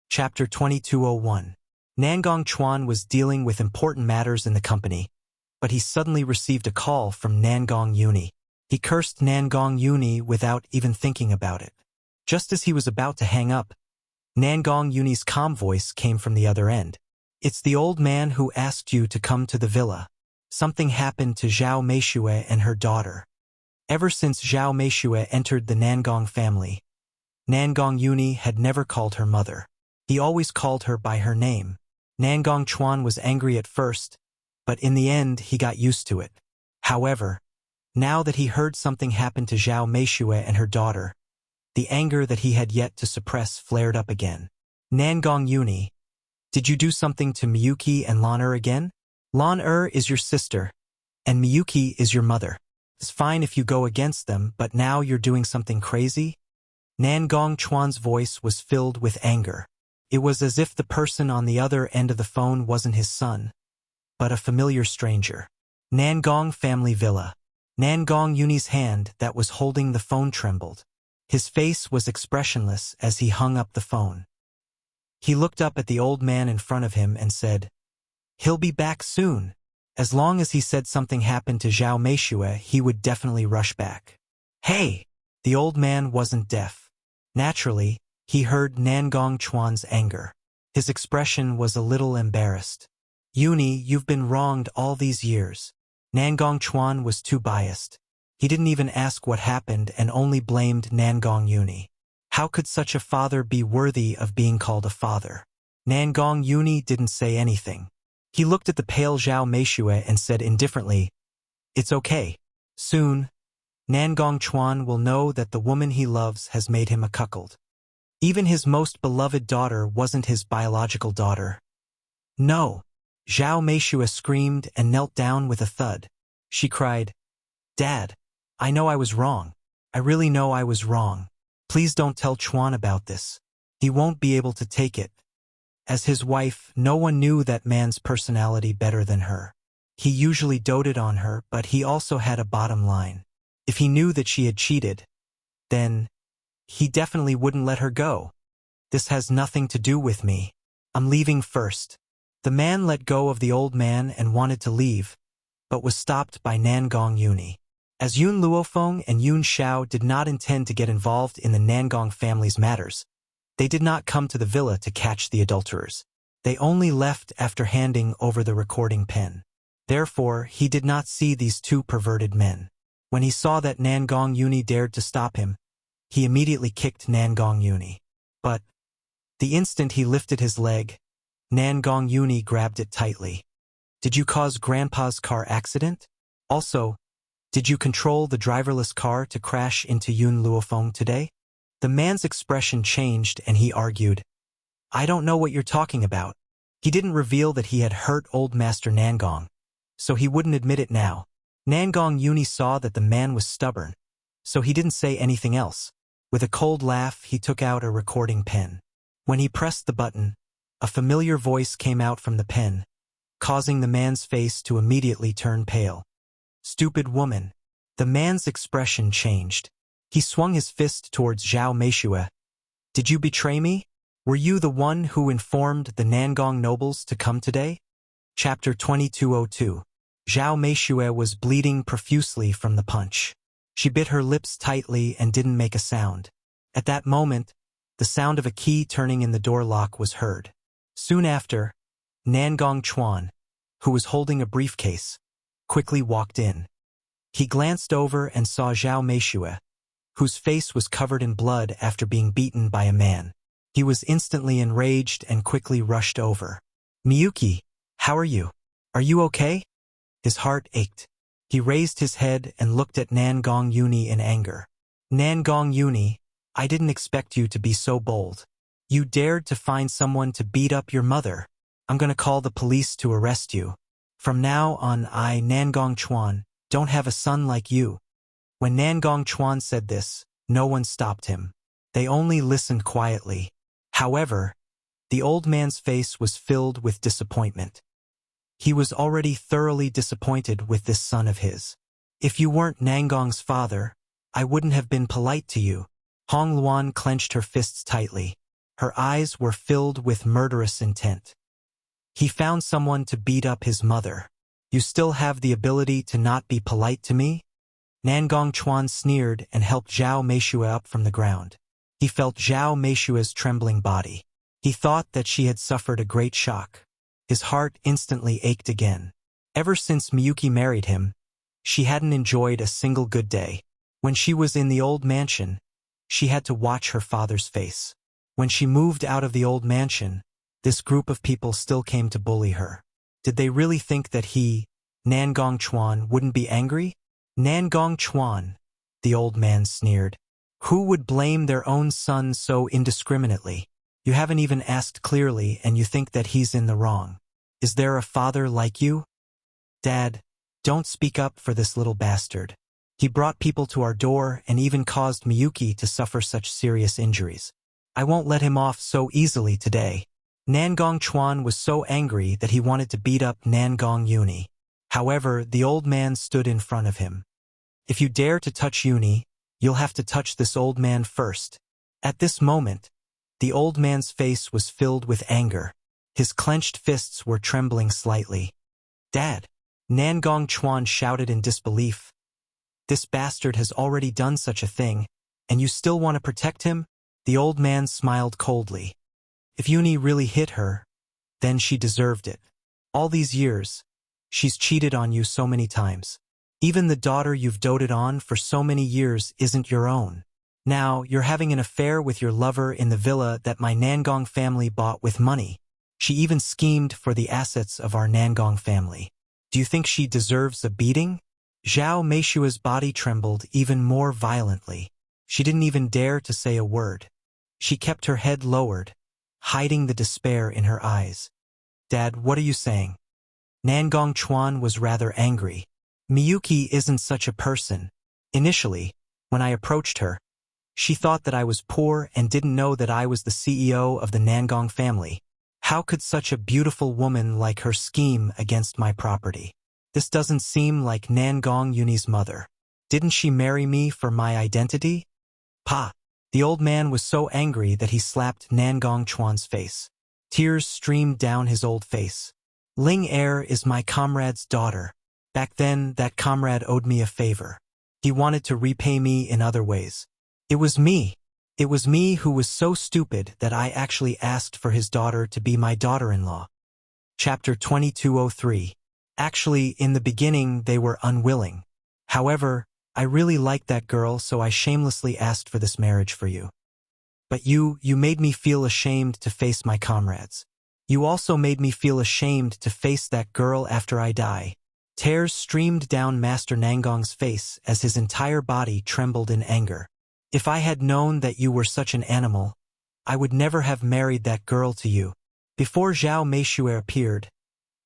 Chapter 2201. Nangong Chuan was dealing with important matters in the company, but he suddenly received a call from Nangong Uni. He cursed Nangong Uni without even thinking about it. Just as he was about to hang up, Nangong Uni's calm voice came from the other end. "It's the old man who asked you to come to the villa. Something happened to Zhao Meishue and her daughter." Ever since Zhao Meishue entered the Nangong family, Nangong Uni had never called her mother. He always called her by her name. Nangong Chuan was angry at first, but in the end he got used to it. However, now that he heard something happened to Zhao Meishue and her daughter, the anger that he had yet to suppress flared up again. "Nangong Uni, did you do something to Miyuki and Lan again? Lan is your sister, and Miyuki is your mother. It's fine if you go against them, but now you're doing something crazy?" Nangong Chuan's voice was filled with anger. It was as if the person on the other end of the phone wasn't his son, but a familiar stranger. Nangong family villa. Nangong Uni's hand that was holding the phone trembled. His face was expressionless as he hung up the phone. He looked up at the old man in front of him and said, "He'll be back soon." As long as he said something happened to Zhao Meishue, he would definitely rush back. "Hey!" The old man wasn't deaf. Naturally, he heard Nangong Chuan's anger. His expression was a little embarrassed. "Uni, you've been wronged all these years." Nangong Chuan was too biased. He didn't even ask what happened and only blamed Nangong Uni. How could such a father be worthy of being called a father? Nangong Uni didn't say anything. He looked at the pale Zhao Meishue and said indifferently, "It's okay. Soon, Nangong Chuan will know that the woman he loves has made him a cuckold. Even his most beloved daughter wasn't his biological daughter." "No!" Zhao Meishue screamed and knelt down with a thud. She cried, "Dad, I know I was wrong. I really know I was wrong. Please don't tell Chuan about this. He won't be able to take it." As his wife, no one knew that man's personality better than her. He usually doted on her, but he also had a bottom line. If he knew that she had cheated, then he definitely wouldn't let her go. "This has nothing to do with me. I'm leaving first." The man let go of the old man and wanted to leave, but was stopped by Nangong Uni. As Yun Luofeng and Yun Xiao did not intend to get involved in the Nangong family's matters, they did not come to the villa to catch the adulterers. They only left after handing over the recording pen. Therefore, he did not see these two perverted men. When he saw that Nangong Uni dared to stop him, he immediately kicked Nangong Uni. But the instant he lifted his leg, Nangong Uni grabbed it tightly. "Did you cause Grandpa's car accident? Also, did you control the driverless car to crash into Yun Luofeng today?" The man's expression changed and he argued, "I don't know what you're talking about." He didn't reveal that he had hurt old Master Nangong, so he wouldn't admit it now. Nangong Uni saw that the man was stubborn, so he didn't say anything else. With a cold laugh, he took out a recording pen. When he pressed the button, a familiar voice came out from the pen, causing the man's face to immediately turn pale. "Stupid woman." The man's expression changed. He swung his fist towards Zhao Meishue. "Did you betray me? Were you the one who informed the Nangong nobles to come today?" Chapter 2202. Zhao Meishue was bleeding profusely from the punch. She bit her lips tightly and didn't make a sound. At that moment, the sound of a key turning in the door lock was heard. Soon after, Nangong Chuan, who was holding a briefcase, quickly walked in. He glanced over and saw Zhao Meishue, whose face was covered in blood after being beaten by a man. He was instantly enraged and quickly rushed over. "Miyuki, how are you? Are you okay?" His heart ached. He raised his head and looked at Nangong Uni in anger. "Nangong Uni, I didn't expect you to be so bold. You dared to find someone to beat up your mother. I'm gonna call the police to arrest you. From now on, I, Nangong Chuan, don't have a son like you." When Nangong Chuan said this, no one stopped him. They only listened quietly. However, the old man's face was filled with disappointment. He was already thoroughly disappointed with this son of his. "If you weren't Nangong's father, I wouldn't have been polite to you." Hong Luan clenched her fists tightly. Her eyes were filled with murderous intent. He found someone to beat up his mother. You still have the ability to not be polite to me? Nangong Chuan sneered and helped Zhao Meishue up from the ground. He felt Zhao Meishue's trembling body. He thought that she had suffered a great shock. His heart instantly ached again. Ever since Miyuki married him, she hadn't enjoyed a single good day. When she was in the old mansion, she had to watch her father's face. When she moved out of the old mansion, this group of people still came to bully her. Did they really think that he, Nangong Chuan, wouldn't be angry? Nangong Chuan, the old man sneered. Who would blame their own son so indiscriminately? You haven't even asked clearly and you think that he's in the wrong. Is there a father like you? Dad, don't speak up for this little bastard. He brought people to our door and even caused Miyuki to suffer such serious injuries. I won't let him off so easily today. Nangong Chuan was so angry that he wanted to beat up Nangong Uni. However, the old man stood in front of him. If you dare to touch Uni, you'll have to touch this old man first. At this moment, the old man's face was filled with anger. His clenched fists were trembling slightly. Dad! Nangong Chuan shouted in disbelief. This bastard has already done such a thing, and you still want to protect him? The old man smiled coldly. If Uni really hit her, then she deserved it. All these years, she's cheated on you so many times. Even the daughter you've doted on for so many years isn't your own. Now, you're having an affair with your lover in the villa that my Nangong family bought with money. She even schemed for the assets of our Nangong family. Do you think she deserves a beating? Zhao Meishue's body trembled even more violently. She didn't even dare to say a word. She kept her head lowered, hiding the despair in her eyes. Dad, what are you saying? Nangong Chuan was rather angry. Miyuki isn't such a person. Initially, when I approached her, she thought that I was poor and didn't know that I was the CEO of the Nangong family. How could such a beautiful woman like her scheme against my property? This doesn't seem like Nangong Uni's mother. Didn't she marry me for my identity? Pa! The old man was so angry that he slapped Nangong Chuan's face. Tears streamed down his old face. Ling Er is my comrade's daughter. Back then, that comrade owed me a favor. He wanted to repay me in other ways. It was me. It was me who was so stupid that I actually asked for his daughter to be my daughter-in-law. Chapter 2203. Actually, in the beginning, they were unwilling. However, I really liked that girl, so I shamelessly asked for this marriage for you. But you made me feel ashamed to face my comrades. You also made me feel ashamed to face that girl after I die. Tears streamed down Master Nangong's face as his entire body trembled in anger. If I had known that you were such an animal, I would never have married that girl to you. Before Zhao Meishue appeared,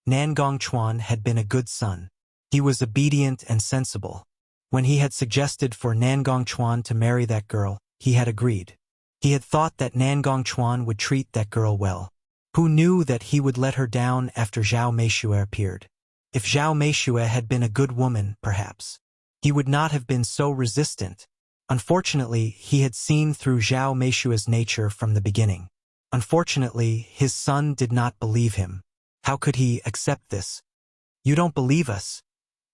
Nangong Chuan had been a good son. He was obedient and sensible. When he had suggested for Nangong Chuan to marry that girl, he had agreed. He had thought that Nangong Chuan would treat that girl well. Who knew that he would let her down after Zhao Meishue appeared? If Zhao Meishue had been a good woman, perhaps, he would not have been so resistant. Unfortunately, he had seen through Zhao Meishue's nature from the beginning. Unfortunately, his son did not believe him. How could he accept this? You don't believe us,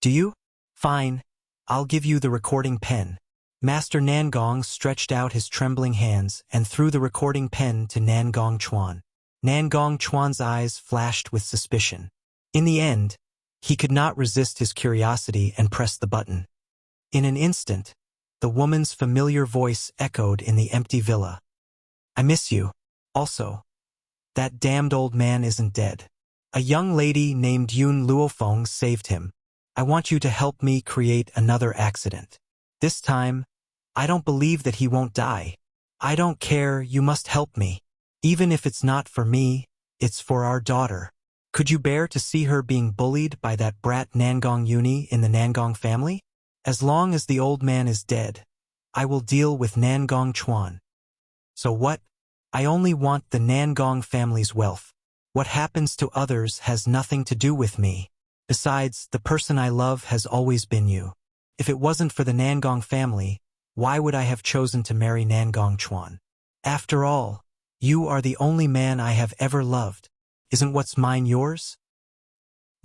do you? Fine, I'll give you the recording pen. Master Nangong stretched out his trembling hands and threw the recording pen to Nangong Chuan. Nangong Chuan's eyes flashed with suspicion. In the end, he could not resist his curiosity and pressed the button. In an instant, the woman's familiar voice echoed in the empty villa. I miss you. Also, that damned old man isn't dead. A young lady named Yun Luofeng saved him. I want you to help me create another accident. This time, I don't believe that he won't die. I don't care, you must help me. Even if it's not for me, it's for our daughter. Could you bear to see her being bullied by that brat Nangong Uni in the Nangong family? As long as the old man is dead, I will deal with Nangong Chuan. So what? I only want the Nangong family's wealth. What happens to others has nothing to do with me. Besides, the person I love has always been you. If it wasn't for the Nangong family, why would I have chosen to marry Nangong Chuan? After all, You are the only man I have ever loved. Isn't what's mine yours?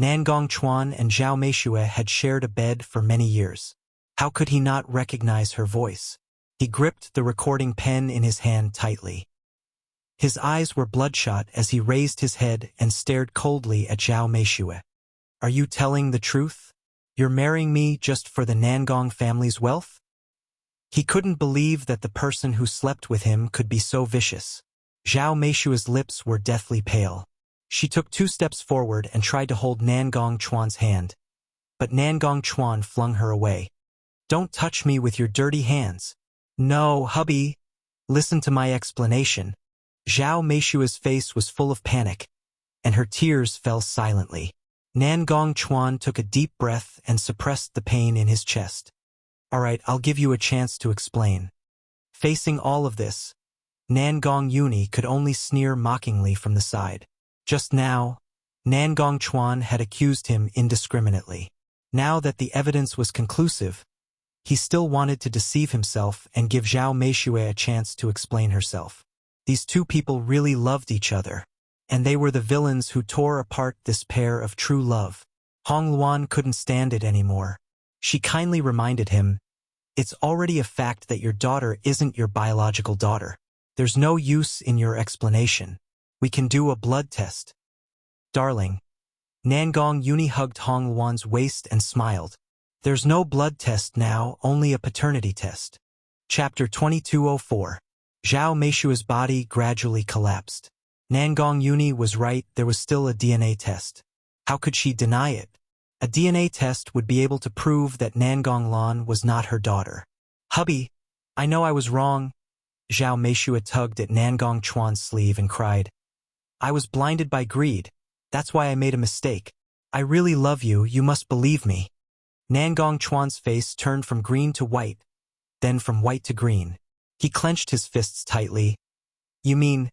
Nangong Chuan and Zhao Meishue had shared a bed for many years. How could he not recognize her voice? He gripped the recording pen in his hand tightly. His eyes were bloodshot as he raised his head and stared coldly at Zhao Meishue. Are you telling the truth? You're marrying me just for the Nangong family's wealth? He couldn't believe that the person who slept with him could be so vicious. Zhao Meishue's lips were deathly pale. She took 2 steps forward and tried to hold Nangong Chuan's hand. But Nangong Chuan flung her away. Don't touch me with your dirty hands. No, hubby. Listen to my explanation. Zhao Meishue's face was full of panic, and her tears fell silently. Nangong Chuan took a deep breath and suppressed the pain in his chest. All right, I'll give you a chance to explain. Facing all of this, Nangong Uni could only sneer mockingly from the side. Just now, Nangong Chuan had accused him indiscriminately. Now that the evidence was conclusive, he still wanted to deceive himself and give Zhao Meishue a chance to explain herself. These 2 people really loved each other, and they were the villains who tore apart this pair of true love. Hong Luan couldn't stand it anymore. She kindly reminded him, it's already a fact that your daughter isn't your biological daughter. There's no use in your explanation. We can do a blood test. Darling. Nangong Uni hugged Hong Luan's waist and smiled. There's no blood test now, only a paternity test. Chapter 2204. Zhao Meishue's body gradually collapsed. Nangong Uni was right, there was still a DNA test. How could she deny it? A DNA test would be able to prove that Nangong Lan was not her daughter. Hubby, I know I was wrong. Zhao Meishue tugged at Nangong Chuan's sleeve and cried. I was blinded by greed. That's why I made a mistake. I really love you, you must believe me. Nangong Chuan's face turned from green to white, then from white to green. He clenched his fists tightly. You mean,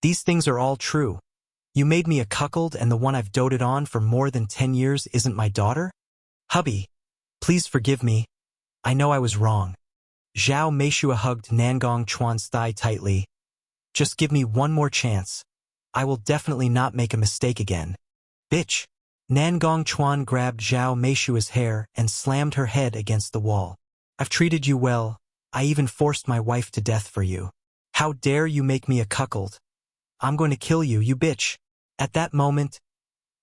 these things are all true? You made me a cuckold and the one I've doted on for more than 10 years isn't my daughter? Hubby, please forgive me. I know I was wrong. Zhao Meishue hugged Nangong Chuan's thigh tightly. Just give me one more chance. I will definitely not make a mistake again. Bitch. Nangong Chuan grabbed Zhao Meishue's hair and slammed her head against the wall. I've treated you well. I even forced my wife to death for you. How dare you make me a cuckold? I'm going to kill you, you bitch. At that moment,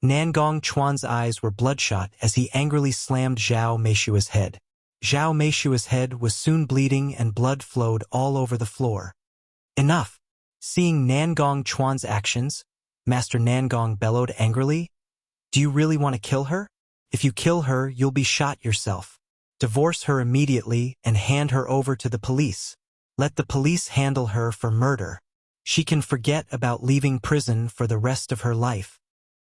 Nangong Chuan's eyes were bloodshot as he angrily slammed Zhao Meishue's head. Zhao Meishue's head was soon bleeding and blood flowed all over the floor. Enough! Seeing Nangong Chuan's actions, Master Nangong bellowed angrily. Do you really want to kill her? If you kill her, you'll be shot yourself. Divorce her immediately and hand her over to the police. Let the police handle her for murder. She can forget about leaving prison for the rest of her life.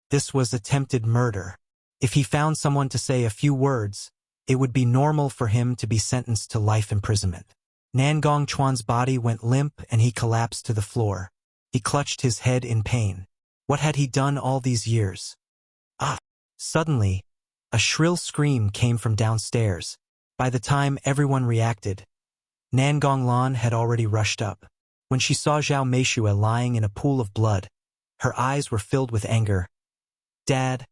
This was attempted murder. If he found someone to say a few words, it would be normal for him to be sentenced to life imprisonment. Nangong Chuan's body went limp and he collapsed to the floor. He clutched his head in pain. What had he done all these years? Ah! Suddenly, a shrill scream came from downstairs. By the time everyone reacted, Nangong Lan had already rushed up. When she saw Zhao Meishue lying in a pool of blood, her eyes were filled with anger. Dad,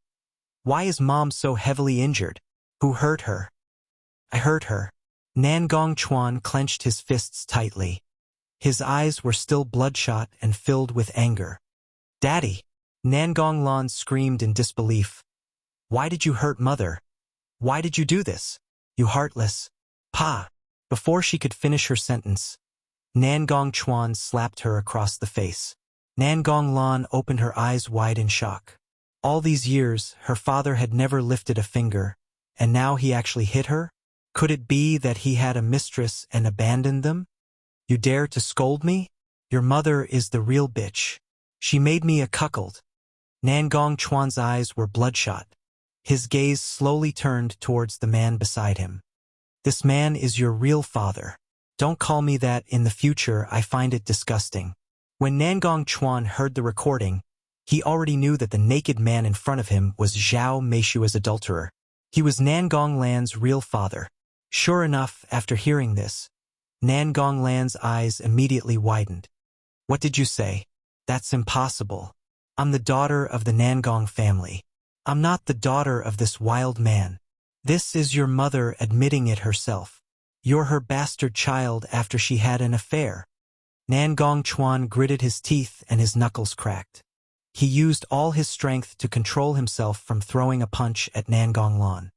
why is Mom so heavily injured? Who hurt her? I hurt her. Nangong Chuan clenched his fists tightly. His eyes were still bloodshot and filled with anger. Daddy! Nangong Lan screamed in disbelief. Why did you hurt Mother? Why did you do this? You heartless. Pa! Before she could finish her sentence, Nangong Chuan slapped her across the face. Nangong Lan opened her eyes wide in shock. All these years, her father had never lifted a finger, and now he actually hit her? Could it be that he had a mistress and abandoned them? You dare to scold me? Your mother is the real bitch. She made me a cuckold. Nangong Chuan's eyes were bloodshot. His gaze slowly turned towards the man beside him. This man is your real father. Don't call me that in the future, I find it disgusting. When Nangong Chuan heard the recording, he already knew that the naked man in front of him was Zhao Meishue's adulterer. He was Nangong Lan's real father. Sure enough, after hearing this, Nangong Lan's eyes immediately widened. What did you say? That's impossible. I'm the daughter of the Nangong family. I'm not the daughter of this wild man. This is your mother admitting it herself. You're her bastard child after she had an affair. Nangong Chuan gritted his teeth and his knuckles cracked. He used all his strength to control himself from throwing a punch at Nangong Lan.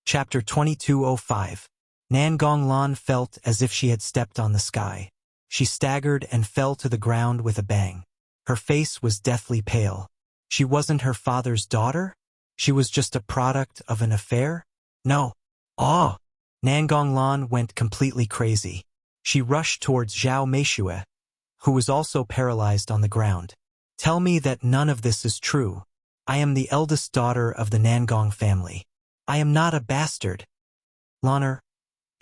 Chapter 2205. Nangong Lan felt as if she had stepped on the sky. She staggered and fell to the ground with a bang. Her face was deathly pale. She wasn't her father's daughter? She was just a product of an affair? No. Oh! Nangong Lan went completely crazy. She rushed towards Zhao Meishue, who was also paralyzed on the ground. Tell me that none of this is true. I am the eldest daughter of the Nangong family. I am not a bastard. Lanner.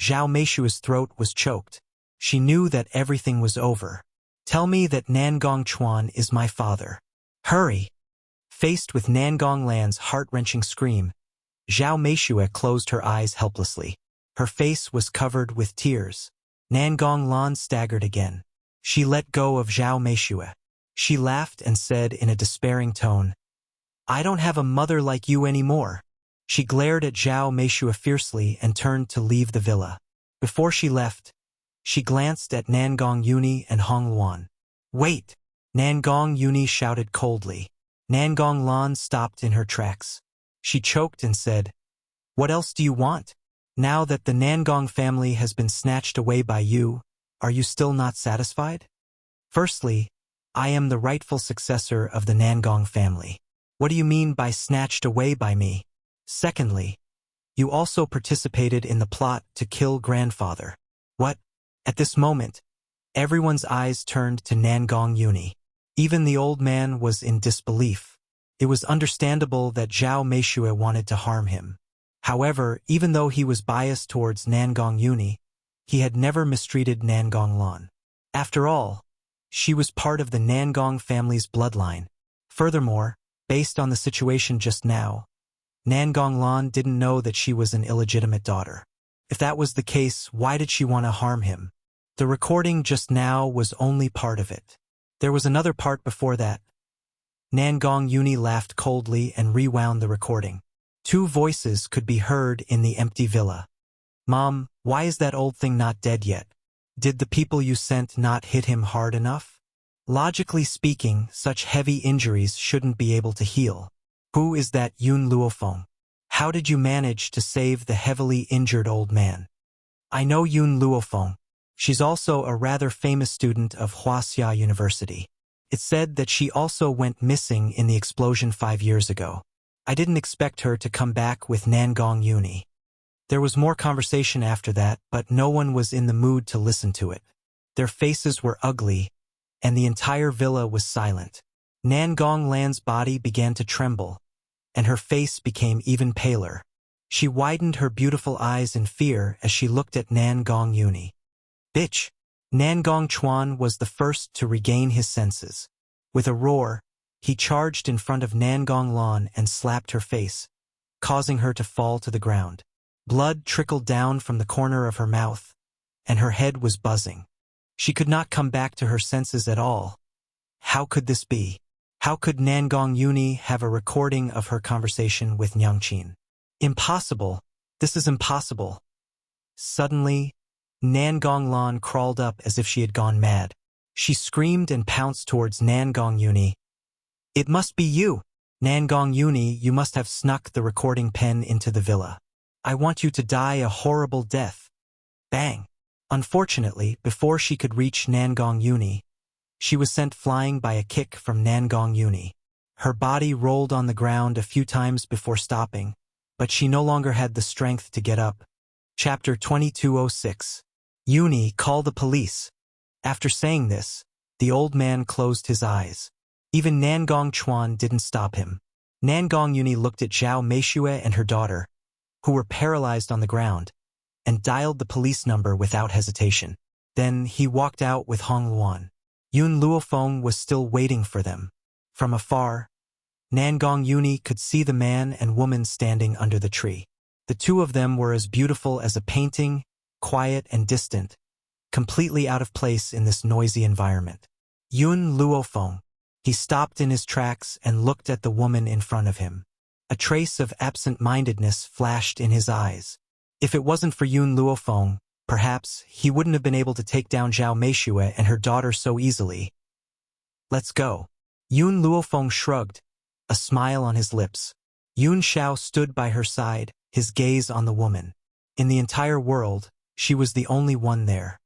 Zhao Meishue's throat was choked. She knew that everything was over. Tell me that Nangong Chuan is my father. Hurry! Faced with Nangong Lan's heart-wrenching scream, Zhao Meishue closed her eyes helplessly. Her face was covered with tears. Nangong Lan staggered again. She let go of Zhao Meishue. She laughed and said in a despairing tone, I don't have a mother like you anymore. She glared at Zhao Meishue fiercely and turned to leave the villa. Before she left, she glanced at Nangong Yuni and Hong Luan. Wait! Nangong Yuni shouted coldly. Nangong Lan stopped in her tracks. She choked and said, What else do you want? Now that the Nangong family has been snatched away by you, are you still not satisfied? Firstly, I am the rightful successor of the Nangong family. What do you mean by snatched away by me? Secondly, you also participated in the plot to kill grandfather. What? At this moment, everyone's eyes turned to Nangong Yuni. Even the old man was in disbelief. It was understandable that Zhao Meishue wanted to harm him. However, even though he was biased towards Nangong Yuni, he had never mistreated Nangong Lan. After all, she was part of the Nangong family's bloodline. Furthermore, based on the situation just now, Nangong Lan didn't know that she was an illegitimate daughter. If that was the case, why did she want to harm him? The recording just now was only part of it. There was another part before that. Nangong Yuni laughed coldly and rewound the recording. Two voices could be heard in the empty villa. Mom, why is that old thing not dead yet? Did the people you sent not hit him hard enough? Logically speaking, such heavy injuries shouldn't be able to heal. Who is that Yun Luofeng? How did you manage to save the heavily injured old man? I know Yun Luofeng. She's also a rather famous student of Wuxia University. It's said that she also went missing in the explosion 5 years ago. I didn't expect her to come back with Nangong Yuni. There was more conversation after that, but no one was in the mood to listen to it. Their faces were ugly, and the entire villa was silent. Nangong Lan's body began to tremble, and her face became even paler. She widened her beautiful eyes in fear as she looked at Nangong Yuni. Bitch! Nangong Chuan was the first to regain his senses. With a roar, he charged in front of Nangong Lan and slapped her face, causing her to fall to the ground. Blood trickled down from the corner of her mouth, and her head was buzzing. She could not come back to her senses at all. How could this be? How could Nangong Yuni have a recording of her conversation with Nyangqin? Impossible! This is impossible! Suddenly, Nangong Lan crawled up as if she had gone mad. She screamed and pounced towards Nangong Yuni. It must be you! Nangong Yuni, you must have snuck the recording pen into the villa. I want you to die a horrible death. Bang! Unfortunately, before she could reach Nangong Yuni, she was sent flying by a kick from Nangong Yuni. Her body rolled on the ground a few times before stopping, but she no longer had the strength to get up. Chapter 2206. Yuni, call the police. After saying this, the old man closed his eyes. Even Nangong Chuan didn't stop him. Nangong Yuni looked at Zhao Meishue and her daughter, who were paralyzed on the ground, and dialed the police number without hesitation. Then he walked out with Hong Luan. Yun Luofeng was still waiting for them. From afar, Nangong Yuni could see the man and woman standing under the tree. The two of them were as beautiful as a painting, quiet and distant, completely out of place in this noisy environment. Yun Luofeng. He stopped in his tracks and looked at the woman in front of him. A trace of absent-mindedness flashed in his eyes. If it wasn't for Yun Luofeng, perhaps he wouldn't have been able to take down Zhao Meishue and her daughter so easily. Let's go. Yun Luofeng shrugged, a smile on his lips. Yun Xiao stood by her side, his gaze on the woman. In the entire world, she was the only one there.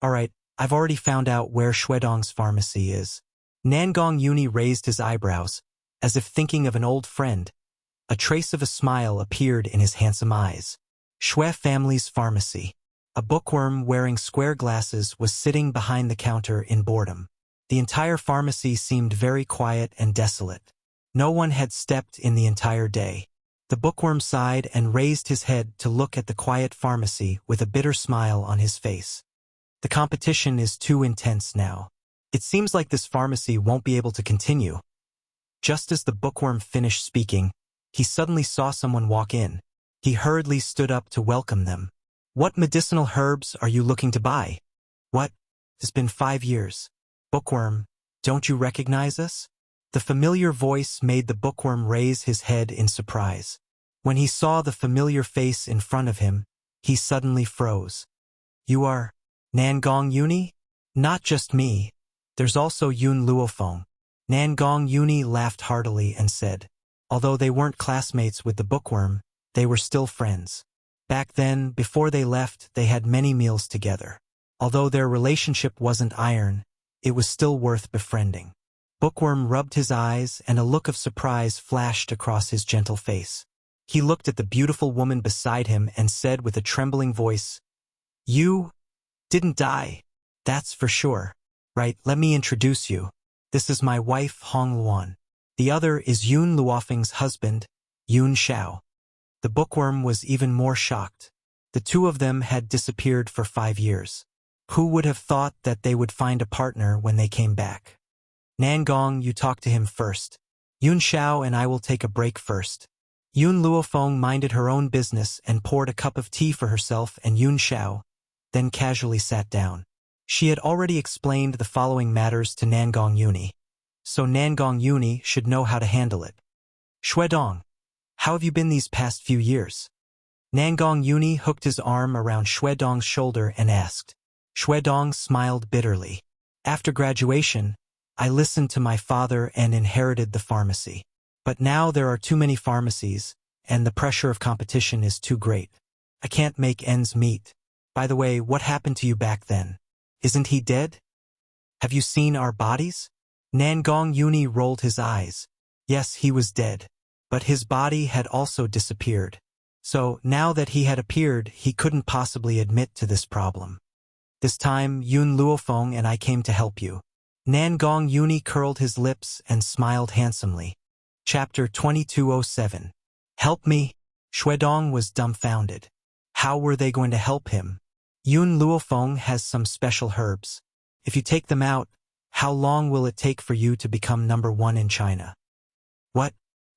All right, I've already found out where Xuedong's pharmacy is. Nangong Yuni raised his eyebrows, as if thinking of an old friend. A trace of a smile appeared in his handsome eyes. Xue family's pharmacy. A bookworm wearing square glasses was sitting behind the counter in boredom. The entire pharmacy seemed very quiet and desolate. No one had stepped in the entire day. The bookworm sighed and raised his head to look at the quiet pharmacy with a bitter smile on his face. The competition is too intense now. It seems like this pharmacy won't be able to continue. Just as the bookworm finished speaking, he suddenly saw someone walk in. He hurriedly stood up to welcome them. What medicinal herbs are you looking to buy? What? It's been 5 years. Bookworm, don't you recognize us? The familiar voice made the bookworm raise his head in surprise. When he saw the familiar face in front of him, he suddenly froze. You are Nangong Yuni? Not just me. There's also Yun Luofeng. Nangong Yuni laughed heartily and said, although they weren't classmates with the bookworm, they were still friends. Back then, before they left, they had many meals together. Although their relationship wasn't iron, it was still worth befriending. Bookworm rubbed his eyes and a look of surprise flashed across his gentle face. He looked at the beautiful woman beside him and said with a trembling voice, You didn't die. That's for sure. Right, let me introduce you. This is my wife, Hong Luan. The other is Yun Luofeng's husband, Yun Xiao. The bookworm was even more shocked. The two of them had disappeared for 5 years. Who would have thought that they would find a partner when they came back? Nangong, you talk to him first. Yun Xiao and I will take a break first. Yun Luofeng minded her own business and poured a cup of tea for herself and Yun Xiao, then casually sat down. She had already explained the following matters to Nangong Yuni, so Nangong Yuni should know how to handle it. Xuedong, how have you been these past few years? Nangong Yuni hooked his arm around Xuedong's shoulder and asked. Xuedong smiled bitterly. After graduation, I listened to my father and inherited the pharmacy. But now there are too many pharmacies, and the pressure of competition is too great. I can't make ends meet. By the way, what happened to you back then? Isn't he dead? Have you seen our bodies? Nangong Yuni rolled his eyes. Yes, he was dead. But his body had also disappeared. So, now that he had appeared, he couldn't possibly admit to this problem. This time, Yun Luofeng and I came to help you. Nangong Yuni curled his lips and smiled handsomely. Chapter 2207. Help me? Xuedong was dumbfounded. How were they going to help him? Yun Luofeng has some special herbs. If you take them out, how long will it take for you to become number 1 in China? What?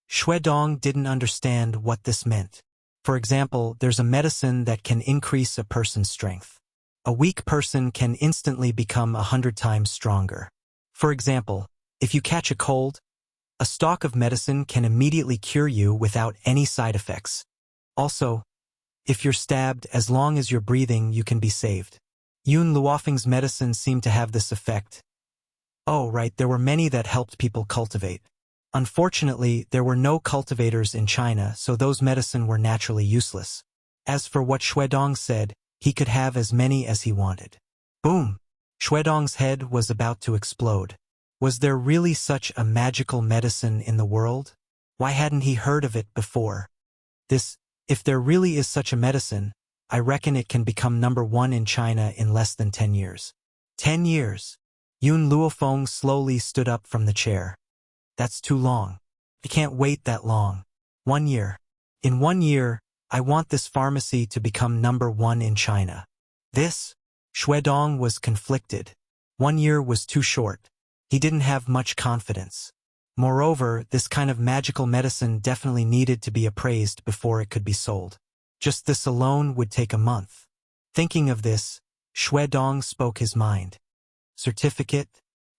Xuedong didn't understand what this meant. For example, there's a medicine that can increase a person's strength. A weak person can instantly become 100 times stronger. For example, if you catch a cold, a stalk of medicine can immediately cure you without any side effects. Also, if you're stabbed, as long as you're breathing, you can be saved. Yun Luofeng's medicine seemed to have this effect. Oh, right, there were many that helped people cultivate. Unfortunately, there were no cultivators in China, so those medicine were naturally useless. As for what Xuedong said, he could have as many as he wanted. Boom! Xuedong's head was about to explode. Was there really such a magical medicine in the world? Why hadn't he heard of it before? If there really is such a medicine, I reckon it can become number 1 in China in less than 10 years. 10 years? Yun Luofeng slowly stood up from the chair. That's too long. I can't wait that long. 1 year. In 1 year, I want this pharmacy to become number 1 in China. Xuedong was conflicted. 1 year was too short. He didn't have much confidence. Moreover, this kind of magical medicine definitely needed to be appraised before it could be sold. Just this alone would take a month. Thinking of this, Xuedong spoke his mind. Certificate?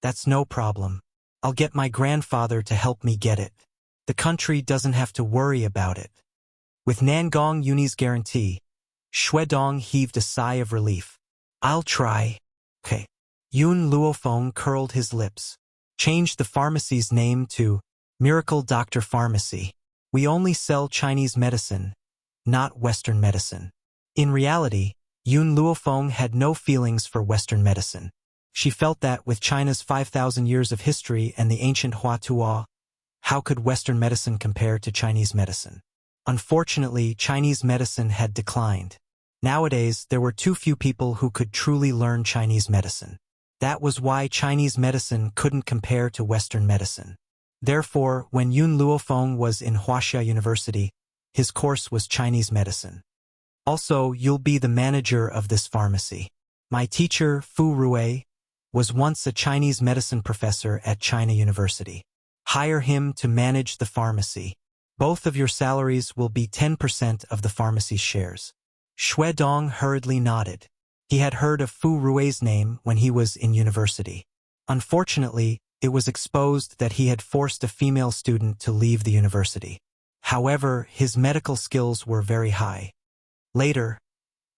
That's no problem. I'll get my grandfather to help me get it. The country doesn't have to worry about it. With Nangong Yuni's guarantee, Shuedong heaved a sigh of relief. I'll try. Okay. Yun Luofeng curled his lips, changed the pharmacy's name to Miracle Doctor Pharmacy. We only sell Chinese medicine, not Western medicine. In reality, Yun Luofeng had no feelings for Western medicine. She felt that with China's 5,000 years of history and the ancient Huatua, how could Western medicine compare to Chinese medicine? Unfortunately, Chinese medicine had declined. Nowadays, there were too few people who could truly learn Chinese medicine. That was why Chinese medicine couldn't compare to Western medicine. Therefore, when Yun Luofeng was in Wuxia University, his course was Chinese medicine. Also, you'll be the manager of this pharmacy. My teacher, Fu Rui, was once a Chinese medicine professor at China University. Hire him to manage the pharmacy. Both of your salaries will be 10% of the pharmacy's shares. Shuedong hurriedly nodded. He had heard of Fu Rui's name when he was in university. Unfortunately, it was exposed that he had forced a female student to leave the university. However, his medical skills were very high. Later,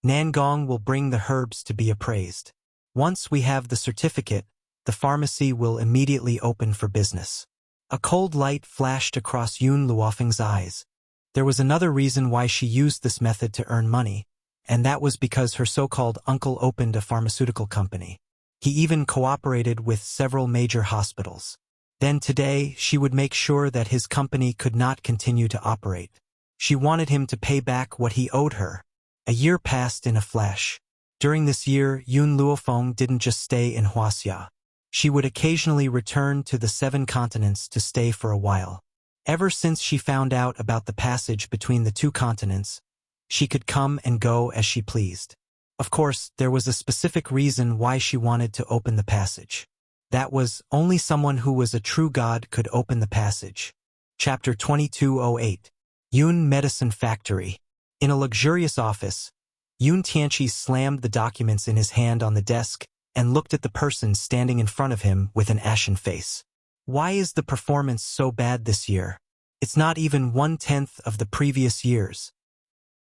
Nangong will bring the herbs to be appraised. Once we have the certificate, the pharmacy will immediately open for business. A cold light flashed across Yun Luofeng's eyes. There was another reason why she used this method to earn money, and that was because her so-called uncle opened a pharmaceutical company. He even cooperated with several major hospitals. Then today, she would make sure that his company could not continue to operate. She wanted him to pay back what he owed her. A year passed in a flash. During this year, Yun Luofeng didn't just stay in Wuxia. She would occasionally return to the 7 continents to stay for a while. Ever since she found out about the passage between the 2 continents, she could come and go as she pleased. Of course, there was a specific reason why she wanted to open the passage. That was, only someone who was a true god could open the passage. Chapter 2208. Yun Medicine Factory. In a luxurious office, Yun Tianqi slammed the documents in his hand on the desk and looked at the person standing in front of him with an ashen face. Why is the performance so bad this year? It's not even 1/10 of the previous years.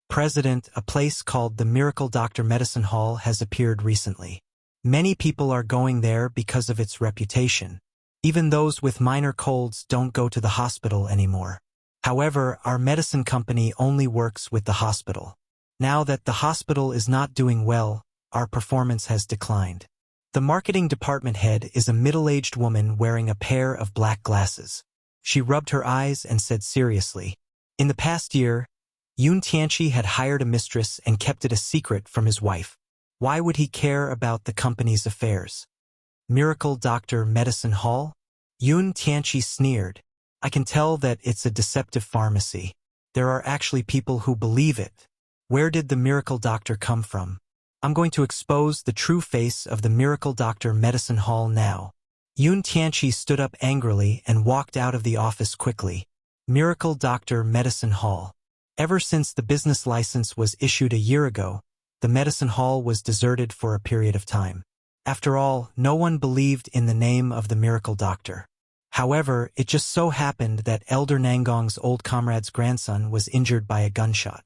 President, a place called the Miracle Doctor Medicine Hall has appeared recently. Many people are going there because of its reputation. Even those with minor colds don't go to the hospital anymore. However, our medicine company only works with the hospital. Now that the hospital is not doing well, our performance has declined. The marketing department head is a middle-aged woman wearing a pair of black glasses. She rubbed her eyes and said seriously, in the past year, Yun Tianqi had hired a mistress and kept it a secret from his wife. Why would he care about the company's affairs? Miracle Doctor Medicine Hall? Yun Tianqi sneered. I can tell that it's a deceptive pharmacy. There are actually people who believe it. Where did the Miracle Doctor come from? I'm going to expose the true face of the Miracle Doctor Medicine Hall now. Yun Tianqi stood up angrily and walked out of the office quickly. Miracle Doctor Medicine Hall. Ever since the business license was issued a year ago, the medicine hall was deserted for a period of time. After all, no one believed in the name of the Miracle Doctor. However, it just so happened that Elder Nangong's old comrade's grandson was injured by a gunshot.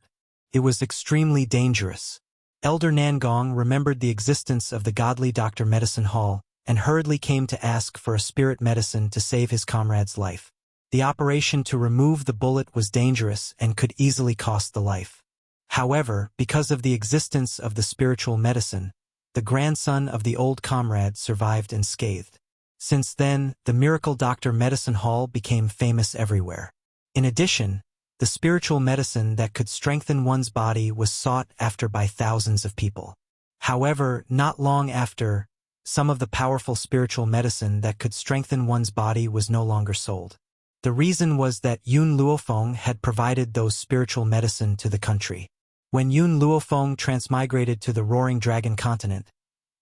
It was extremely dangerous. Elder Nangong remembered the existence of the godly Dr. Medicine Hall and hurriedly came to ask for a spirit medicine to save his comrade's life. The operation to remove the bullet was dangerous and could easily cost the life. However, because of the existence of the spiritual medicine, the grandson of the old comrade survived unscathed. Since then, the Miracle Doctor Medicine Hall became famous everywhere. In addition, the spiritual medicine that could strengthen one's body was sought after by thousands of people. However, not long after, some of the powerful spiritual medicine that could strengthen one's body was no longer sold. The reason was that Yun Luofeng had provided those spiritual medicine to the country. When Yun Luofeng transmigrated to the Roaring Dragon continent,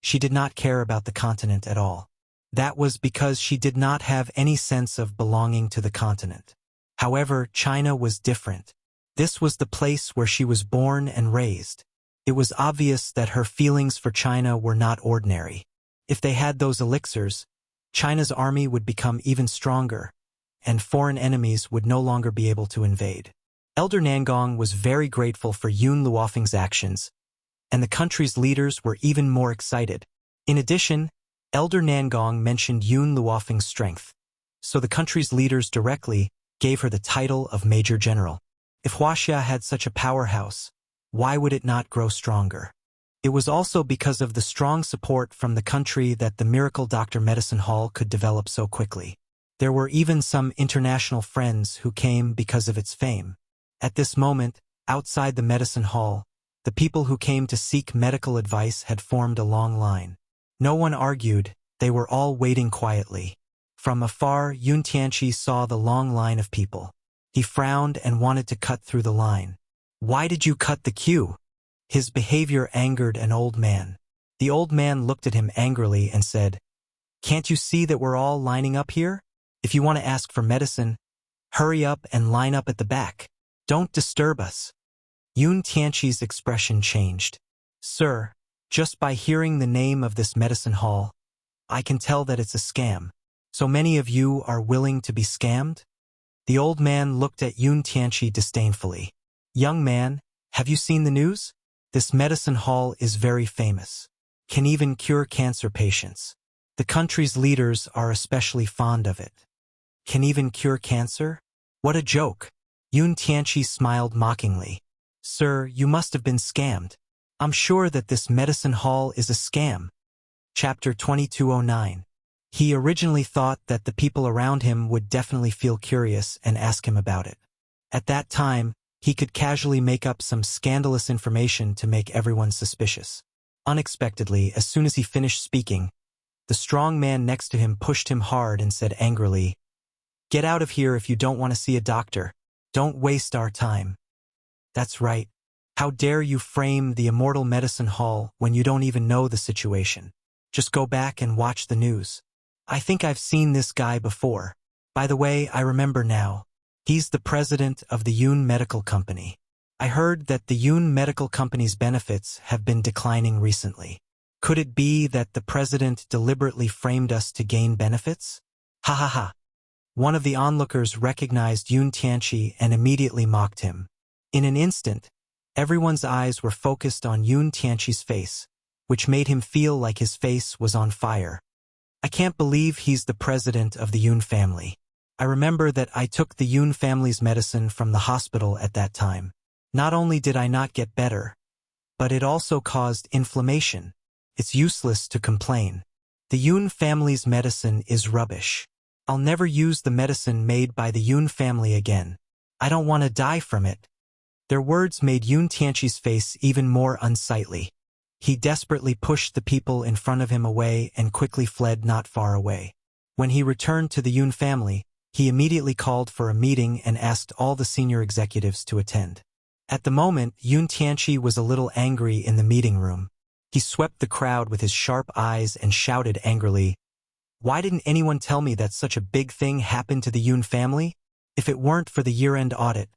she did not care about the continent at all. That was because she did not have any sense of belonging to the continent. However, China was different. This was the place where she was born and raised. It was obvious that her feelings for China were not ordinary. If they had those elixirs, China's army would become even stronger, and foreign enemies would no longer be able to invade. Elder Nangong was very grateful for Yun Luofeng's actions, and the country's leaders were even more excited. In addition, Elder Nangong mentioned Yun Luofeng's strength, so the country's leaders directly gave her the title of Major General. If Wuxia had such a powerhouse, why would it not grow stronger? It was also because of the strong support from the country that the Miracle Doctor Medicine Hall could develop so quickly. There were even some international friends who came because of its fame. At this moment, outside the medicine hall, the people who came to seek medical advice had formed a long line. No one argued, they were all waiting quietly. From afar, Yun Tianqi saw the long line of people. He frowned and wanted to cut through the line. Why did you cut the queue? His behavior angered an old man. The old man looked at him angrily and said, "Can't you see that we're all lining up here? If you want to ask for medicine, hurry up and line up at the back. Don't disturb us." Yun Tianqi's expression changed. "Sir, just by hearing the name of this medicine hall, I can tell that it's a scam. So many of you are willing to be scammed?" The old man looked at Yun Tianqi disdainfully. "Young man, have you seen the news? This medicine hall is very famous. Can even cure cancer patients. The country's leaders are especially fond of it. Can even cure cancer? What a joke." Yun Tianqi smiled mockingly. "Sir, you must have been scammed. I'm sure that this medicine hall is a scam." Chapter 2209. He originally thought that the people around him would definitely feel curious and ask him about it. At that time, he could casually make up some scandalous information to make everyone suspicious. Unexpectedly, as soon as he finished speaking, the strong man next to him pushed him hard and said angrily, "Get out of here if you don't want to see a doctor. Don't waste our time." "That's right. How dare you frame the immortal medicine hall when you don't even know the situation? Just go back and watch the news. I think I've seen this guy before. By the way, I remember now. He's the president of the Yun Medical Company. I heard that the Yun Medical Company's benefits have been declining recently. Could it be that the president deliberately framed us to gain benefits? Ha ha ha." One of the onlookers recognized Yun Tianqi and immediately mocked him. In an instant, everyone's eyes were focused on Yun Tianqi's face, which made him feel like his face was on fire. "I can't believe he's the president of the Yun family. I remember that I took the Yun family's medicine from the hospital at that time. Not only did I not get better, but it also caused inflammation. It's useless to complain. The Yun family's medicine is rubbish. I'll never use the medicine made by the Yun family again. I don't want to die from it." Their words made Yun Tianqi's face even more unsightly. He desperately pushed the people in front of him away and quickly fled not far away. When he returned to the Yun family, he immediately called for a meeting and asked all the senior executives to attend. At the moment, Yun Tianqi was a little angry in the meeting room. He swept the crowd with his sharp eyes and shouted angrily, "Why didn't anyone tell me that such a big thing happened to the Yun family? If it weren't for the year-end audit,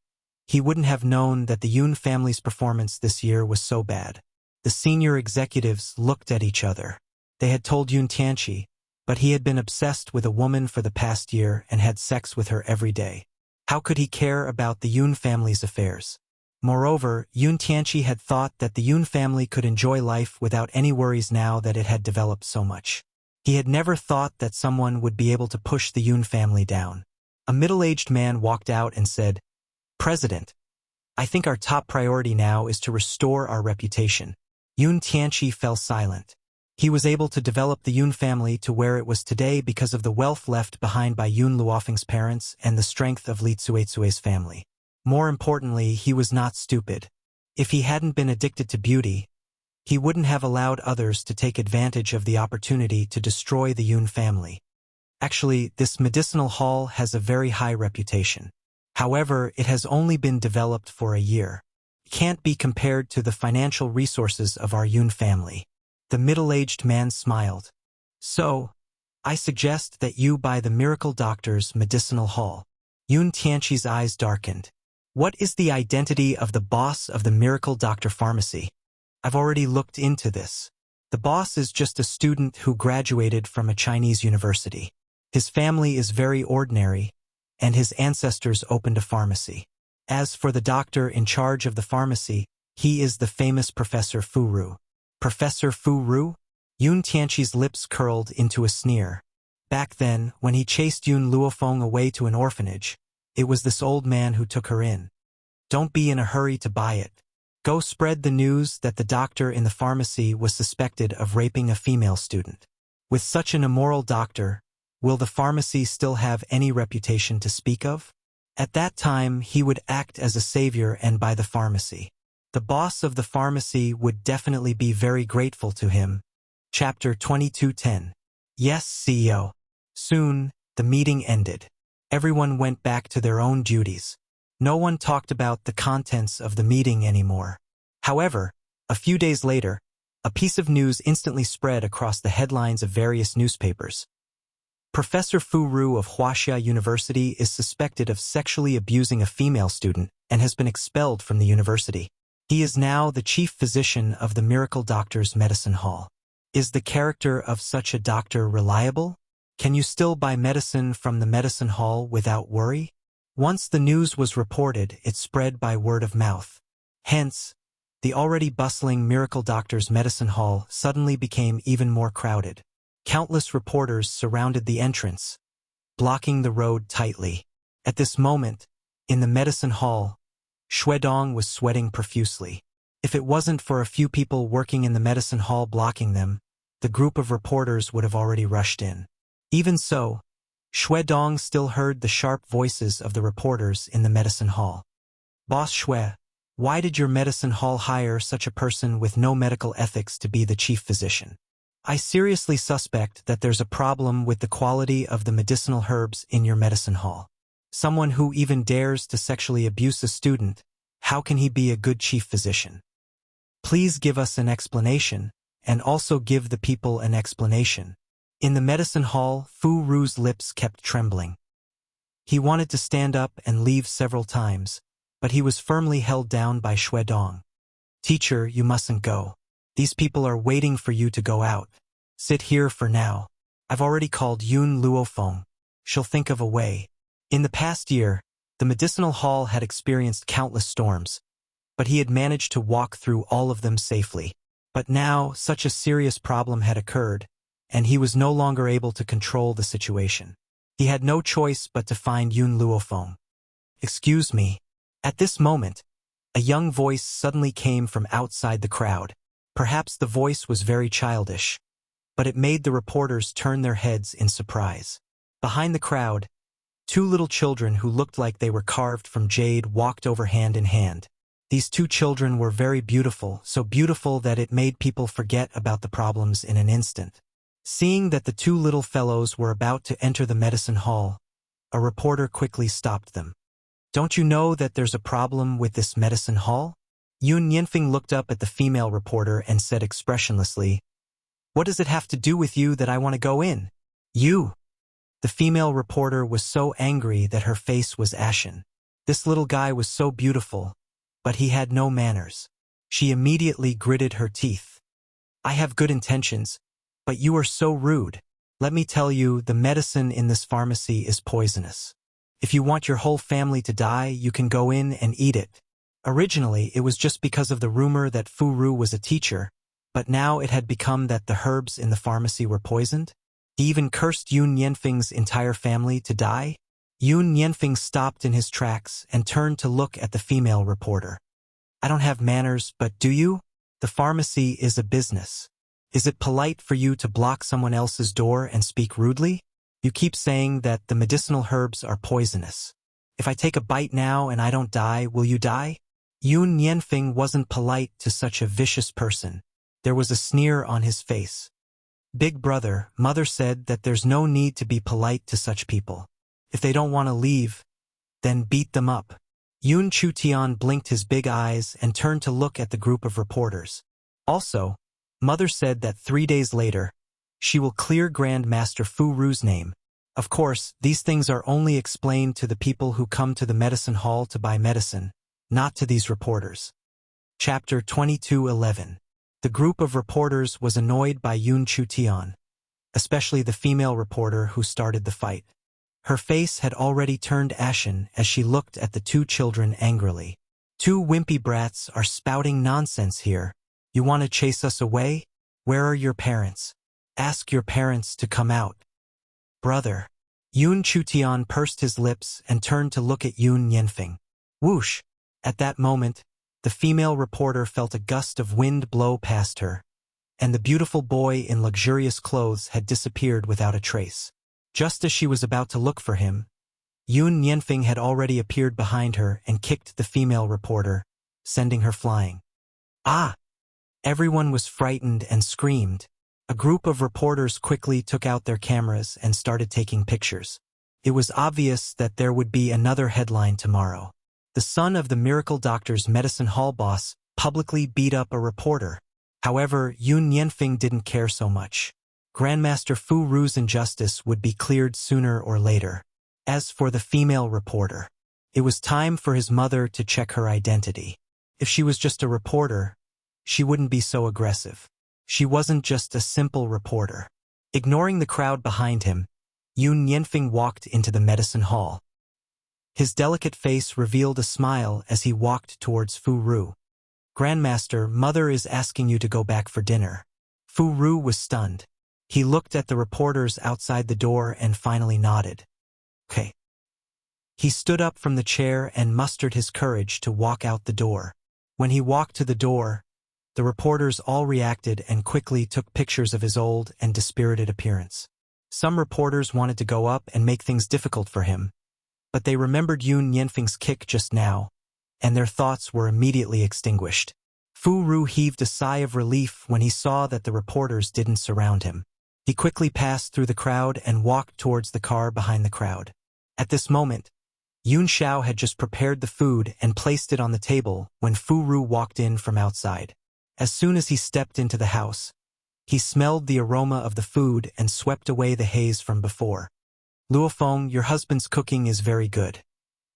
he wouldn't have known that the Yun family's performance this year was so bad." The senior executives looked at each other. They had told Yun Tianqi, but he had been obsessed with a woman for the past year and had sex with her every day. How could he care about the Yun family's affairs? Moreover, Yun Tianqi had thought that the Yun family could enjoy life without any worries now that it had developed so much. He had never thought that someone would be able to push the Yun family down. A middle-aged man walked out and said, "President, I think our top priority now is to restore our reputation." Yun Tianqi fell silent. He was able to develop the Yun family to where it was today because of the wealth left behind by Yun Luofeng's parents and the strength of Li Tsue's family. More importantly, he was not stupid. If he hadn't been addicted to beauty, he wouldn't have allowed others to take advantage of the opportunity to destroy the Yun family. Actually, this medicinal hall has a very high reputation. However, it has only been developed for a year. It can't be compared to the financial resources of our Yun family. The middle-aged man smiled. "So, I suggest that you buy the Miracle Doctor's medicinal hall." Yun Tianqi's eyes darkened. "What is the identity of the boss of the Miracle Doctor Pharmacy? I've already looked into this. The boss is just a student who graduated from a Chinese university. His family is very ordinary, and his ancestors opened a pharmacy. As for the doctor in charge of the pharmacy, he is the famous Professor Fu Ru. Professor Fu Ru? Yun Tianqi's lips curled into a sneer. Back then, when he chased Yun Luofeng away to an orphanage, it was this old man who took her in. Don't be in a hurry to buy it. Go spread the news that the doctor in the pharmacy was suspected of raping a female student. With such an immoral doctor, will the pharmacy still have any reputation to speak of? At that time, he would act as a savior and buy the pharmacy. The boss of the pharmacy would definitely be very grateful to him. Chapter 22:10. Yes, CEO. Soon, the meeting ended. Everyone went back to their own duties. No one talked about the contents of the meeting anymore. However, a few days later, a piece of news instantly spread across the headlines of various newspapers. Professor Fu Ru of Wuxia University is suspected of sexually abusing a female student and has been expelled from the university. He is now the chief physician of the Miracle Doctor's Medicine Hall. Is the character of such a doctor reliable? Can you still buy medicine from the medicine hall without worry? Once the news was reported, it spread by word of mouth. Hence, the already bustling Miracle Doctor's Medicine Hall suddenly became even more crowded. Countless reporters surrounded the entrance, blocking the road tightly. At this moment, in the medicine hall, Xuedong was sweating profusely. If it wasn't for a few people working in the medicine hall blocking them, the group of reporters would have already rushed in. Even so, Xuedong still heard the sharp voices of the reporters in the medicine hall. Boss Xue, why did your medicine hall hire such a person with no medical ethics to be the chief physician? I seriously suspect that there's a problem with the quality of the medicinal herbs in your medicine hall. Someone who even dares to sexually abuse a student, how can he be a good chief physician? Please give us an explanation, and also give the people an explanation. In the medicine hall, Fu Ru's lips kept trembling. He wanted to stand up and leave several times, but he was firmly held down by Xuedong. Teacher, you mustn't go. These people are waiting for you to go out. Sit here for now. I've already called Yun Luofeng. She'll think of a way. In the past year, the medicinal hall had experienced countless storms, but he had managed to walk through all of them safely. But now, such a serious problem had occurred, and he was no longer able to control the situation. He had no choice but to find Yun Luofeng. Excuse me. At this moment, a young voice suddenly came from outside the crowd. Perhaps the voice was very childish, but it made the reporters turn their heads in surprise. Behind the crowd, two little children who looked like they were carved from jade walked over hand in hand. These two children were very beautiful, so beautiful that it made people forget about the problems in an instant. Seeing that the two little fellows were about to enter the medicine hall, a reporter quickly stopped them. Don't you know that there's a problem with this medicine hall? Yun Yanfeng looked up at the female reporter and said expressionlessly, What does it have to do with you that I want to go in? You! The female reporter was so angry that her face was ashen. This little guy was so beautiful, but he had no manners. She immediately gritted her teeth. I have good intentions, but you are so rude. Let me tell you, the medicine in this pharmacy is poisonous. If you want your whole family to die, you can go in and eat it. Originally, it was just because of the rumor that Fu Ru was a teacher, but now it had become that the herbs in the pharmacy were poisoned. He even cursed Yun Yanfeng's entire family to die. Yun Yanfeng stopped in his tracks and turned to look at the female reporter. I don't have manners, but do you? The pharmacy is a business. Is it polite for you to block someone else's door and speak rudely? You keep saying that the medicinal herbs are poisonous. If I take a bite now and I don't die, will you die? Yun Yanfeng wasn't polite to such a vicious person. There was a sneer on his face. Big brother, mother said that there's no need to be polite to such people. If they don't want to leave, then beat them up. Yun Chutian blinked his big eyes and turned to look at the group of reporters. Also, mother said that 3 days later, she will clear Grand Master Fu Ru's name. Of course, these things are only explained to the people who come to the medicine hall to buy medicine, not to these reporters. Chapter 22:11. The group of reporters was annoyed by Yun Chutian, especially the female reporter who started the fight. Her face had already turned ashen as she looked at the two children angrily. "Two wimpy brats are spouting nonsense here. You want to chase us away? Where are your parents? Ask your parents to come out." "Brother." Yun Chutian pursed his lips and turned to look at Yun Yenfeng. Whoosh! At that moment, the female reporter felt a gust of wind blow past her, and the beautiful boy in luxurious clothes had disappeared without a trace. Just as she was about to look for him, Yun Yenfeng had already appeared behind her and kicked the female reporter, sending her flying. "Ah!" Everyone was frightened and screamed. A group of reporters quickly took out their cameras and started taking pictures. It was obvious that there would be another headline tomorrow. The son of the miracle doctor's medicine hall boss publicly beat up a reporter. However, Yun Yenfeng didn't care so much. Grandmaster Fu Ru's injustice would be cleared sooner or later. As for the female reporter, it was time for his mother to check her identity. If she was just a reporter, she wouldn't be so aggressive. She wasn't just a simple reporter. Ignoring the crowd behind him, Yun Yenfeng walked into the medicine hall. His delicate face revealed a smile as he walked towards Fu Ru. "Grandmaster, mother is asking you to go back for dinner." Fu Ru was stunned. He looked at the reporters outside the door and finally nodded. "Okay." He stood up from the chair and mustered his courage to walk out the door. When he walked to the door, the reporters all reacted and quickly took pictures of his old and dispirited appearance. Some reporters wanted to go up and make things difficult for him, but they remembered Yun Yenfeng's kick just now, and their thoughts were immediately extinguished. Fu Ru heaved a sigh of relief when he saw that the reporters didn't surround him. He quickly passed through the crowd and walked towards the car behind the crowd. At this moment, Yun Xiao had just prepared the food and placed it on the table when Fu Ru walked in from outside. As soon as he stepped into the house, he smelled the aroma of the food and swept away the haze from before. "Luofeng, your husband's cooking is very good."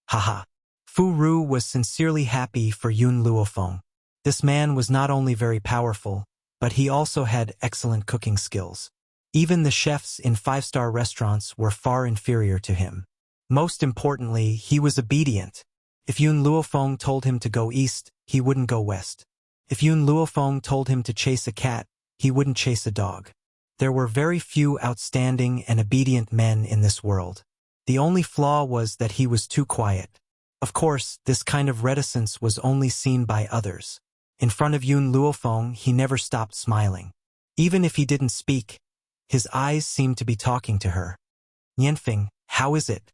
Haha. Fu Ru was sincerely happy for Yun Luofeng. This man was not only very powerful, but he also had excellent cooking skills. Even the chefs in five-star restaurants were far inferior to him. Most importantly, he was obedient. If Yun Luofeng told him to go east, he wouldn't go west. If Yun Luofeng told him to chase a cat, he wouldn't chase a dog. There were very few outstanding and obedient men in this world. The only flaw was that he was too quiet. Of course, this kind of reticence was only seen by others. In front of Yun Luofeng, he never stopped smiling. Even if he didn't speak, his eyes seemed to be talking to her. "Yenfeng, how is it?"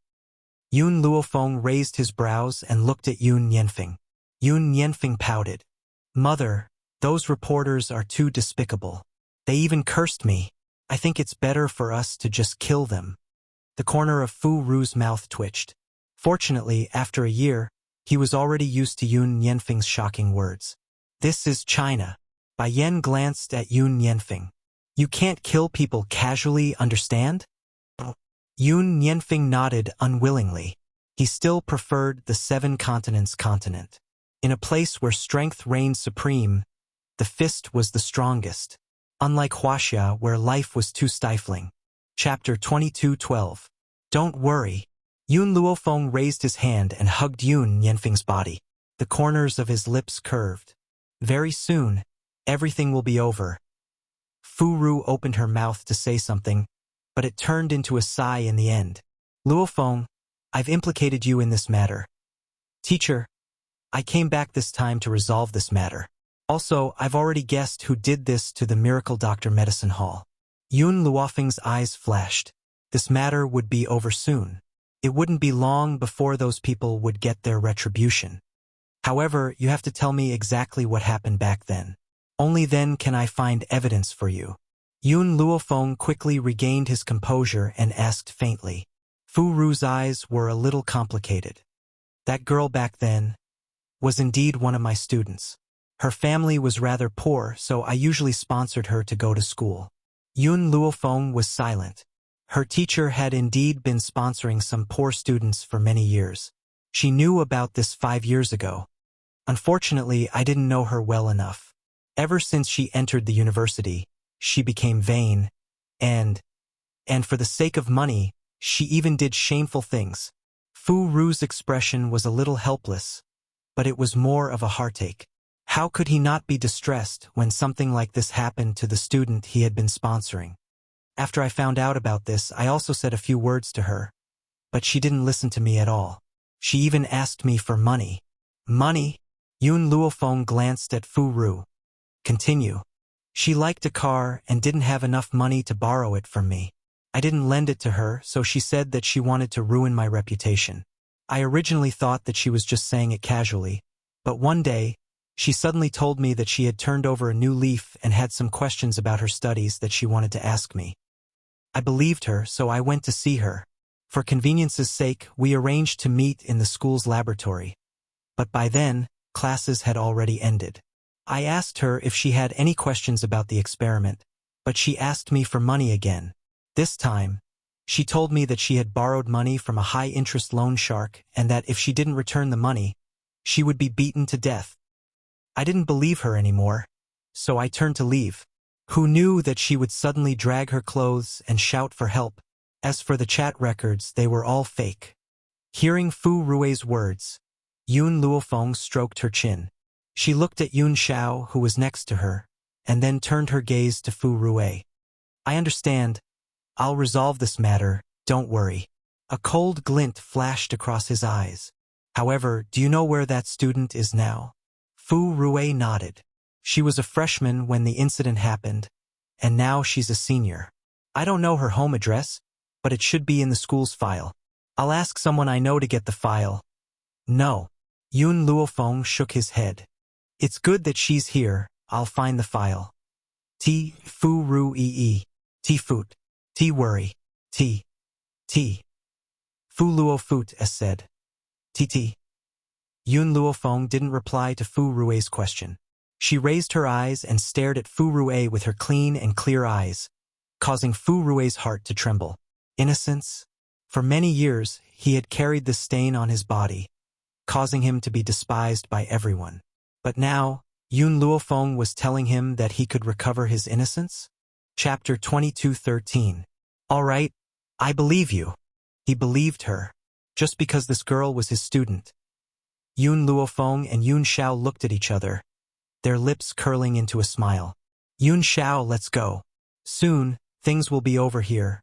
Yun Luofeng raised his brows and looked at Yun Yenfeng. Yun Yenfeng pouted. "Mother, those reporters are too despicable. They even cursed me. I think it's better for us to just kill them." The corner of Fu Ru's mouth twitched. Fortunately, after a year, he was already used to Yun Yenfeng's shocking words. "This is China." Bai Yan glanced at Yun Yenfeng. "You can't kill people casually, understand?" Yun Yenfeng nodded unwillingly. He still preferred the seven continents continent. In a place where strength reigned supreme, the fist was the strongest. Unlike Wuxia, where life was too stifling. Chapter 22:12. "Don't worry." Yun Luofeng raised his hand and hugged Yun Yenfeng's body. The corners of his lips curved. "Very soon, everything will be over." Fu Ru opened her mouth to say something, but it turned into a sigh in the end. "Luofeng, I've implicated you in this matter." "Teacher, I came back this time to resolve this matter. Also, I've already guessed who did this to the Miracle Doctor Medicine Hall." Yun Luofeng's eyes flashed. This matter would be over soon. It wouldn't be long before those people would get their retribution. However, you have to tell me exactly what happened back then. Only then can I find evidence for you. Yun Luofeng quickly regained his composure and asked faintly. Fu Ru's eyes were a little complicated. "That girl back then was indeed one of my students. Her family was rather poor, so I usually sponsored her to go to school." Yun Luofeng was silent. Her teacher had indeed been sponsoring some poor students for many years. She knew about this 5 years ago. Unfortunately, I didn't know her well enough. Ever since she entered the university, she became vain, and for the sake of money, she even did shameful things. Fu Ru's expression was a little helpless, but it was more of a heartache. How could he not be distressed when something like this happened to the student he had been sponsoring? After I found out about this, I also said a few words to her, but she didn't listen to me at all. She even asked me for money. Money? Yun Luofeng glanced at Fu Ru. Continue. She liked a car and didn't have enough money to borrow it from me. I didn't lend it to her, so she said that she wanted to ruin my reputation. I originally thought that she was just saying it casually, but one day, she suddenly told me that she had turned over a new leaf and had some questions about her studies that she wanted to ask me. I believed her, so I went to see her. For convenience's sake, we arranged to meet in the school's laboratory. But by then, classes had already ended. I asked her if she had any questions about the experiment, but she asked me for money again. This time, she told me that she had borrowed money from a high-interest loan shark and that if she didn't return the money, she would be beaten to death. I didn't believe her anymore, so I turned to leave. Who knew that she would suddenly drag her clothes and shout for help? As for the chat records, they were all fake. Hearing Fu Rue's words, Yun Luofeng stroked her chin. She looked at Yun Xiao, who was next to her, and then turned her gaze to Fu Rue. I understand. I'll resolve this matter, don't worry. A cold glint flashed across his eyes. However, do you know where that student is now? Fu Rue nodded. She was a freshman when the incident happened, and now she's a senior. I don't know her home address, but it should be in the school's file. I'll ask someone I know to get the file. No. Yun Luofeng shook his head. It's good that she's here, I'll find the file. Fu Rue. Foot. Worry. Fu Luo Foot said. Yun Luofeng didn't reply to Fu Rue's question. She raised her eyes and stared at Fu Rue with her clean and clear eyes, causing Fu Rue's heart to tremble. Innocence? For many years, he had carried the stain on his body, causing him to be despised by everyone. But now, Yun Luofeng was telling him that he could recover his innocence? Chapter 22:13. All right, I believe you. He believed her, just because this girl was his student. Yun Luofeng and Yun Xiao looked at each other, their lips curling into a smile. Yun Xiao, let's go. Soon, things will be over here.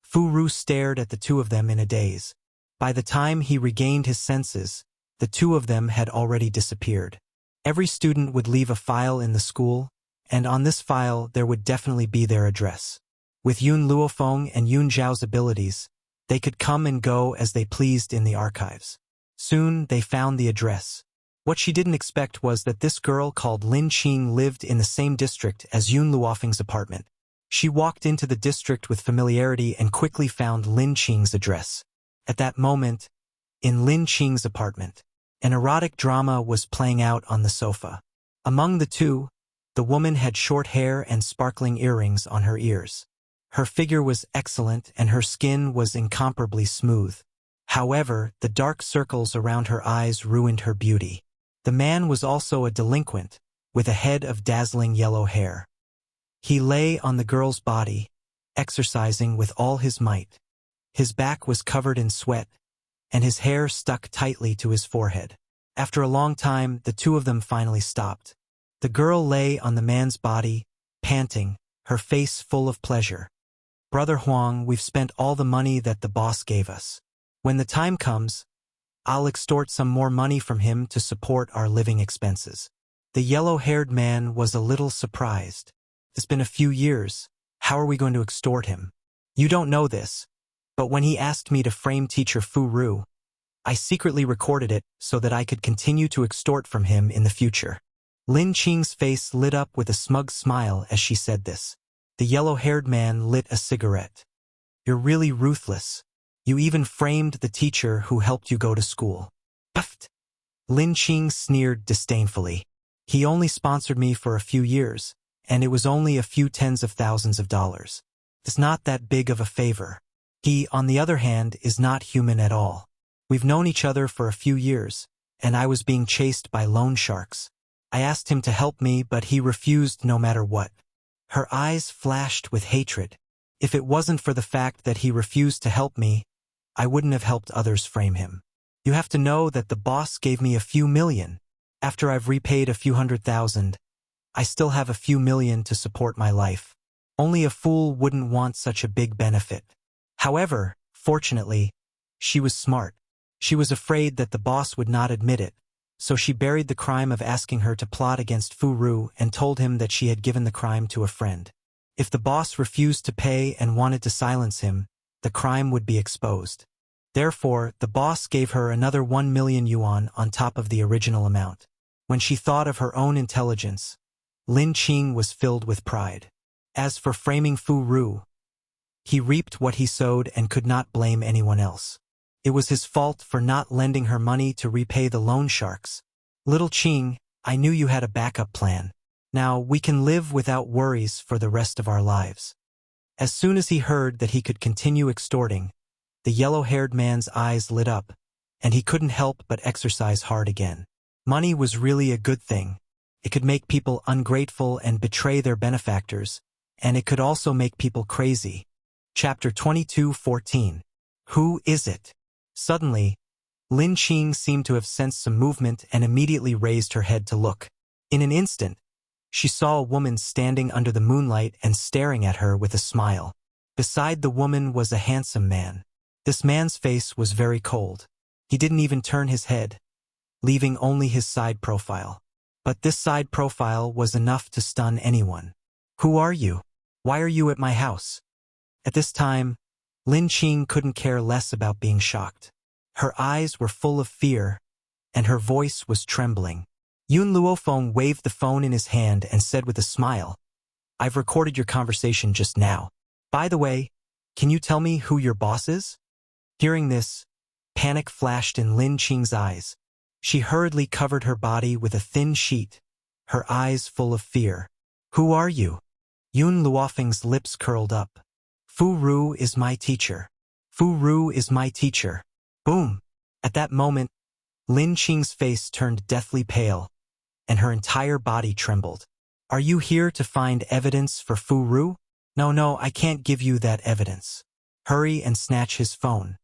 Fu Ru stared at the two of them in a daze. By the time he regained his senses, the two of them had already disappeared. Every student would leave a file in the school, and on this file there would definitely be their address. With Yun Luofeng and Yun Zhao's abilities, they could come and go as they pleased in the archives. Soon they found the address. What she didn't expect was that this girl called Lin Qing lived in the same district as Yun Luofeng's apartment. She walked into the district with familiarity and quickly found Lin Qing's address. At that moment, in Lin Qing's apartment, an erotic drama was playing out on the sofa. Among the two, the woman had short hair and sparkling earrings on her ears. Her figure was excellent and her skin was incomparably smooth. However, the dark circles around her eyes ruined her beauty. The man was also a delinquent, with a head of dazzling yellow hair. He lay on the girl's body, exercising with all his might. His back was covered in sweat, and his hair stuck tightly to his forehead. After a long time, the two of them finally stopped. The girl lay on the man's body, panting, her face full of pleasure. Brother Huang, we've spent all the money that the boss gave us. When the time comes, I'll extort some more money from him to support our living expenses. The yellow-haired man was a little surprised. It's been a few years. How are we going to extort him? You don't know this, but when he asked me to frame teacher Fu Ru, I secretly recorded it so that I could continue to extort from him in the future. Lin Qing's face lit up with a smug smile as she said this. The yellow-haired man lit a cigarette. You're really ruthless. You even framed the teacher who helped you go to school. Puffed. Lin Qing sneered disdainfully. He only sponsored me for a few years, and it was only a few tens of thousands of dollars. It's not that big of a favor. He, on the other hand, is not human at all. We've known each other for a few years, and I was being chased by loan sharks. I asked him to help me, but he refused no matter what. Her eyes flashed with hatred. If it wasn't for the fact that he refused to help me, I wouldn't have helped others frame him. You have to know that the boss gave me a few million. After I've repaid a few 100,000, I still have a few million to support my life. Only a fool wouldn't want such a big benefit. However, fortunately, she was smart. She was afraid that the boss would not admit it, so she buried the crime of asking her to plot against Fu Ru and told him that she had given the crime to a friend. If the boss refused to pay and wanted to silence him, the crime would be exposed. Therefore, the boss gave her another 1 million yuan on top of the original amount. When she thought of her own intelligence, Lin Qing was filled with pride. As for framing Fu Ru, he reaped what he sowed and could not blame anyone else. It was his fault for not lending her money to repay the loan sharks. Little Qing, I knew you had a backup plan. Now we can live without worries for the rest of our lives. As soon as he heard that he could continue extorting, the yellow-haired man's eyes lit up, and he couldn't help but exercise hard again. Money was really a good thing. It could make people ungrateful and betray their benefactors, and it could also make people crazy. Chapter 22:14. Who is it? Suddenly, Lin Qing seemed to have sensed some movement and immediately raised her head to look. In an instant, she saw a woman standing under the moonlight and staring at her with a smile. Beside the woman was a handsome man. This man's face was very cold. He didn't even turn his head, leaving only his side profile. But this side profile was enough to stun anyone. Who are you? Why are you at my house? At this time, Lin Qing couldn't care less about being shocked. Her eyes were full of fear, and her voice was trembling. Yun Luofeng waved the phone in his hand and said with a smile, "I've recorded your conversation just now. By the way, can you tell me who your boss is?" Hearing this, panic flashed in Lin Qing's eyes. She hurriedly covered her body with a thin sheet, her eyes full of fear. "Who are you?" Yun Luofeng's lips curled up. "Fu Ru is my teacher. Fu Ru is my teacher." Boom! At that moment, Lin Qing's face turned deathly pale, and her entire body trembled. "Are you here to find evidence for Fu Ru?" No, I can't give you that evidence. Hurry and snatch his phone."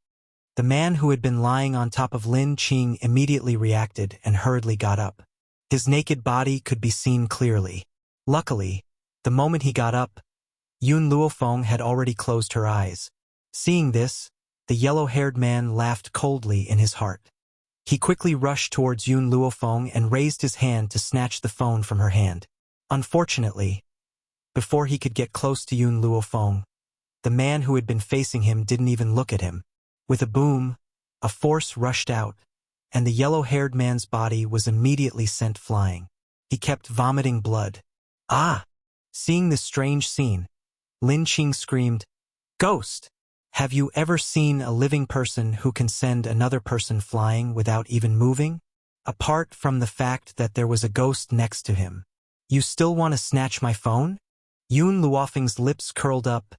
The man who had been lying on top of Lin Qing immediately reacted and hurriedly got up. His naked body could be seen clearly. Luckily, the moment he got up, Yun Luofeng had already closed her eyes. Seeing this, the yellow-haired man laughed coldly in his heart. He quickly rushed towards Yun Luofeng and raised his hand to snatch the phone from her hand. Unfortunately, before he could get close to Yun Luofeng, the man who had been facing him didn't even look at him. With a boom, a force rushed out, and the yellow-haired man's body was immediately sent flying. He kept vomiting blood. "Ah!" Seeing this strange scene, Lin Qing screamed, "Ghost! Have you ever seen a living person who can send another person flying without even moving? Apart from the fact that there was a ghost next to him. You still want to snatch my phone?" Yun Luofeng's lips curled up,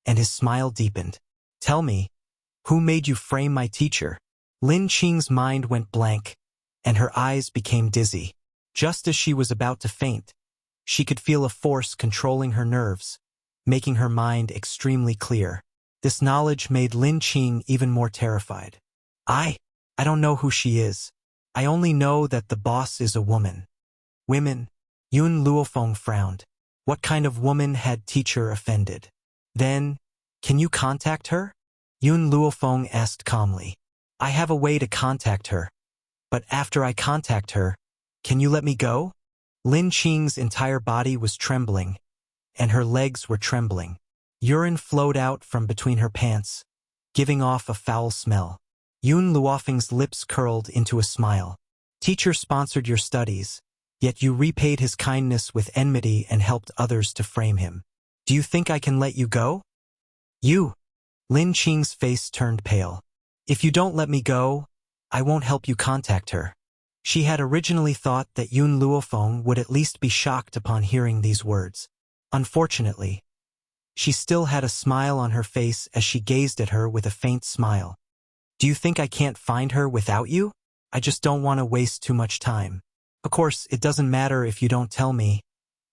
and his smile deepened. "Tell me, who made you frame my teacher?" Lin Qing's mind went blank, and her eyes became dizzy. Just as she was about to faint, she could feel a force controlling her nerves, making her mind extremely clear. This knowledge made Lin Qing even more terrified. I don't know who she is. I only know that the boss is a woman." "Women?" Yun Luofeng frowned. What kind of woman had teacher offended? "Then, can you contact her?" Yun Luofeng asked calmly. "I have a way to contact her. But after I contact her, can you let me go?" Lin Qing's entire body was trembling, and her legs were trembling. Urine flowed out from between her pants, giving off a foul smell. Yun Luofeng's lips curled into a smile. "Teacher sponsored your studies, yet you repaid his kindness with enmity and helped others to frame him. Do you think I can let you go?" "You!" Lin Qing's face turned pale. "If you don't let me go, I won't help you contact her." She had originally thought that Yun Luofeng would at least be shocked upon hearing these words. Unfortunately, she still had a smile on her face as she gazed at her with a faint smile. "Do you think I can't find her without you? I just don't want to waste too much time." Of course, it doesn't matter if you don't tell me.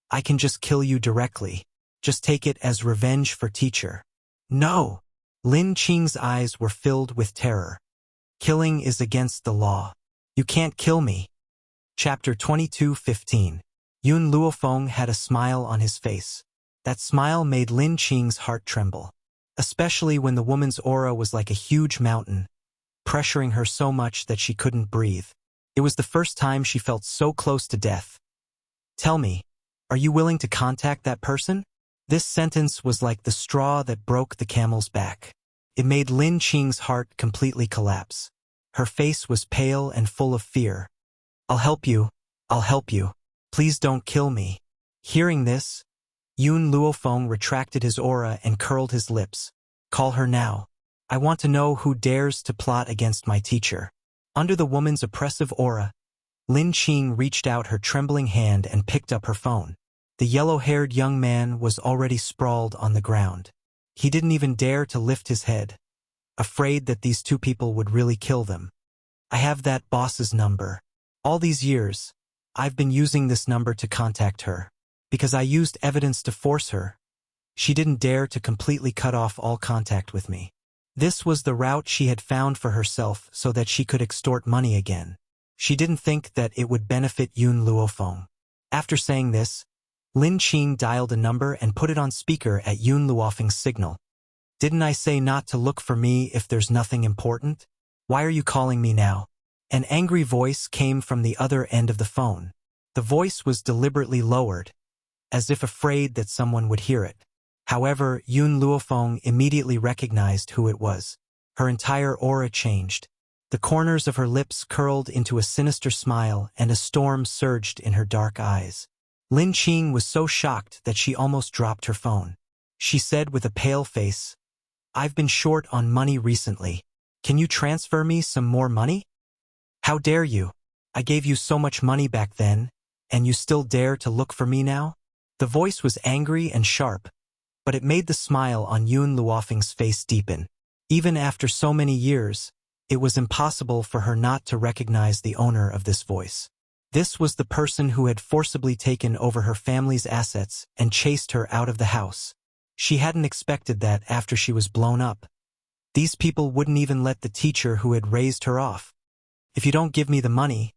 I can just kill you directly. Just take it as revenge for teacher. No! Lin Qing's eyes were filled with terror. Killing is against the law. You can't kill me. Chapter 22:15. Yun Luofeng had a smile on his face. That smile made Lin Qing's heart tremble, especially when the woman's aura was like a huge mountain, pressuring her so much that she couldn't breathe. It was the first time she felt so close to death. Tell me, are you willing to contact that person? This sentence was like the straw that broke the camel's back. It made Lin Qing's heart completely collapse. Her face was pale and full of fear. I'll help you. I'll help you. Please don't kill me. Hearing this, Yun Luofeng retracted his aura and curled his lips. Call her now. I want to know who dares to plot against my teacher. Under the woman's oppressive aura, Lin Qing reached out her trembling hand and picked up her phone. The yellow-haired young man was already sprawled on the ground. He didn't even dare to lift his head, afraid that these two people would really kill them. I have that boss's number. All these years, I've been using this number to contact her. Because I used evidence to force her, she didn't dare to completely cut off all contact with me. This was the route she had found for herself so that she could extort money again. She didn't think that it would benefit Yun Luofeng. After saying this, Lin Qing dialed a number and put it on speaker at Yun Luofeng's signal. Didn't I say not to look for me if there's nothing important? Why are you calling me now? An angry voice came from the other end of the phone. The voice was deliberately lowered, as if afraid that someone would hear it. However, Yun Luofeng immediately recognized who it was. Her entire aura changed. The corners of her lips curled into a sinister smile and a storm surged in her dark eyes. Lin Qing was so shocked that she almost dropped her phone. She said with a pale face, I've been short on money recently. Can you transfer me some more money? How dare you? I gave you so much money back then, and you still dare to look for me now? The voice was angry and sharp, but it made the smile on Yun Luofeng's face deepen. Even after so many years, it was impossible for her not to recognize the owner of this voice. This was the person who had forcibly taken over her family's assets and chased her out of the house. She hadn't expected that after she was blown up. These people wouldn't even let the teacher who had raised her off. If you don't give me the money,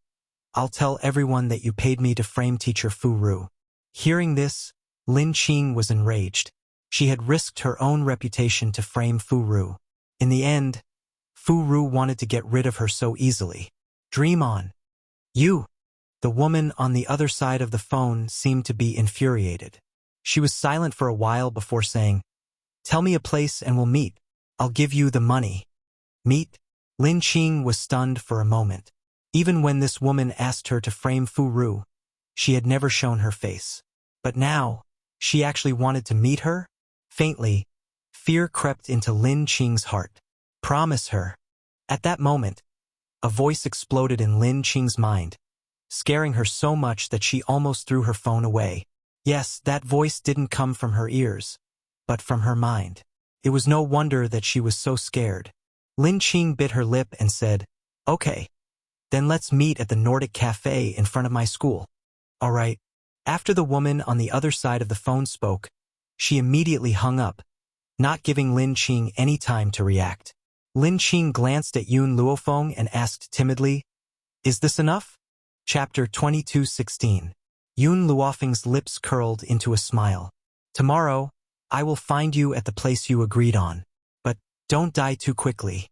I'll tell everyone that you paid me to frame teacher Fu Ru. Hearing this, Lin Qing was enraged. She had risked her own reputation to frame Fu Ru. In the end, Fu Ru wanted to get rid of her so easily. Dream on. You! The woman on the other side of the phone seemed to be infuriated. She was silent for a while before saying, Tell me a place and we'll meet. I'll give you the money. Meet? Lin Qing was stunned for a moment. Even when this woman asked her to frame Fu Ru, she had never shown her face. But now, she actually wanted to meet her? Faintly, fear crept into Lin Qing's heart. Promise her. At that moment, a voice exploded in Lin Qing's mind, scaring her so much that she almost threw her phone away. Yes, that voice didn't come from her ears, but from her mind. It was no wonder that she was so scared. Lin Qing bit her lip and said, Okay, then let's meet at the Nordic Cafe in front of my school. All right. After the woman on the other side of the phone spoke, she immediately hung up, not giving Lin Qing any time to react. Lin Qing glanced at Yun Luofeng and asked timidly, Is this enough? Chapter 22:16. Yun Luofeng's lips curled into a smile. Tomorrow, I will find you at the place you agreed on. But don't die too quickly.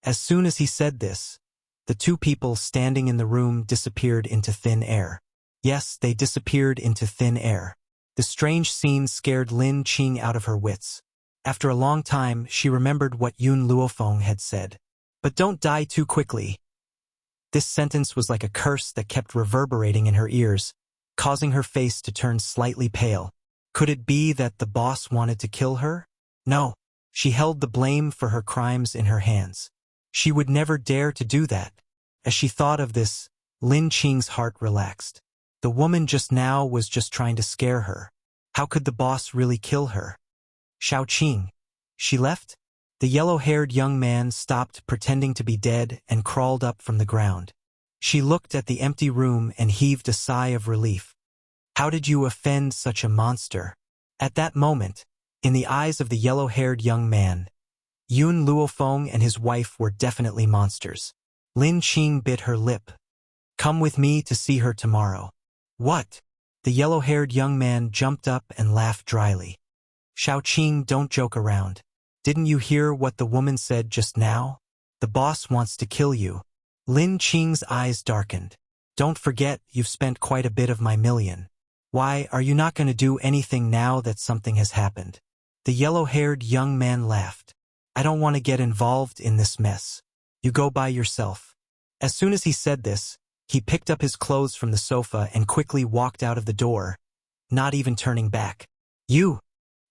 As soon as he said this, the two people standing in the room disappeared into thin air. Yes, they disappeared into thin air. The strange scene scared Lin Qing out of her wits. After a long time, she remembered what Yun Luofeng had said. But don't die too quickly. This sentence was like a curse that kept reverberating in her ears, causing her face to turn slightly pale. Could it be that the boss wanted to kill her? No. She held the blame for her crimes in her hands. She would never dare to do that. As she thought of this, Lin Qing's heart relaxed. The woman just now was just trying to scare her. How could the boss really kill her? Xiao Qing. She left? The yellow-haired young man stopped pretending to be dead and crawled up from the ground. She looked at the empty room and heaved a sigh of relief. How did you offend such a monster? At that moment, in the eyes of the yellow-haired young man, Yun Luofeng and his wife were definitely monsters. Lin Qing bit her lip. Come with me to see her tomorrow. What? The yellow-haired young man jumped up and laughed dryly. Xiaoqing, don't joke around. Didn't you hear what the woman said just now? The boss wants to kill you. Lin Qing's eyes darkened. Don't forget, you've spent quite a bit of my million. Why, are you not going to do anything now that something has happened? The yellow-haired young man laughed. I don't want to get involved in this mess. You go by yourself. As soon as he said this, he picked up his clothes from the sofa and quickly walked out of the door, not even turning back. You!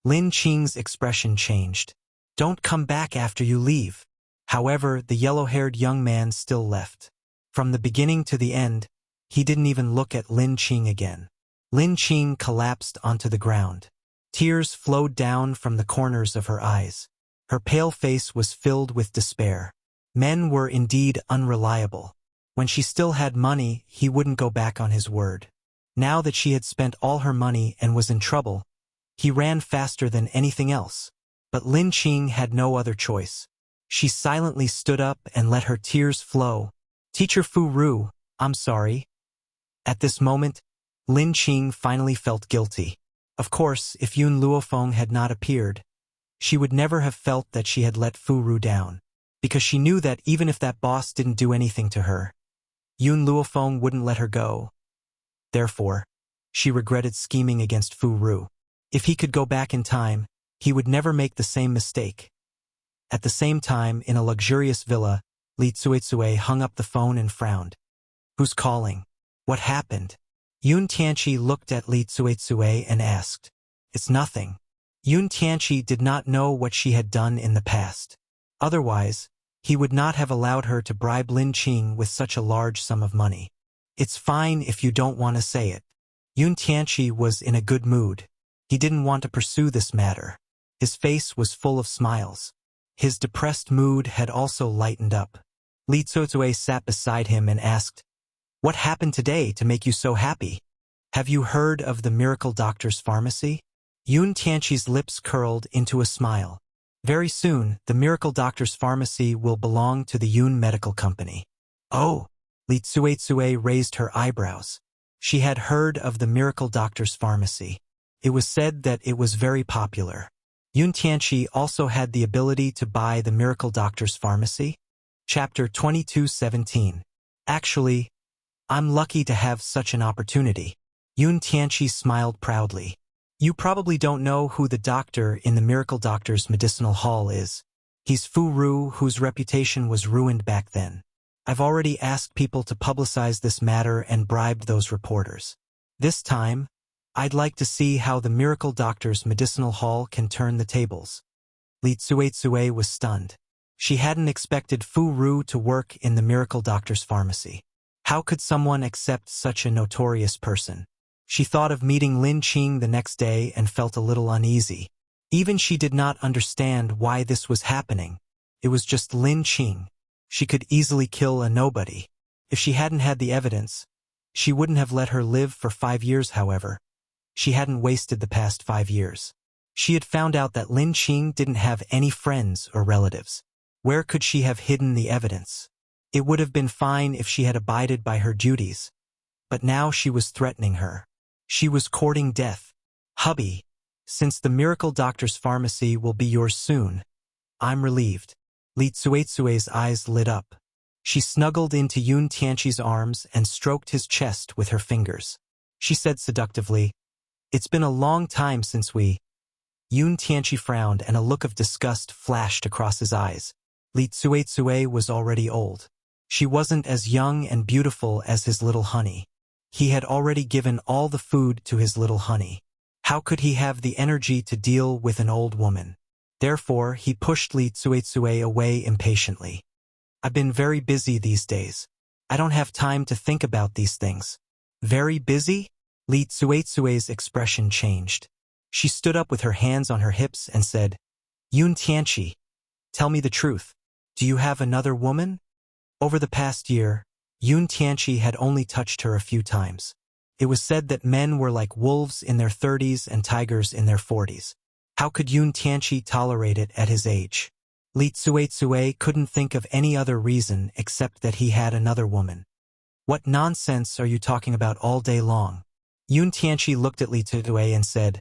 Lin Qing's expression changed. Don't come back after you leave. However, the yellow-haired young man still left. From the beginning to the end, he didn't even look at Lin Qing again. Lin Qing collapsed onto the ground. Tears flowed down from the corners of her eyes. Her pale face was filled with despair. Men were indeed unreliable. When she still had money, he wouldn't go back on his word. Now that she had spent all her money and was in trouble, he ran faster than anything else. But Lin Qing had no other choice. She silently stood up and let her tears flow. Teacher Fu Ru, I'm sorry. At this moment, Lin Qing finally felt guilty. Of course, if Yun Luofeng had not appeared, she would never have felt that she had let Fu Ru down, because she knew that even if that boss didn't do anything to her, Yun Luofeng wouldn't let her go. Therefore, she regretted scheming against Fu Ru. If he could go back in time, he would never make the same mistake. At the same time, in a luxurious villa, Li Tsuetsue hung up the phone and frowned. Who's calling? What happened? Yun Tianqi looked at Li Tsuetsue and asked. It's nothing. Yun Tianqi did not know what she had done in the past. Otherwise, he would not have allowed her to bribe Lin Qing with such a large sum of money. It's fine if you don't want to say it. Yun Tianqi was in a good mood. He didn't want to pursue this matter. His face was full of smiles. His depressed mood had also lightened up. Li Tsuetsue sat beside him and asked, What happened today to make you so happy? Have you heard of the Miracle Doctor's Pharmacy? Yun Tianqi's lips curled into a smile. Very soon, the Miracle Doctor's Pharmacy will belong to the Yun Medical Company. Oh! Li Tsuetsue raised her eyebrows. She had heard of the Miracle Doctor's Pharmacy. It was said that it was very popular. Yun Tianqi also had the ability to buy the Miracle Doctor's Pharmacy. Chapter 22:17. Actually, I'm lucky to have such an opportunity. Yun Tianqi smiled proudly. You probably don't know who the doctor in the Miracle Doctor's medicinal hall is. He's Fu Ru, whose reputation was ruined back then. I've already asked people to publicize this matter and bribed those reporters. This time, I'd like to see how the Miracle Doctor's medicinal hall can turn the tables. Li Tsuetsue was stunned. She hadn't expected Fu Ru to work in the Miracle Doctor's Pharmacy. How could someone accept such a notorious person? She thought of meeting Lin Qing the next day and felt a little uneasy. Even she did not understand why this was happening. It was just Lin Qing. She could easily kill a nobody. If she hadn't had the evidence, she wouldn't have let her live for 5 years, however. She hadn't wasted the past 5 years. She had found out that Lin Qing didn't have any friends or relatives. Where could she have hidden the evidence? It would have been fine if she had abided by her duties. But now she was threatening her. She was courting death. Hubby, since the Miracle Doctor's Pharmacy will be yours soon, I'm relieved. Li Tsuetsue's eyes lit up. She snuggled into Yun Tianqi's arms and stroked his chest with her fingers. She said seductively, It's been a long time since we... Yun Tianqi frowned and a look of disgust flashed across his eyes. Li Tsuetsue was already old. She wasn't as young and beautiful as his little honey. He had already given all the food to his little honey. How could he have the energy to deal with an old woman? Therefore, he pushed Li Tsuetsue away impatiently. I've been very busy these days. I don't have time to think about these things. Very busy? Li Tsuetsue's expression changed. She stood up with her hands on her hips and said, Yun Tianqi, tell me the truth. Do you have another woman? Over the past year, Yun Tianqi had only touched her a few times. It was said that men were like wolves in their 30s and tigers in their 40s. How could Yun Tianqi tolerate it at his age? Li Tsuei couldn't think of any other reason except that he had another woman. What nonsense are you talking about all day long? Yun Tianqi looked at Li Tsuei and said,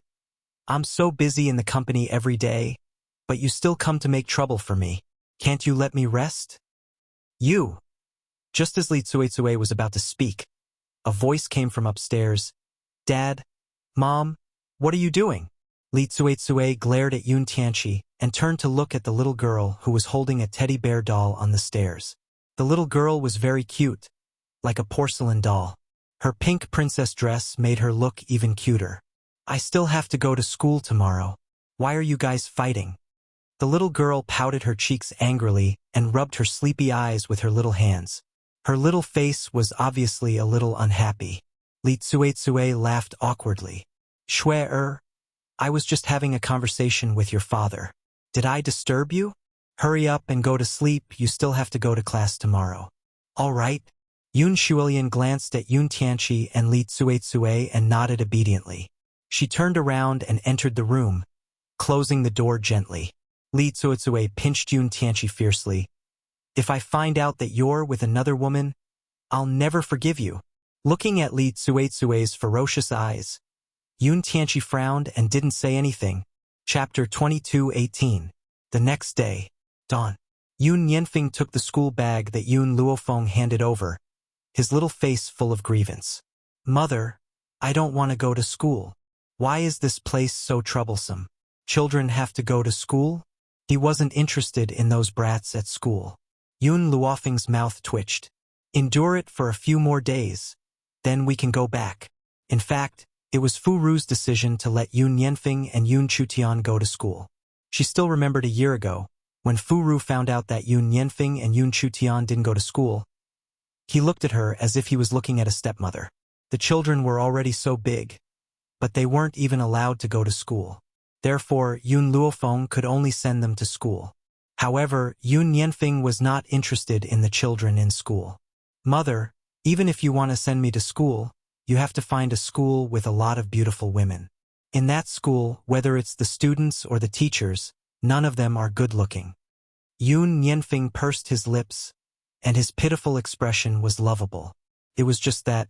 I'm so busy in the company every day, but you still come to make trouble for me. Can't you let me rest? You! Just as Li Tsuei was about to speak, a voice came from upstairs. Dad? Mom? What are you doing? Li Tsuei glared at Yun Tianqi and turned to look at the little girl who was holding a teddy bear doll on the stairs. The little girl was very cute, like a porcelain doll. Her pink princess dress made her look even cuter. I still have to go to school tomorrow. Why are you guys fighting? The little girl pouted her cheeks angrily and rubbed her sleepy eyes with her little hands. Her little face was obviously a little unhappy. Li Tsuei laughed awkwardly. Shui, I was just having a conversation with your father. Did I disturb you? Hurry up and go to sleep, you still have to go to class tomorrow. All right. Yun Shuilian glanced at Yun Tianqi and Li Tsuei and nodded obediently. She turned around and entered the room, closing the door gently. Li Tsuei pinched Yun Tianqi fiercely. If I find out that you're with another woman, I'll never forgive you. Looking at Li Tsuei's ferocious eyes, Yun Tianqi frowned and didn't say anything. Chapter 22:18. The next day, dawn. Yun Yanfeng took the school bag that Yun Luofeng handed over, his little face full of grievance. Mother, I don't want to go to school. Why is this place so troublesome? Children have to go to school? He wasn't interested in those brats at school. Yun Luofeng's mouth twitched. Endure it for a few more days. Then we can go back. In fact, it was Fu Ru's decision to let Yun Yanfeng and Yun Chutian go to school. She still remembered a year ago, when Fu Ru found out that Yun Yanfeng and Yun Chutian didn't go to school. He looked at her as if he was looking at a stepmother. The children were already so big, but they weren't even allowed to go to school. Therefore, Yun Luofeng could only send them to school. However, Yun Yanfeng was not interested in the children in school. Mother, even if you want to send me to school, you have to find a school with a lot of beautiful women. In that school, whether it's the students or the teachers, none of them are good-looking. Yun Yanfeng pursed his lips, and his pitiful expression was lovable. It was just that,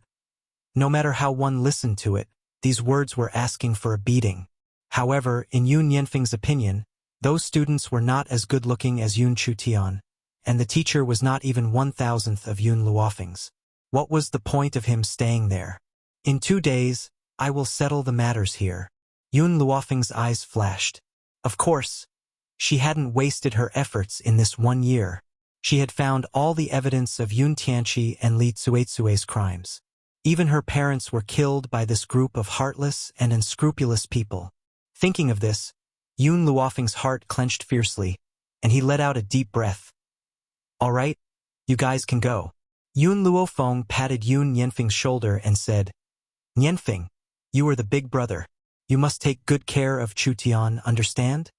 no matter how one listened to it, these words were asking for a beating. However, in Yun Yanfeng's opinion, those students were not as good-looking as Yun Chutian, and the teacher was not even 1,000th of Yun Luofeng's. What was the point of him staying there? In 2 days, I will settle the matters here. Yun Luofeng's eyes flashed. Of course, she hadn't wasted her efforts in this 1 year. She had found all the evidence of Yun Tianqi and Li Tsuei's crimes. Even her parents were killed by this group of heartless and unscrupulous people. Thinking of this, Yun Luofeng's heart clenched fiercely, and he let out a deep breath. All right, you guys can go. Yun Luofeng patted Yun Yanfeng's shoulder and said, Yanfeng, you are the big brother. You must take good care of Chutian, understand?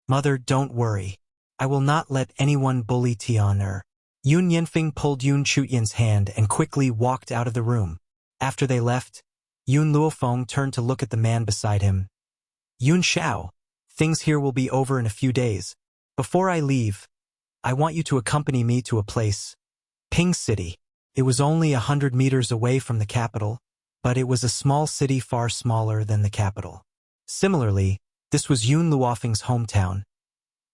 Mother, don't worry. I will not let anyone bully Tian. Yun Yanfeng pulled Yun Chutian's hand and quickly walked out of the room. After they left, Yun Luofeng turned to look at the man beside him. Yun Xiao, things here will be over in a few days. Before I leave, I want you to accompany me to a place, Ping City. It was only 100 meters away from the capital, but it was a small city far smaller than the capital. Similarly, this was Yun Luofeng's hometown.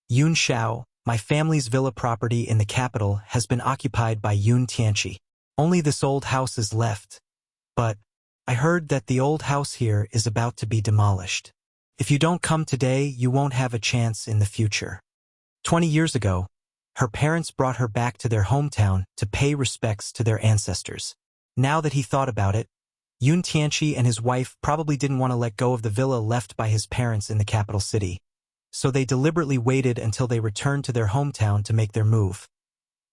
Yun Xiao, my family's villa property in the capital has been occupied by Yun Tianqi. Only this old house is left. But I heard that the old house here is about to be demolished. If you don't come today, you won't have a chance in the future. 20 years ago, her parents brought her back to their hometown to pay respects to their ancestors. Now that he thought about it, Yun Tianqi and his wife probably didn't want to let go of the villa left by his parents in the capital city, so they deliberately waited until they returned to their hometown to make their move.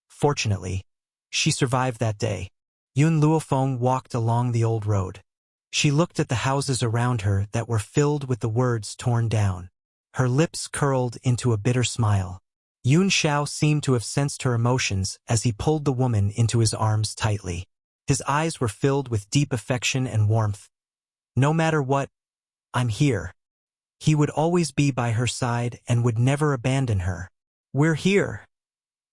Fortunately, she survived that day. Yun Luofeng walked along the old road. She looked at the houses around her that were filled with the words torn down. Her lips curled into a bitter smile. Yun Xiao seemed to have sensed her emotions as he pulled the woman into his arms tightly. His eyes were filled with deep affection and warmth. No matter what, I'm here. He would always be by her side and would never abandon her. We're here.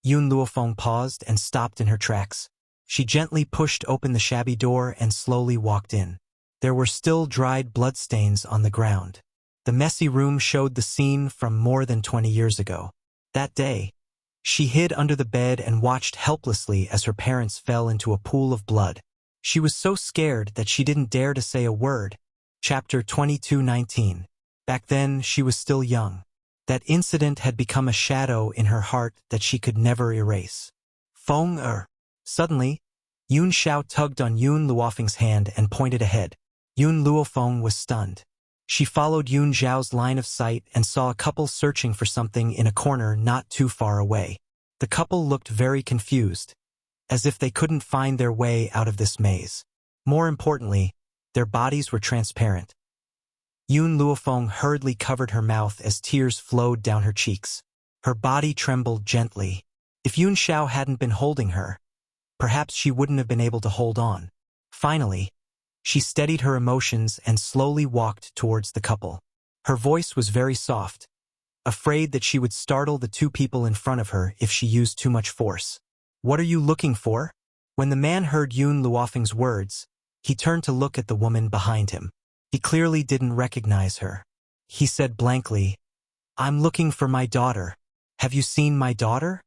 Yun Luofeng paused and stopped in her tracks. She gently pushed open the shabby door and slowly walked in. There were still dried bloodstains on the ground. The messy room showed the scene from more than 20 years ago. That day, she hid under the bed and watched helplessly as her parents fell into a pool of blood. She was so scared that she didn't dare to say a word. Chapter 22:19. Back then, she was still young. That incident had become a shadow in her heart that she could never erase. Feng. Suddenly, Yun Xiao tugged on Yun Luofeng's hand and pointed ahead. Yun Luofeng was stunned. She followed Yun Zhao's line of sight and saw a couple searching for something in a corner not too far away. The couple looked very confused, as if they couldn't find their way out of this maze. More importantly, their bodies were transparent. Yun Luofeng hurriedly covered her mouth as tears flowed down her cheeks. Her body trembled gently. If Yun Xiao hadn't been holding her, perhaps she wouldn't have been able to hold on. Finally, she steadied her emotions and slowly walked towards the couple. Her voice was very soft, afraid that she would startle the two people in front of her if she used too much force. What are you looking for? When the man heard Yun Luofeng's words, he turned to look at the woman behind him. He clearly didn't recognize her. He said blankly, I'm looking for my daughter. Have you seen my daughter?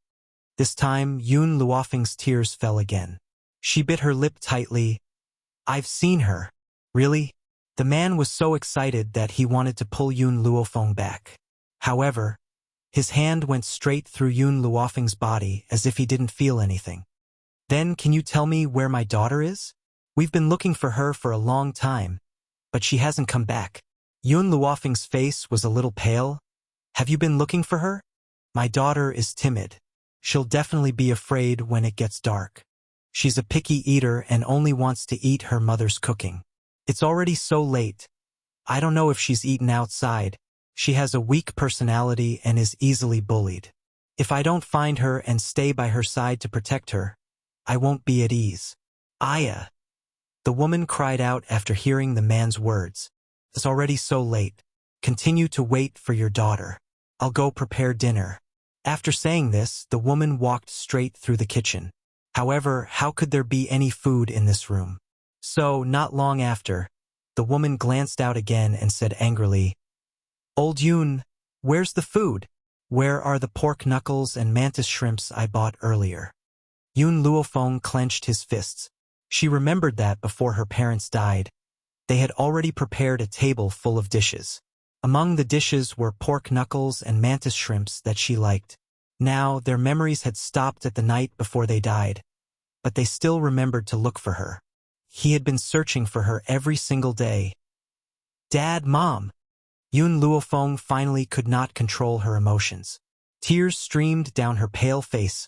This time, Yun Luofeng's tears fell again. She bit her lip tightly. I've seen her. Really? The man was so excited that he wanted to pull Yun Luofeng back. However, his hand went straight through Yun Luofeng's body as if he didn't feel anything. Then can you tell me where my daughter is? We've been looking for her for a long time, but she hasn't come back. Yun Luofeng's face was a little pale. Have you been looking for her? My daughter is timid. She'll definitely be afraid when it gets dark. She's a picky eater and only wants to eat her mother's cooking. It's already so late. I don't know if she's eaten outside. She has a weak personality and is easily bullied. If I don't find her and stay by her side to protect her, I won't be at ease. Aya. The woman cried out after hearing the man's words. It's already so late. Continue to wait for your daughter. I'll go prepare dinner. After saying this, the woman walked straight through the kitchen. However, how could there be any food in this room? So, not long after, the woman glanced out again and said angrily, Old Yun, where's the food? Where are the pork knuckles and mantis shrimps I bought earlier? Yun Luofeng clenched his fists. She remembered that before her parents died, they had already prepared a table full of dishes. Among the dishes were pork knuckles and mantis shrimps that she liked. Now, their memories had stopped at the night before they died, but they still remembered to look for her. He had been searching for her every single day. Dad, Mom! Yun Luofeng finally could not control her emotions. Tears streamed down her pale face,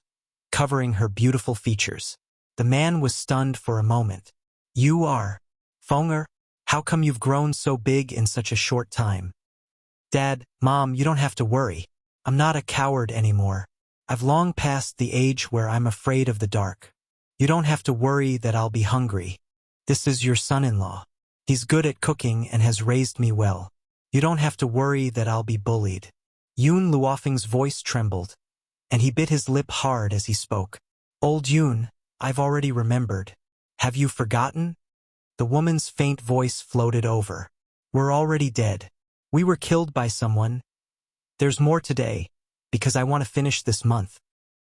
covering her beautiful features. The man was stunned for a moment. You are Fenger? How come you've grown so big in such a short time? Dad, Mom, you don't have to worry. I'm not a coward anymore. I've long passed the age where I'm afraid of the dark. You don't have to worry that I'll be hungry. This is your son-in-law. He's good at cooking and has raised me well. You don't have to worry that I'll be bullied. Yun Luofeng's voice trembled, and he bit his lip hard as he spoke. Old Yun, I've already remembered. Have you forgotten? The woman's faint voice floated over. We're already dead. We were killed by someone. There's more today, because I want to finish this month.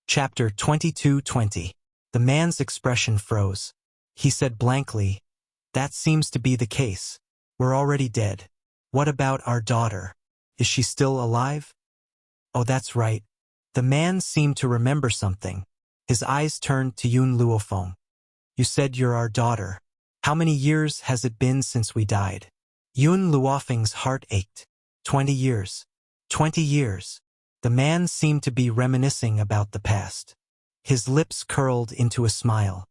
Chapter 22:20. The man's expression froze. He said blankly, That seems to be the case. We're already dead. What about our daughter? Is she still alive? Oh, that's right. The man seemed to remember something. His eyes turned to Yun Luofeng. You said you're our daughter. How many years has it been since we died? Yun Luofeng's heart ached. 20 years. 20 years. The man seemed to be reminiscing about the past. His lips curled into a smile.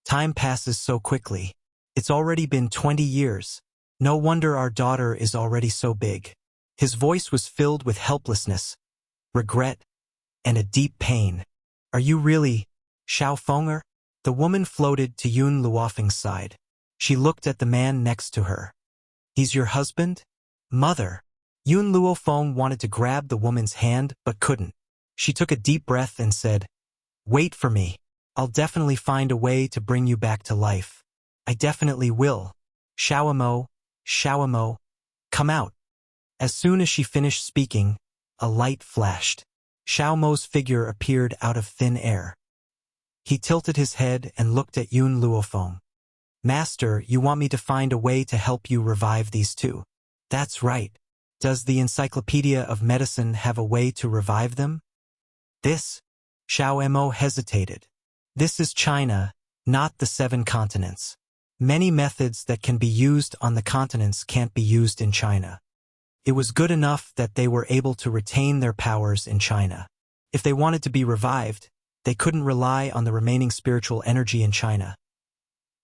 Time passes so quickly. It's already been 20 years. No wonder our daughter is already so big. His voice was filled with helplessness, regret, and a deep pain. Are you really Xiao Fenger? The woman floated to Yun Luofeng's side. She looked at the man next to her. He's your husband? Mother. Yun Luofeng wanted to grab the woman's hand but couldn't. She took a deep breath and said, "Wait for me. I'll definitely find a way to bring you back to life. I definitely will. Xiaomo, come out." As soon as she finished speaking, a light flashed. Xiaomo's figure appeared out of thin air. He tilted his head and looked at Yun Luofeng. "Master, you want me to find a way to help you revive these two?" "That's right. Does the Encyclopedia of Medicine have a way to revive them?" "This?" Xiaomo hesitated. "This is China, not the 7 continents. Many methods that can be used on the continents can't be used in China." It was good enough that they were able to retain their powers in China. If they wanted to be revived, they couldn't rely on the remaining spiritual energy in China.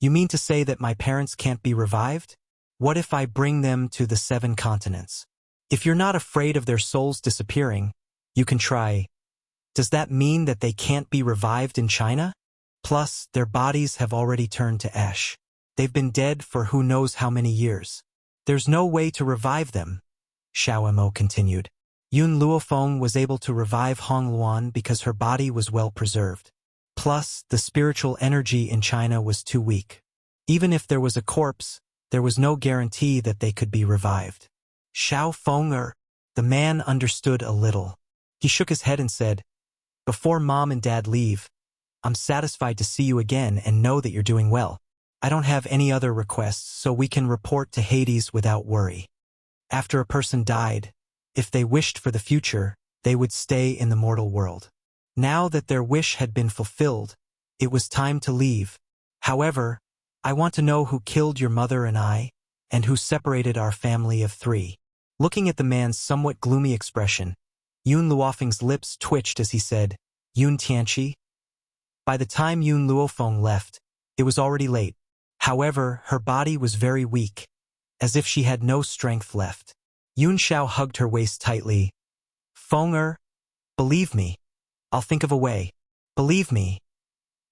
"You mean to say that my parents can't be revived? What if I bring them to the 7 continents? If you're not afraid of their souls disappearing, you can try. Does that mean that they can't be revived in China? Plus, their bodies have already turned to ash. They've been dead for who knows how many years. There's no way to revive them," Xiaomo continued. Yun Luofeng was able to revive Hong Luan because her body was well preserved. Plus, the spiritual energy in China was too weak. Even if there was a corpse, there was no guarantee that they could be revived. Xiao Fenger, the man understood a little. He shook his head and said, "Before Mom and Dad leave, I'm satisfied to see you again and know that you're doing well. I don't have any other requests, so we can report to Hades without worry." After a person died, if they wished for the future, they would stay in the mortal world. Now that their wish had been fulfilled, it was time to leave. "However, I want to know who killed your mother and I, and who separated our family of 3. Looking at the man's somewhat gloomy expression, Yun Luofeng's lips twitched as he said, "Yun Tianqi?" By the time Yun Luofeng left, it was already late. However, her body was very weak, as if she had no strength left. Yun Xiao hugged her waist tightly. "Fenger, believe me. I'll think of a way. Believe me."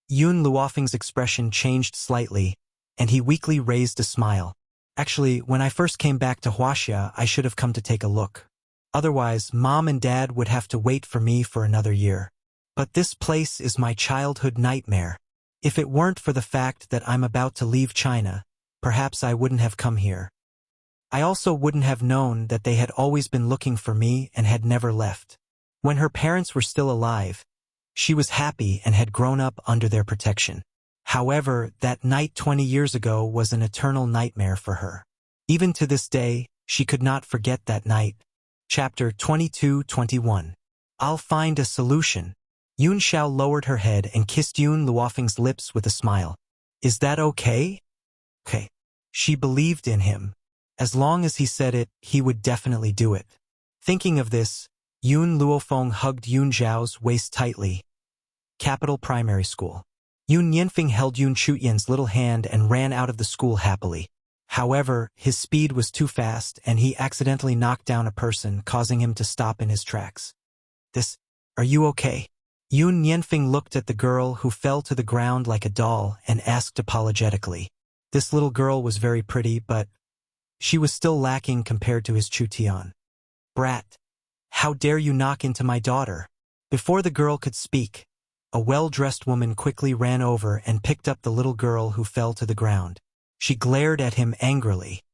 Yun Luofeng's expression changed slightly, and he weakly raised a smile. "Actually, when I first came back to Wuxia, I should have come to take a look. Otherwise, Mom and Dad would have to wait for me for another year. But this place is my childhood nightmare. If it weren't for the fact that I'm about to leave China, perhaps I wouldn't have come here. I also wouldn't have known that they had always been looking for me and had never left. When her parents were still alive, she was happy and had grown up under their protection. However, that night 20 years ago was an eternal nightmare for her. Even to this day, she could not forget that night." Chapter 22-21. "I'll find a solution." Yun Xiao lowered her head and kissed Yun Luofeng's lips with a smile. "Is that okay?" "Okay." She believed in him. As long as he said it, he would definitely do it. Thinking of this, Yun Luofeng hugged Yun Zhao's waist tightly. Capital Primary School. Yun Yanfeng held Yun Chuyan's little hand and ran out of the school happily. However, his speed was too fast and he accidentally knocked down a person, causing him to stop in his tracks. Are you okay?" Yun Yanfeng looked at the girl who fell to the ground like a doll and asked apologetically. This little girl was very pretty, but she was still lacking compared to his Chu Tian. "Brat! How dare you knock into my daughter?" Before the girl could speak, a well-dressed woman quickly ran over and picked up the little girl who fell to the ground. She glared at him angrily.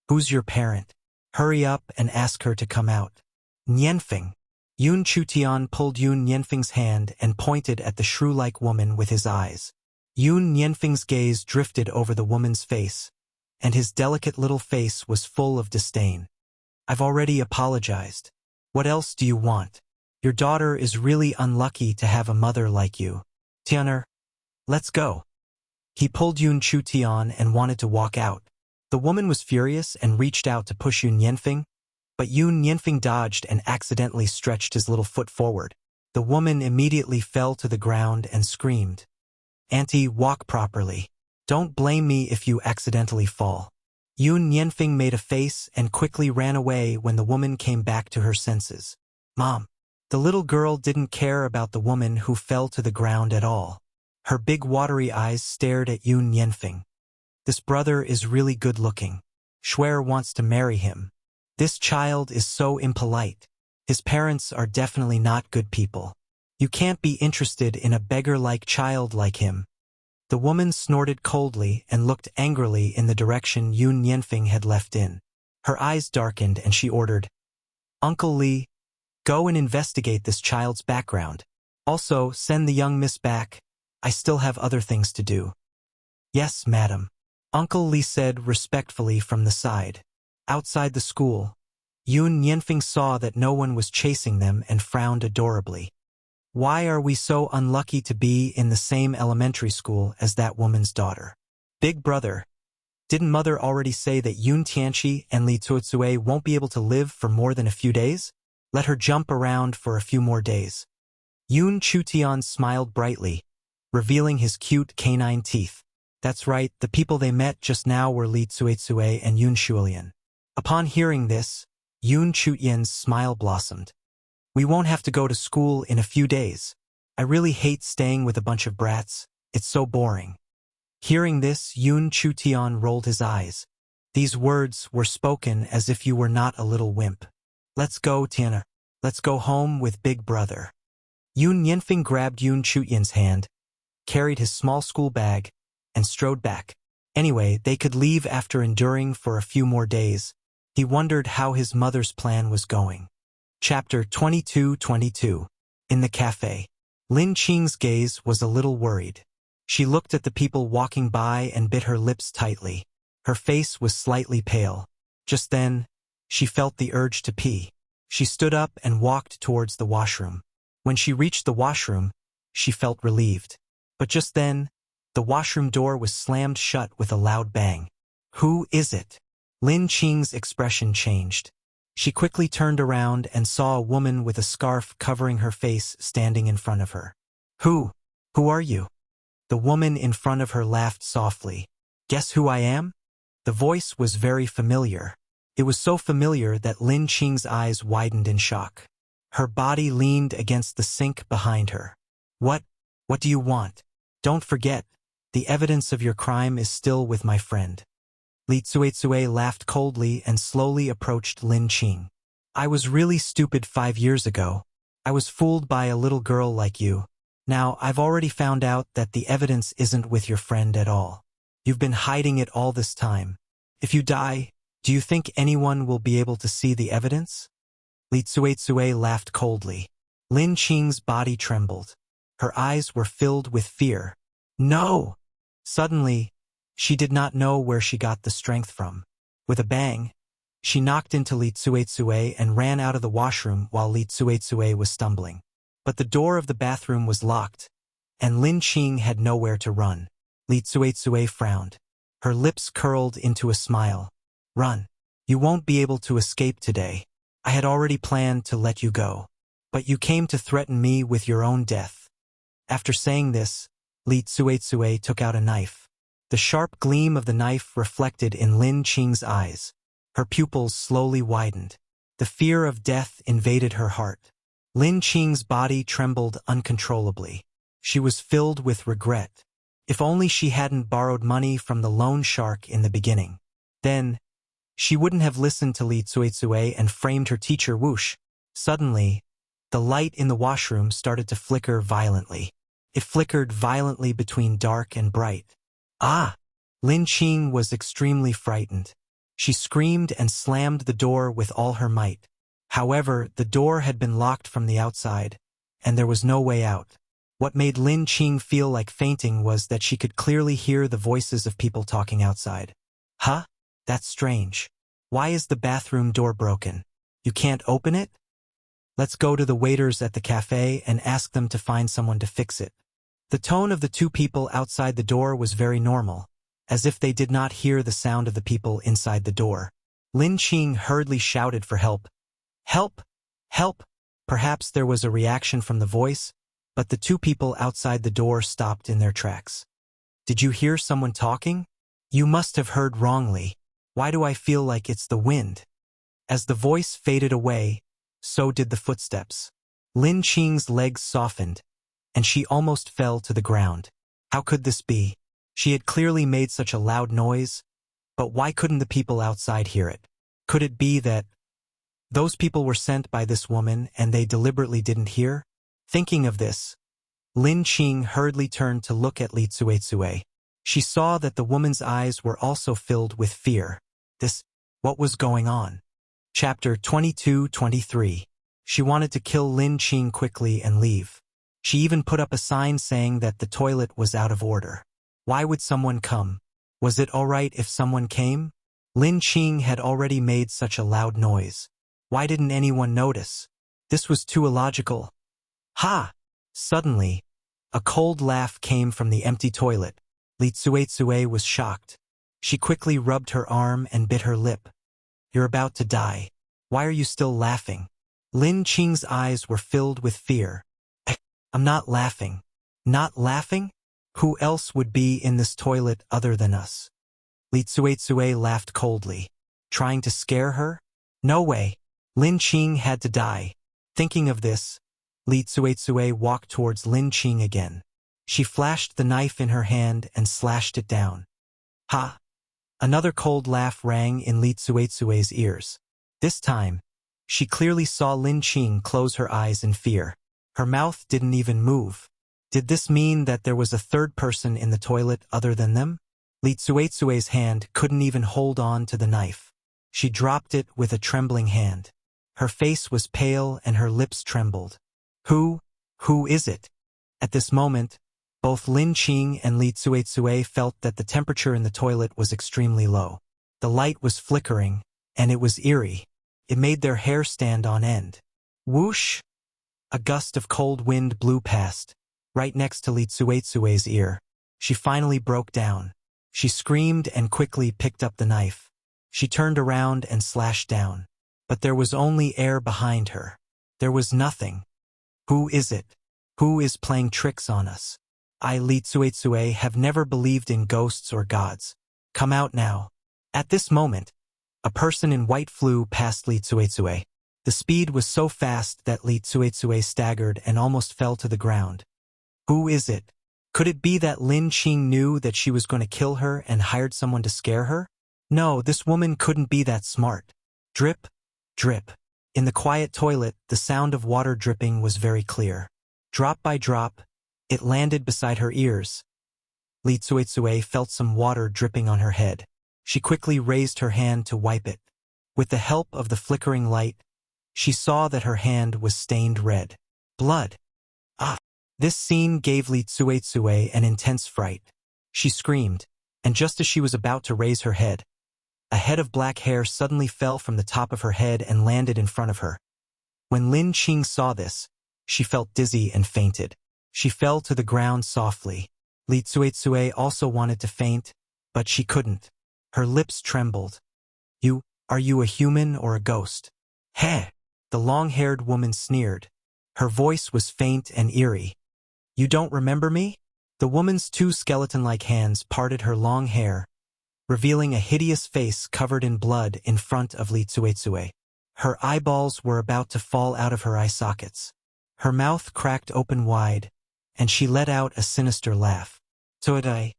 "Who's your parent? Hurry up and ask her to come out." "Nianfeng." Yun Chutian pulled Yun Nianfeng's hand and pointed at the shrew-like woman with his eyes. Yun Nianfeng's gaze drifted over the woman's face, and his delicate little face was full of disdain. "I've already apologized. What else do you want? Your daughter is really unlucky to have a mother like you. Tianer, let's go." He pulled Yun Chutian and wanted to walk out. The woman was furious and reached out to push Yun Nianfeng, but Yun Nianfeng dodged and accidentally stretched his little foot forward. The woman immediately fell to the ground and screamed, "Auntie, walk properly. Don't blame me if you accidentally fall." Yun Nianfeng made a face and quickly ran away when the woman came back to her senses. "Mom, The little girl didn't care about the woman who fell to the ground at all. Her big watery eyes stared at Yun Yanfeng. This brother is really good-looking. Shuer wants to marry him. This child is so impolite. His parents are definitely not good people. You can't be interested in a beggar-like child like him. The woman snorted coldly and looked angrily in the direction Yun Yanfeng had left in. Her eyes darkened and she ordered, "Uncle Li, go and investigate this child's background. Also, send the young miss back. I still have other things to do." "Yes, madam," Uncle Li said respectfully from the side. Outside the school, Yun Yanfeng saw that no one was chasing them and frowned adorably. Why are we so unlucky to be in the same elementary school as that woman's daughter? Big brother, didn't mother already say that Yun Tianqi and Li Cuozue won't be able to live for more than a few days? Let her jump around for a few more days. Yun Chutian smiled brightly, revealing his cute canine teeth. That's right, the people they met just now were Li Cuozue and Yun Shulian. Upon hearing this, Yun Chutian's smile blossomed. We won't have to go to school in a few days. I really hate staying with a bunch of brats. It's so boring. Hearing this, Yun Chutian rolled his eyes. These words were spoken as if you were not a little wimp. Let's go, Tiana. Let's go home with big brother. Yun Yanfeng grabbed Yun Chutian's hand, carried his small school bag, and strode back. Anyway, they could leave after enduring for a few more days. He wondered how his mother's plan was going. Chapter 22-22. In the cafe. Lin Qing's gaze was a little worried. She looked at the people walking by and bit her lips tightly. Her face was slightly pale. Just then, she felt the urge to pee. She stood up and walked towards the washroom. When she reached the washroom, she felt relieved. But just then, the washroom door was slammed shut with a loud bang. Who is it? Lin Qing's expression changed. She quickly turned around and saw a woman with a scarf covering her face standing in front of her. Who are you? The woman in front of her laughed softly. Guess who I am? The voice was very familiar. It was so familiar that Lin Qing's eyes widened in shock. Her body leaned against the sink behind her. What do you want? Don't forget, the evidence of your crime is still with my friend. Li Cuozue laughed coldly and slowly approached Lin Qing. I was really stupid 5 years ago. I was fooled by a little girl like you. Now, I've already found out that the evidence isn't with your friend at all. You've been hiding it all this time. If you die, do you think anyone will be able to see the evidence? Li Cuozue laughed coldly. Lin Qing's body trembled. Her eyes were filled with fear. No! Suddenly, she did not know where she got the strength from. With a bang, she knocked into Li Cuozue and ran out of the washroom while Li Cuozue was stumbling. But the door of the bathroom was locked, and Lin Qing had nowhere to run. Li Cuozue frowned. Her lips curled into a smile. Run. You won't be able to escape today. I had already planned to let you go. But you came to threaten me with your own death. After saying this, Li Cuozue took out a knife. The sharp gleam of the knife reflected in Lin Qing's eyes. Her pupils slowly widened. The fear of death invaded her heart. Lin Qing's body trembled uncontrollably. She was filled with regret. If only she hadn't borrowed money from the loan shark in the beginning. Then, she wouldn't have listened to Li Cuozue and framed her teacher Wuxia. Suddenly, the light in the washroom started to flicker violently. It flickered violently between dark and bright. Ah! Lin Qing was extremely frightened. She screamed and slammed the door with all her might. However, the door had been locked from the outside, and there was no way out. What made Lin Qing feel like fainting was that she could clearly hear the voices of people talking outside. Huh? That's strange. Why is the bathroom door broken? You can't open it? Let's go to the waiters at the cafe and ask them to find someone to fix it. The tone of the two people outside the door was very normal, as if they did not hear the sound of the people inside the door. Lin Qing hurriedly shouted for help. Help! Help! Perhaps there was a reaction from the voice, but the two people outside the door stopped in their tracks. Did you hear someone talking? You must have heard wrongly. Why do I feel like it's the wind? As the voice faded away, so did the footsteps. Lin Qing's legs softened, and she almost fell to the ground. How could this be? She had clearly made such a loud noise, but why couldn't the people outside hear it? Could it be that those people were sent by this woman and they deliberately didn't hear? Thinking of this, Lin Qing hurriedly turned to look at Li Tsuetsue. She saw that the woman's eyes were also filled with fear. What was going on? Chapter 22-23. She wanted to kill Lin Qing quickly and leave. She even put up a sign saying that the toilet was out of order. Why would someone come? Was it all right if someone came? Lin Qing had already made such a loud noise. Why didn't anyone notice? This was too illogical. Ha! Suddenly, a cold laugh came from the empty toilet. Li Tsuetsue was shocked. She quickly rubbed her arm and bit her lip. You're about to die. Why are you still laughing? Lin Qing's eyes were filled with fear. I'm not laughing. Not laughing? Who else would be in this toilet other than us? Li Tsuetsue laughed coldly. Trying to scare her? No way. Lin Qing had to die. Thinking of this, Li Tsuetsue walked towards Lin Qing again. She flashed the knife in her hand and slashed it down. Ha! Another cold laugh rang in Li Tsuetsue's ears. This time, she clearly saw Lin Qing close her eyes in fear. Her mouth didn't even move. Did this mean that there was a third person in the toilet other than them? Li Tsuetsue's hand couldn't even hold on to the knife. She dropped it with a trembling hand. Her face was pale and her lips trembled. Who is it? At this moment, both Lin Qing and Li Tsuetsue felt that the temperature in the toilet was extremely low. The light was flickering, and it was eerie. It made their hair stand on end. Whoosh! A gust of cold wind blew past, right next to Li Tsuetsue's ear. She finally broke down. She screamed and quickly picked up the knife. She turned around and slashed down. But there was only air behind her. There was nothing. Who is it? Who is playing tricks on us? I, Li Tsuetsue, have never believed in ghosts or gods. Come out now. At this moment, a person in white flew past Li Tsuetsue. The speed was so fast that Li Tsuetsue staggered and almost fell to the ground. Who is it? Could it be that Lin Qing knew that she was going to kill her and hired someone to scare her? No, this woman couldn't be that smart. Drip, drip. In the quiet toilet, the sound of water dripping was very clear. Drop by drop, it landed beside her ears. Li Tsuetsue felt some water dripping on her head. She quickly raised her hand to wipe it. With the help of the flickering light, she saw that her hand was stained red. Blood. Ah! This scene gave Li Tsuetsue an intense fright. She screamed, and just as she was about to raise her head, a head of black hair suddenly fell from the top of her head and landed in front of her. When Lin Qing saw this, she felt dizzy and fainted. She fell to the ground softly. Li Tsuetsue also wanted to faint, but she couldn't. Her lips trembled. Are you a human or a ghost? Heh! The long-haired woman sneered. Her voice was faint and eerie. You don't remember me? The woman's two skeleton-like hands parted her long hair, revealing a hideous face covered in blood in front of Li Tsuetsue. Her eyeballs were about to fall out of her eye sockets. Her mouth cracked open wide, and she let out a sinister laugh. Tsuetsue,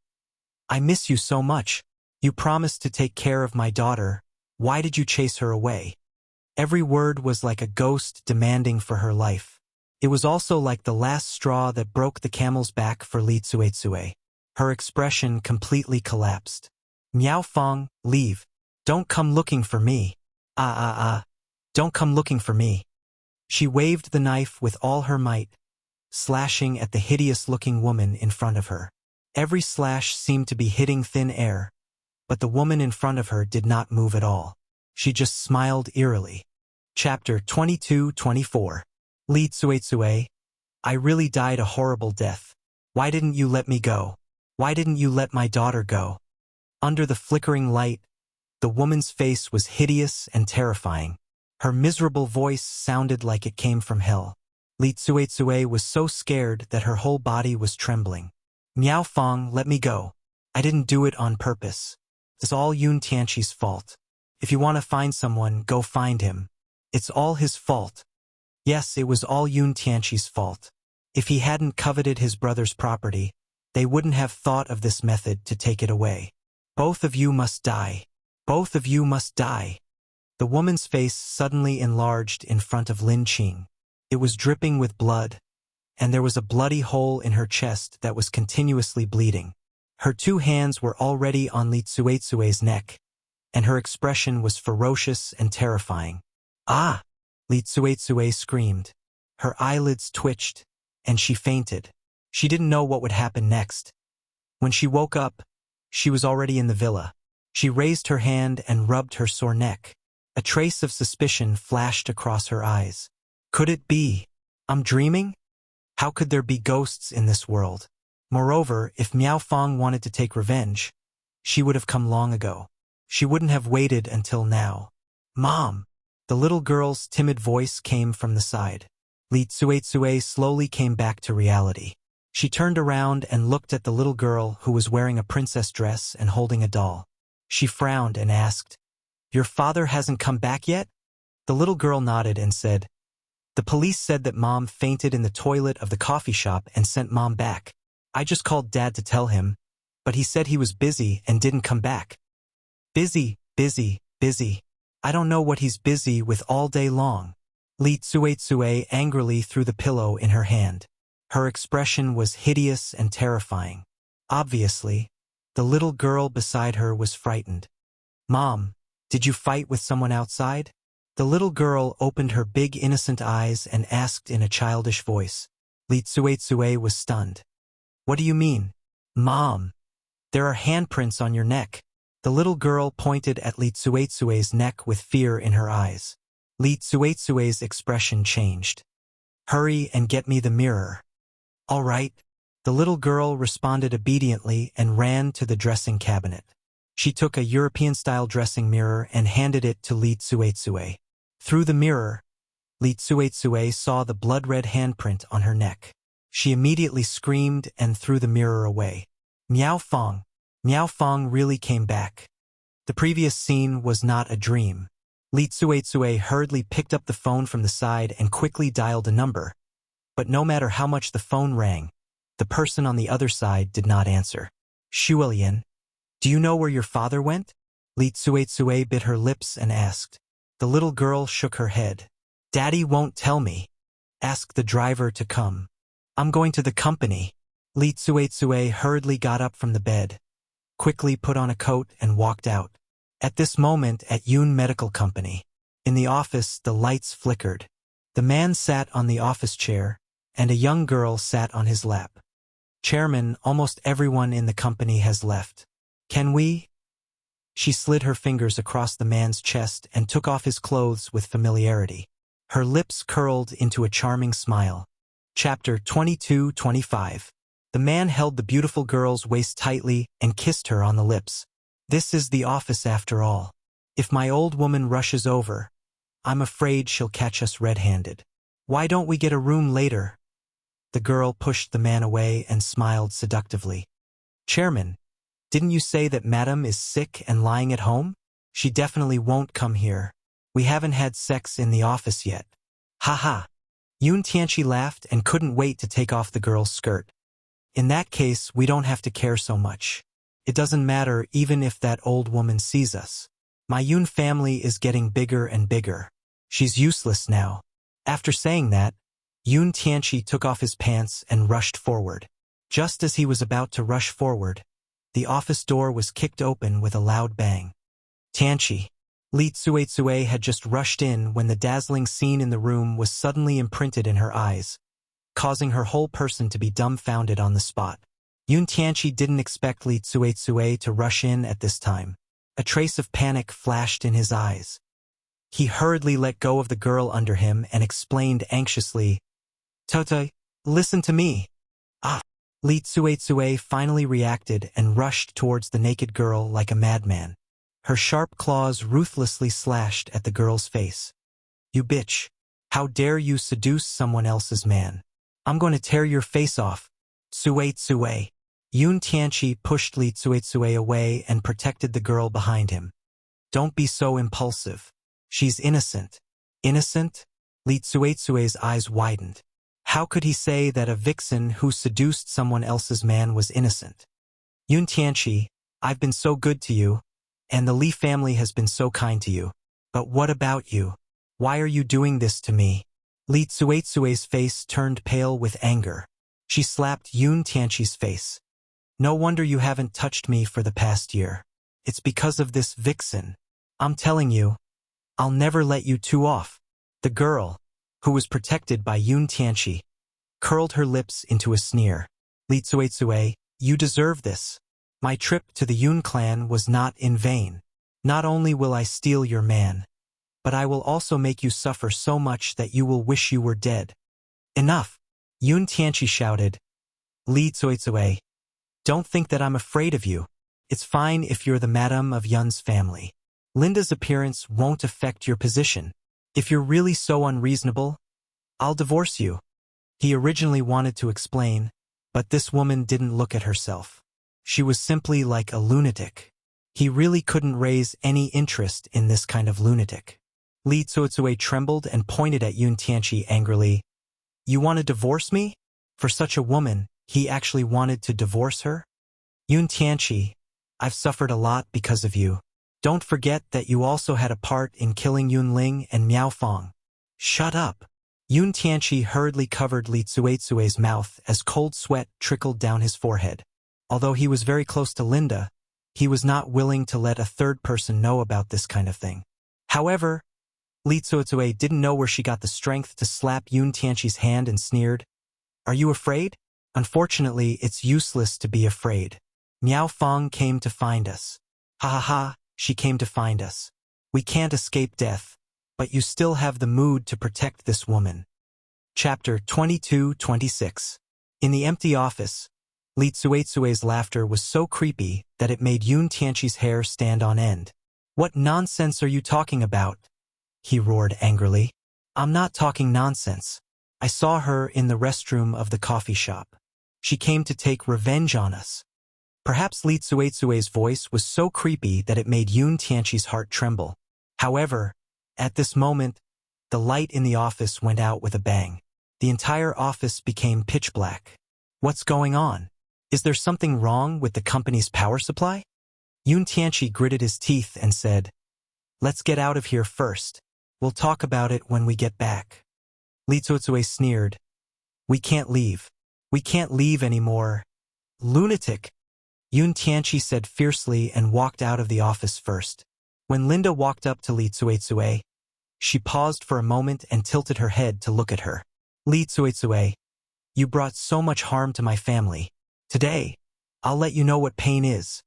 I miss you so much. You promised to take care of my daughter. Why did you chase her away? Every word was like a ghost demanding for her life. It was also like the last straw that broke the camel's back for Li Tsuetsue. Her expression completely collapsed. Miao Feng, leave. Don't come looking for me. Don't come looking for me. She waved the knife with all her might, slashing at the hideous-looking woman in front of her. Every slash seemed to be hitting thin air, but the woman in front of her did not move at all. She just smiled eerily. Chapter 22-24. Li Tsuetsue, I really died a horrible death. Why didn't you let me go? Why didn't you let my daughter go? Under the flickering light, the woman's face was hideous and terrifying. Her miserable voice sounded like it came from hell. Li Tsuetsue was so scared that her whole body was trembling. Miao Feng, let me go. I didn't do it on purpose. It's all Yun Tianqi's fault. If you want to find someone, go find him. It's all his fault. Yes, it was all Yun Tianqi's fault. If he hadn't coveted his brother's property, they wouldn't have thought of this method to take it away. Both of you must die. Both of you must die. The woman's face suddenly enlarged in front of Lin Qing. It was dripping with blood, and there was a bloody hole in her chest that was continuously bleeding. Her two hands were already on Li Tsuetsue's neck, and her expression was ferocious and terrifying. Ah! Li Tsuetsue screamed. Her eyelids twitched, and she fainted. She didn't know what would happen next. When she woke up, she was already in the villa. She raised her hand and rubbed her sore neck. A trace of suspicion flashed across her eyes. Could it be? I'm dreaming? How could there be ghosts in this world? Moreover, if Miao Fang wanted to take revenge, she would have come long ago. She wouldn't have waited until now. Mom! The little girl's timid voice came from the side. Li Tsuetsue slowly came back to reality. She turned around and looked at the little girl who was wearing a princess dress and holding a doll. She frowned and asked, "Your father hasn't come back yet?" The little girl nodded and said, "The police said that Mom fainted in the toilet of the coffee shop and sent Mom back. I just called Dad to tell him, but he said he was busy and didn't come back." Busy, busy, busy. I don't know what he's busy with all day long. Li Tsuetsue angrily threw the pillow in her hand. Her expression was hideous and terrifying. Obviously, the little girl beside her was frightened. "Mom, did you fight with someone outside?" The little girl opened her big innocent eyes and asked in a childish voice. Li Tsuetsue was stunned. "What do you mean?" "Mom, there are handprints on your neck." The little girl pointed at Li Tsuetsue's neck with fear in her eyes. Li Tsuetsue's expression changed. "Hurry and get me the mirror." "All right." The little girl responded obediently and ran to the dressing cabinet. She took a European-style dressing mirror and handed it to Li Tsuetsue. Through the mirror, Li Tsuetsue saw the blood-red handprint on her neck. She immediately screamed and threw the mirror away. Miao Fang. Miao Fang really came back. The previous scene was not a dream. Li Tsuetsue hurriedly picked up the phone from the side and quickly dialed a number. But no matter how much the phone rang, the person on the other side did not answer. "Shuilian, do you know where your father went?" Li Tsuetsue bit her lips and asked. The little girl shook her head. "Daddy won't tell me. Ask the driver to come. I'm going to the company." Li Tsuetsue hurriedly got up from the bed, quickly put on a coat and walked out. At this moment at Yun Medical Company, in the office the lights flickered. The man sat on the office chair, and a young girl sat on his lap. "Chairman, almost everyone in the company has left. Can we?" She slid her fingers across the man's chest and took off his clothes with familiarity. Her lips curled into a charming smile. Chapter 22-25. The man held the beautiful girl's waist tightly and kissed her on the lips. "This is the office after all. If my old woman rushes over, I'm afraid she'll catch us red-handed. Why don't we get a room later?" The girl pushed the man away and smiled seductively. "Chairman, didn't you say that Madam is sick and lying at home? She definitely won't come here. We haven't had sex in the office yet." "Ha ha." Yun Tianqi laughed and couldn't wait to take off the girl's skirt. "In that case, we don't have to care so much. It doesn't matter even if that old woman sees us. My Yun family is getting bigger and bigger. She's useless now." After saying that, Yun Tianqi took off his pants and rushed forward. Just as he was about to rush forward, the office door was kicked open with a loud bang. "Tianqi." Li Tsuetsue had just rushed in when the dazzling scene in the room was suddenly imprinted in her eyes, causing her whole person to be dumbfounded on the spot. Yun Tianqi didn't expect Li Tsuetsue to rush in at this time. A trace of panic flashed in his eyes. He hurriedly let go of the girl under him and explained anxiously, "Tota, listen to me." "Ah." Li Tsuetsue finally reacted and rushed towards the naked girl like a madman. Her sharp claws ruthlessly slashed at the girl's face. "You bitch. How dare you seduce someone else's man? I'm going to tear your face off." "Tsuetsue." Yun Tianqi pushed Li Tsuetsue away and protected the girl behind him. "Don't be so impulsive. She's innocent." "Innocent? Li Tsuetsue's eyes widened. How could he say that a vixen who seduced someone else's man was innocent? Yun Tianqi, I've been so good to you, and the Li family has been so kind to you. But what about you? Why are you doing this to me? Li Tsuetsue's face turned pale with anger. She slapped Yun Tianqi's face. No wonder you haven't touched me for the past year. It's because of this vixen. I'm telling you, I'll never let you two off. The girl, who was protected by Yun Tianqi, curled her lips into a sneer. Li Tsuetsue, you deserve this. My trip to the Yun clan was not in vain. Not only will I steal your man, but I will also make you suffer so much that you will wish you were dead. Enough! Yun Tianqi shouted. Li Tsuetsue, don't think that I'm afraid of you. It's fine if you're the madam of Yun's family. Linda's appearance won't affect your position. If you're really so unreasonable, I'll divorce you. He originally wanted to explain, but this woman didn't look at herself. She was simply like a lunatic. He really couldn't raise any interest in this kind of lunatic. Li Tsuetsue trembled and pointed at Yun Tianqi angrily. You want to divorce me? For such a woman, he actually wanted to divorce her? Yun Tianqi, I've suffered a lot because of you. Don't forget that you also had a part in killing Yun Ling and Miao Fong. Shut up. Yun Tianqi hurriedly covered Li Tsuetsue's mouth as cold sweat trickled down his forehead. Although he was very close to Linda, he was not willing to let a third person know about this kind of thing. However, Li Tsuetsue didn't know where she got the strength to slap Yun Tianqi's hand and sneered. Are you afraid? Unfortunately, it's useless to be afraid. Miao Fong came to find us. Ha ha ha, she came to find us. We can't escape death, but you still have the mood to protect this woman. Chapter 22-26. In the empty office, Li Tsuetsue's laughter was so creepy that it made Yun Tianqi's hair stand on end. What nonsense are you talking about? He roared angrily. I'm not talking nonsense. I saw her in the restroom of the coffee shop. She came to take revenge on us. Perhaps Li Tsuetsue's voice was so creepy that it made Yun Tianqi's heart tremble. However, at this moment, the light in the office went out with a bang. The entire office became pitch black. What's going on? Is there something wrong with the company's power supply? Yun Tianqi gritted his teeth and said, Let's get out of here first. We'll talk about it when we get back. Li Tsuetsue sneered. We can't leave. We can't leave anymore. Lunatic! Yun Tianqi said fiercely and walked out of the office first. When Linda walked up to Li Tsuetsue, she paused for a moment and tilted her head to look at her. Li Tsuetsue, you brought so much harm to my family. Today, I'll let you know what pain is.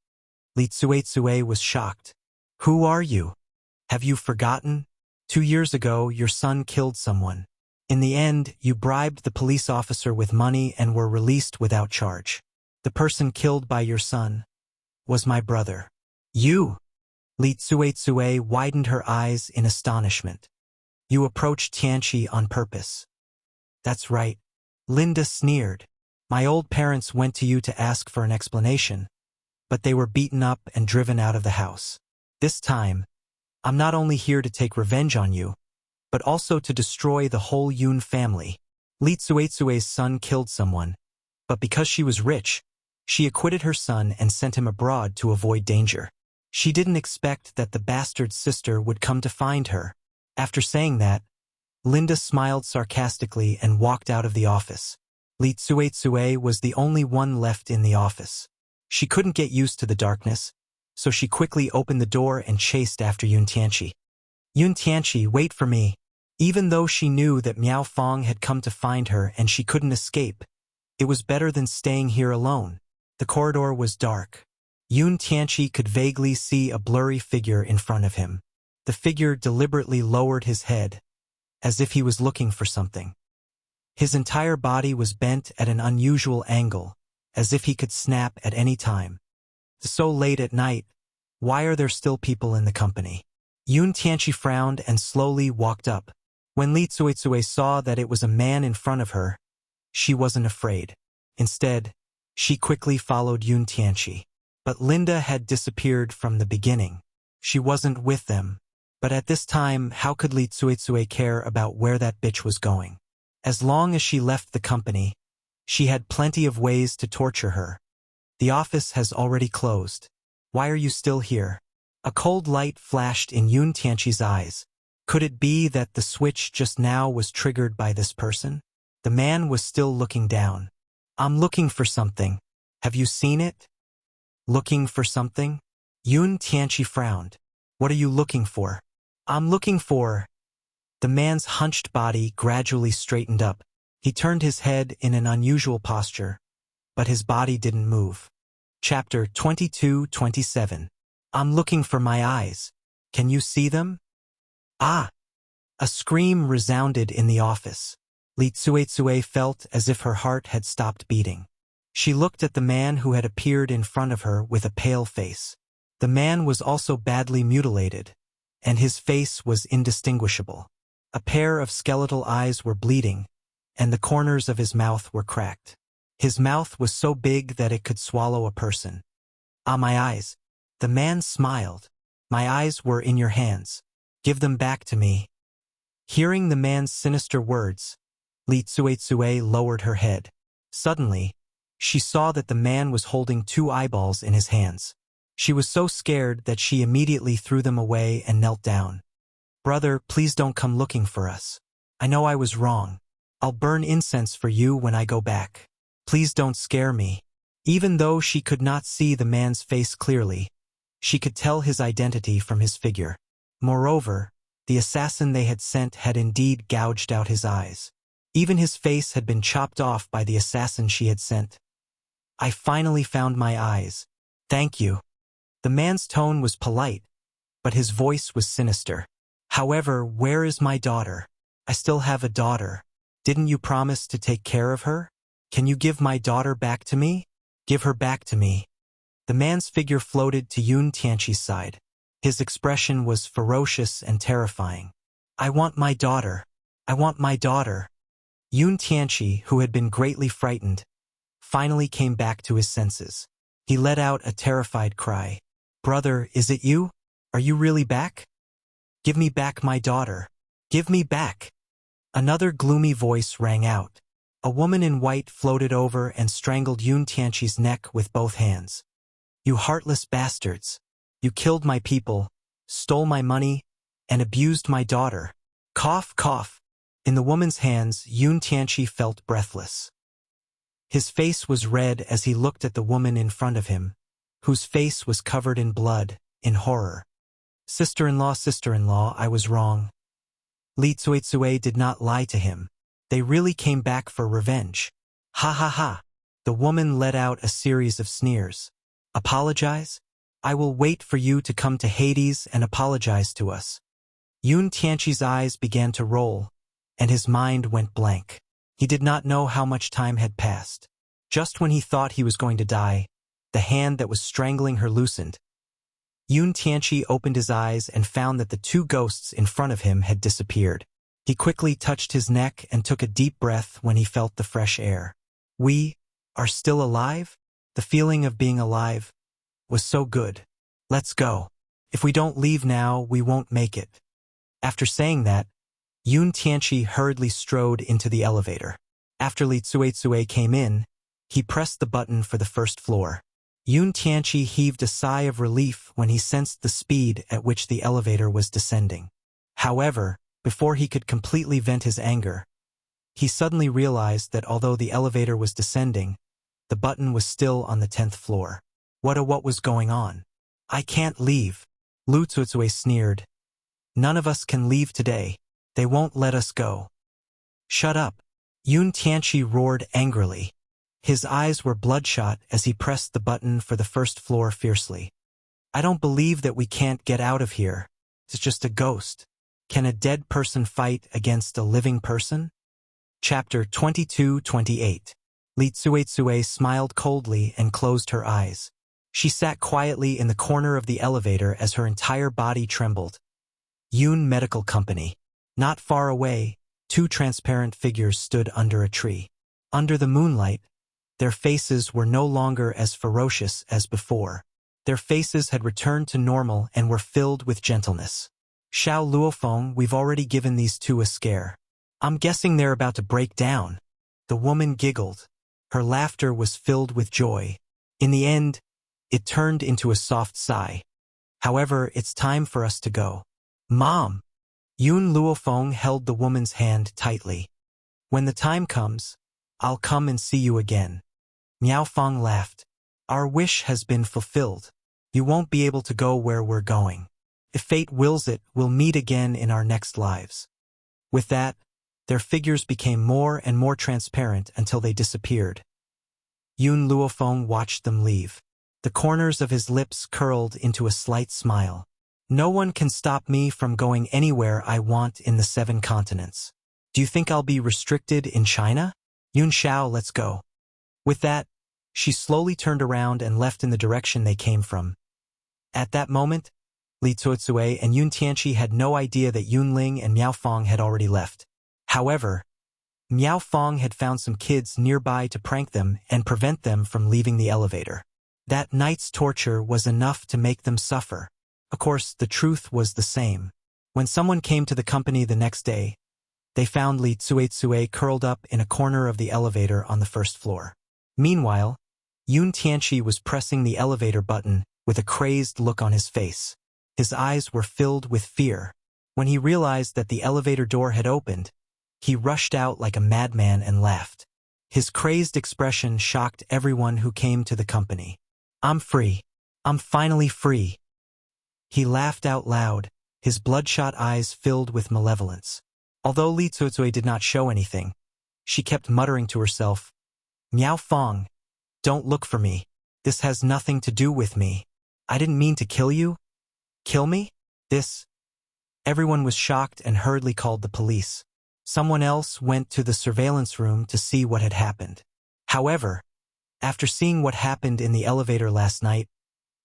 Li Tsuetsue was shocked. Who are you? Have you forgotten? 2 years ago, your son killed someone. In the end, you bribed the police officer with money and were released without charge. The person killed by your son was my brother. You! Li Tsuetsue widened her eyes in astonishment. You approached Tianqi on purpose. That's right. Linda sneered. My old parents went to you to ask for an explanation, but they were beaten up and driven out of the house. This time, I'm not only here to take revenge on you, but also to destroy the whole Yun family. Li Tsuetsue's son killed someone, but because she was rich, she acquitted her son and sent him abroad to avoid danger. She didn't expect that the bastard's sister would come to find her. After saying that, Linda smiled sarcastically and walked out of the office. Li Tsuetsue was the only one left in the office. She couldn't get used to the darkness, so she quickly opened the door and chased after Yun Tianqi. Yun Tianqi, wait for me. Even though she knew that Miao Fong had come to find her and she couldn't escape, it was better than staying here alone. The corridor was dark. Yun Tianqi could vaguely see a blurry figure in front of him. The figure deliberately lowered his head, as if he was looking for something. His entire body was bent at an unusual angle, as if he could snap at any time. So late at night, why are there still people in the company? Yun Tianqi frowned and slowly walked up. When Li Tsuetsue saw that it was a man in front of her, she wasn't afraid. Instead, she quickly followed Yun Tianqi. But Linda had disappeared from the beginning. She wasn't with them, But at this time, how could Li Tsuetsue care about where that bitch was going? As long as she left the company, she had plenty of ways to torture her. The office has already closed. Why are you still here? A cold light flashed in Yun Tianqi's eyes. Could it be that the switch just now was triggered by this person? The man was still looking down. I'm looking for something. Have you seen it? Looking for something? Yun Tianqi frowned. What are you looking for? I'm looking for... The man's hunched body gradually straightened up. He turned his head in an unusual posture, but his body didn't move. Chapter 22-27. I'm looking for my eyes. Can you see them? Ah! A scream resounded in the office. Li Tsuetsue felt as if her heart had stopped beating. She looked at the man who had appeared in front of her with a pale face. The man was also badly mutilated, and his face was indistinguishable. A pair of skeletal eyes were bleeding, and the corners of his mouth were cracked. His mouth was so big that it could swallow a person. Ah, my eyes. The man smiled. My eyes were in your hands. Give them back to me. Hearing the man's sinister words, Li Tsuetsue lowered her head. Suddenly, she saw that the man was holding 2 eyeballs in his hands. She was so scared that she immediately threw them away and knelt down. Brother, please don't come looking for us. I know I was wrong. I'll burn incense for you when I go back. Please don't scare me. Even though she could not see the man's face clearly, she could tell his identity from his figure. Moreover, the assassin they had sent had indeed gouged out his eyes. Even his face had been chopped off by the assassin she had sent. I finally found my eyes. Thank you. The man's tone was polite, but his voice was sinister. However, where is my daughter? I still have a daughter. Didn't you promise to take care of her? Can you give my daughter back to me? Give her back to me. The man's figure floated to Yun Tianqi's side. His expression was ferocious and terrifying. I want my daughter. I want my daughter. Yun Tianqi, who had been greatly frightened, finally came back to his senses. He let out a terrified cry. Brother, is it you? Are you really back? Give me back my daughter. Give me back. Another gloomy voice rang out. A woman in white floated over and strangled Yun Tianqi's neck with both hands. You heartless bastards. You killed my people, stole my money, and abused my daughter. Cough, cough. In the woman's hands, Yun Tianqi felt breathless. His face was red as he looked at the woman in front of him, whose face was covered in blood, in horror. Sister-in-law, I was wrong. Li Tsuetsue did not lie to him. They really came back for revenge. Ha ha ha. The woman let out a series of sneers. Apologize? I will wait for you to come to Hades and apologize to us. Yun Tianqi's eyes began to roll, and his mind went blank. He did not know how much time had passed. Just when he thought he was going to die, the hand that was strangling her loosened. Yun Tianqi opened his eyes and found that the 2 ghosts in front of him had disappeared. He quickly touched his neck and took a deep breath when he felt the fresh air. We are still alive? The feeling of being alive was so good. Let's go. If we don't leave now, we won't make it. After saying that, Yun Tianqi hurriedly strode into the elevator. After Li Tsuetsue came in, he pressed the button for the first floor. Yun Tianqi heaved a sigh of relief when he sensed the speed at which the elevator was descending. However, before he could completely vent his anger, he suddenly realized that although the elevator was descending, the button was still on the 10th floor. What was going on? I can't leave. Lu Tsuetsue sneered. None of us can leave today. They won't let us go. Shut up. Yun Tianqi roared angrily. His eyes were bloodshot as he pressed the button for the first floor fiercely. I don't believe that we can't get out of here. It's just a ghost. Can a dead person fight against a living person? Chapter 22-28. Li Tsuetsue smiled coldly and closed her eyes. She sat quietly in the corner of the elevator as her entire body trembled. Yun Medical Company. Not far away, 2 transparent figures stood under a tree. Under the moonlight, their faces were no longer as ferocious as before. Their faces had returned to normal and were filled with gentleness. Xiao Luofeng, we've already given these two a scare. I'm guessing they're about to break down. The woman giggled. Her laughter was filled with joy. In the end, it turned into a soft sigh. However, it's time for us to go. Mom! Yun Luofeng held the woman's hand tightly. When the time comes, I'll come and see you again. Miao Feng laughed. Our wish has been fulfilled. You won't be able to go where we're going. If fate wills it, we'll meet again in our next lives. With that, their figures became more and more transparent until they disappeared. Yun Luofeng watched them leave. The corners of his lips curled into a slight smile. No one can stop me from going anywhere I want in the 7 continents. Do you think I'll be restricted in China? Yun Xiao, let's go. With that, she slowly turned around and left in the direction they came from. At that moment, Li Zuozue and Yun Tianqi had no idea that Yun Ling and Miao Feng had already left. However, Miao Feng had found some kids nearby to prank them and prevent them from leaving the elevator. That night's torture was enough to make them suffer. Of course, the truth was the same. When someone came to the company the next day, they found Li Zuozue curled up in a corner of the elevator on the first floor. Meanwhile, Yun Tianqi was pressing the elevator button with a crazed look on his face. His eyes were filled with fear. When he realized that the elevator door had opened, he rushed out like a madman and laughed. His crazed expression shocked everyone who came to the company. I'm free. I'm finally free. He laughed out loud, his bloodshot eyes filled with malevolence. Although Li Zuozue did not show anything, she kept muttering to herself, Miao Feng, don't look for me. This has nothing to do with me. I didn't mean to kill you. Kill me? This? Everyone was shocked and hurriedly called the police. Someone else went to the surveillance room to see what had happened. However, after seeing what happened in the elevator last night,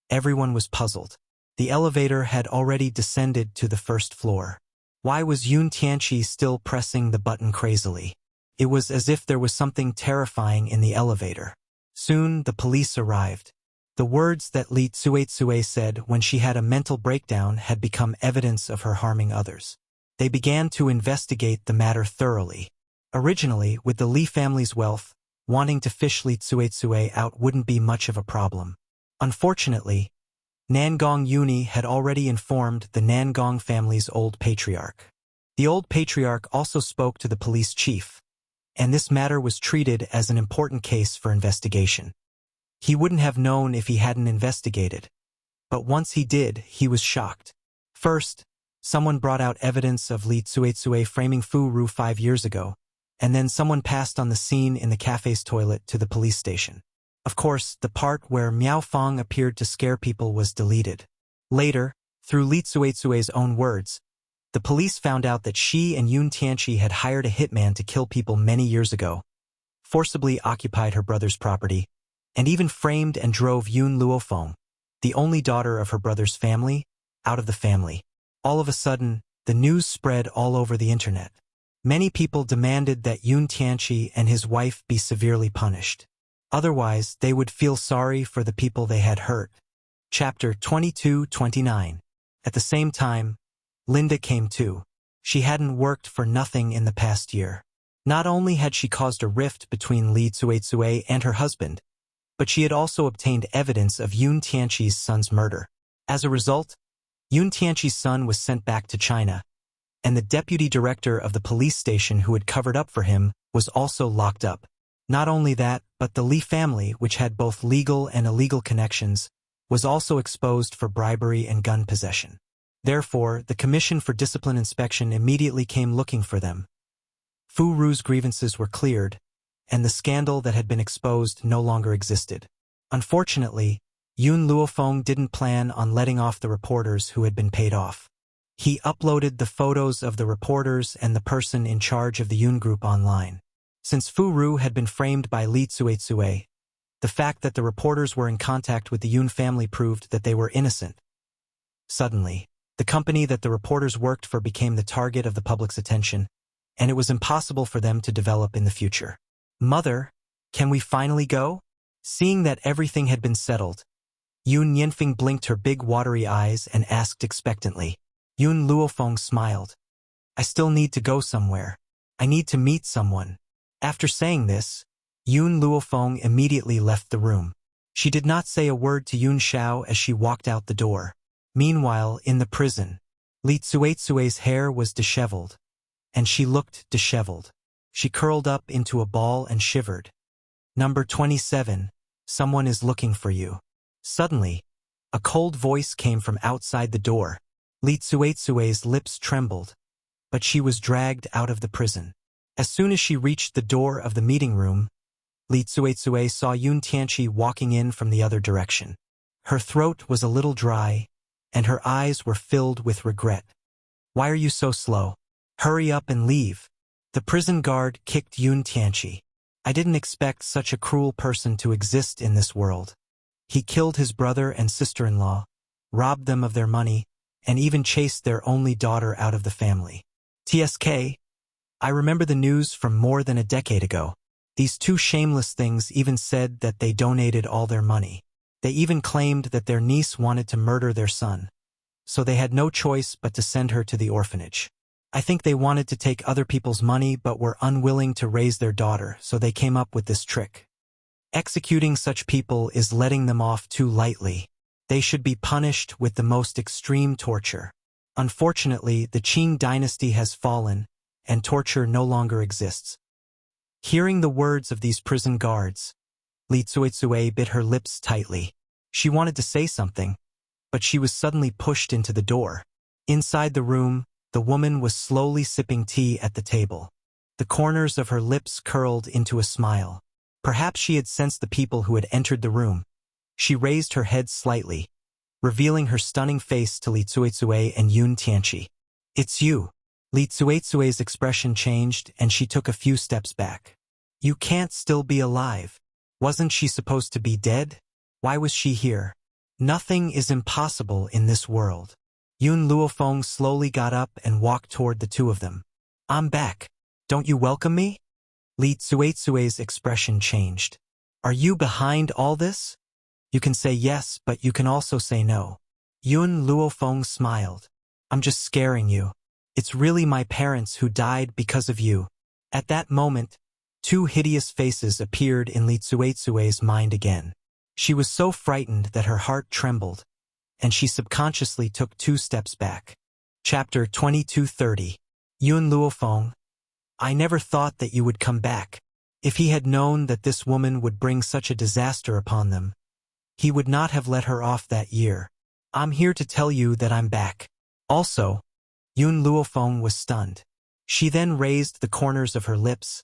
everyone was puzzled. The elevator had already descended to the first floor. Why was Yun Tianqi still pressing the button crazily? It was as if there was something terrifying in the elevator. Soon, the police arrived. The words that Li Zuozue said when she had a mental breakdown had become evidence of her harming others. They began to investigate the matter thoroughly. Originally, with the Li family's wealth, wanting to fish Li Zuozue out wouldn't be much of a problem. Unfortunately, Nangong Yuni had already informed the Nangong family's old patriarch. The old patriarch also spoke to the police chief, and this matter was treated as an important case for investigation. He wouldn't have known if he hadn't investigated, but once he did, he was shocked. First, someone brought out evidence of Li Zuozue framing Fu Ru 5 years ago, and then someone passed on the scene in the cafe's toilet to the police station. Of course, the part where Miao Feng appeared to scare people was deleted. Later, through Li Zuozue's own words, the police found out that she and Yun Tianqi had hired a hitman to kill people many years ago, forcibly occupied her brother's property, and even framed and drove Yun Luofeng, the only daughter of her brother's family, out of the family. All of a sudden, the news spread all over the internet. Many people demanded that Yun Tianqi and his wife be severely punished. Otherwise, they would feel sorry for the people they had hurt. Chapter 22-29. At the same time, Linda came too. She hadn't worked for nothing in the past year. Not only had she caused a rift between Li Zuozue and her husband, but she had also obtained evidence of Yun Tianqi's son's murder. As a result, Yun Tianqi's son was sent back to China, and the deputy director of the police station who had covered up for him was also locked up. Not only that, but the Li family, which had both legal and illegal connections, was also exposed for bribery and gun possession. Therefore, the Commission for Discipline Inspection immediately came looking for them. Fu Ru's grievances were cleared, and the scandal that had been exposed no longer existed. Unfortunately, Yun Luofeng didn't plan on letting off the reporters who had been paid off. He uploaded the photos of the reporters and the person in charge of the Yun group online. Since Fu Ru had been framed by Li Zuozue, the fact that the reporters were in contact with the Yun family proved that they were innocent. Suddenly, the company that the reporters worked for became the target of the public's attention, and it was impossible for them to develop in the future. Mother, can we finally go? Seeing that everything had been settled, Yun Yanfeng blinked her big watery eyes and asked expectantly. Yun Luofeng smiled. I still need to go somewhere. I need to meet someone. After saying this, Yun Luofeng immediately left the room. She did not say a word to Yun Xiao as she walked out the door. Meanwhile, in the prison, Li Tsuetsue's hair was disheveled, and she looked disheveled. She curled up into a ball and shivered. Number 27, someone is looking for you. Suddenly, a cold voice came from outside the door. Li Tsuetsue's lips trembled, but she was dragged out of the prison. As soon as she reached the door of the meeting room, Li Tsuetsue saw Yun Tianqi walking in from the other direction. Her throat was a little dry, and her eyes were filled with regret. Why are you so slow? Hurry up and leave. The prison guard kicked Yun Tianqi. I didn't expect such a cruel person to exist in this world. He killed his brother and sister-in-law, robbed them of their money, and even chased their only daughter out of the family. TSK, I remember the news from more than a decade ago. These two shameless things even said that they donated all their money. They even claimed that their niece wanted to murder their son, so they had no choice but to send her to the orphanage. I think they wanted to take other people's money but were unwilling to raise their daughter, so they came up with this trick. Executing such people is letting them off too lightly. They should be punished with the most extreme torture. Unfortunately, the Qing dynasty has fallen, and torture no longer exists. Hearing the words of these prison guards, Li Tsuetsue bit her lips tightly. She wanted to say something, but she was suddenly pushed into the door. Inside the room, the woman was slowly sipping tea at the table. The corners of her lips curled into a smile. Perhaps she had sensed the people who had entered the room. She raised her head slightly, revealing her stunning face to Li Tsuetsue and Yun Tianqi. It's you. Li Tsuetsue's expression changed and she took a few steps back. You can't still be alive. Wasn't she supposed to be dead? Why was she here? Nothing is impossible in this world. Yun Luofeng slowly got up and walked toward the two of them. I'm back. Don't you welcome me? Li Tsuetsue's expression changed. Are you behind all this? You can say yes, but you can also say no. Yun Luofeng smiled. I'm just scaring you. It's really my parents who died because of you. At that moment, two hideous faces appeared in Li Tsuetsue's mind again. She was so frightened that her heart trembled, and she subconsciously took 2 steps back. Chapter 2230. Yun Luofeng, I never thought that you would come back. If he had known that this woman would bring such a disaster upon them, he would not have let her off that year. I'm here to tell you that I'm back. Also, Yun Luofeng was stunned. She then raised the corners of her lips.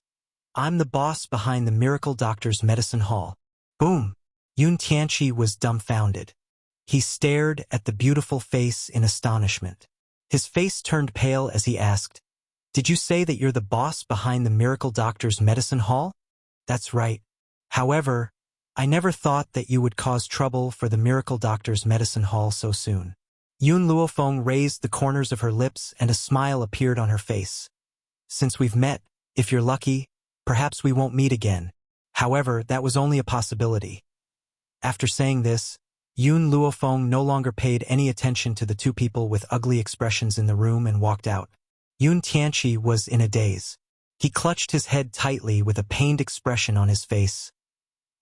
I'm the boss behind the Miracle Doctor's medicine hall. Boom! Yun Tianqi was dumbfounded. He stared at the beautiful face in astonishment. His face turned pale as he asked, Did you say that you're the boss behind the Miracle Doctor's medicine hall? That's right. However, I never thought that you would cause trouble for the Miracle Doctor's medicine hall so soon. Yun Luofeng raised the corners of her lips and a smile appeared on her face. Since we've met, if you're lucky, perhaps we won't meet again. However, that was only a possibility. After saying this, Yun Luofeng no longer paid any attention to the two people with ugly expressions in the room and walked out. Yun Tianqi was in a daze. He clutched his head tightly with a pained expression on his face.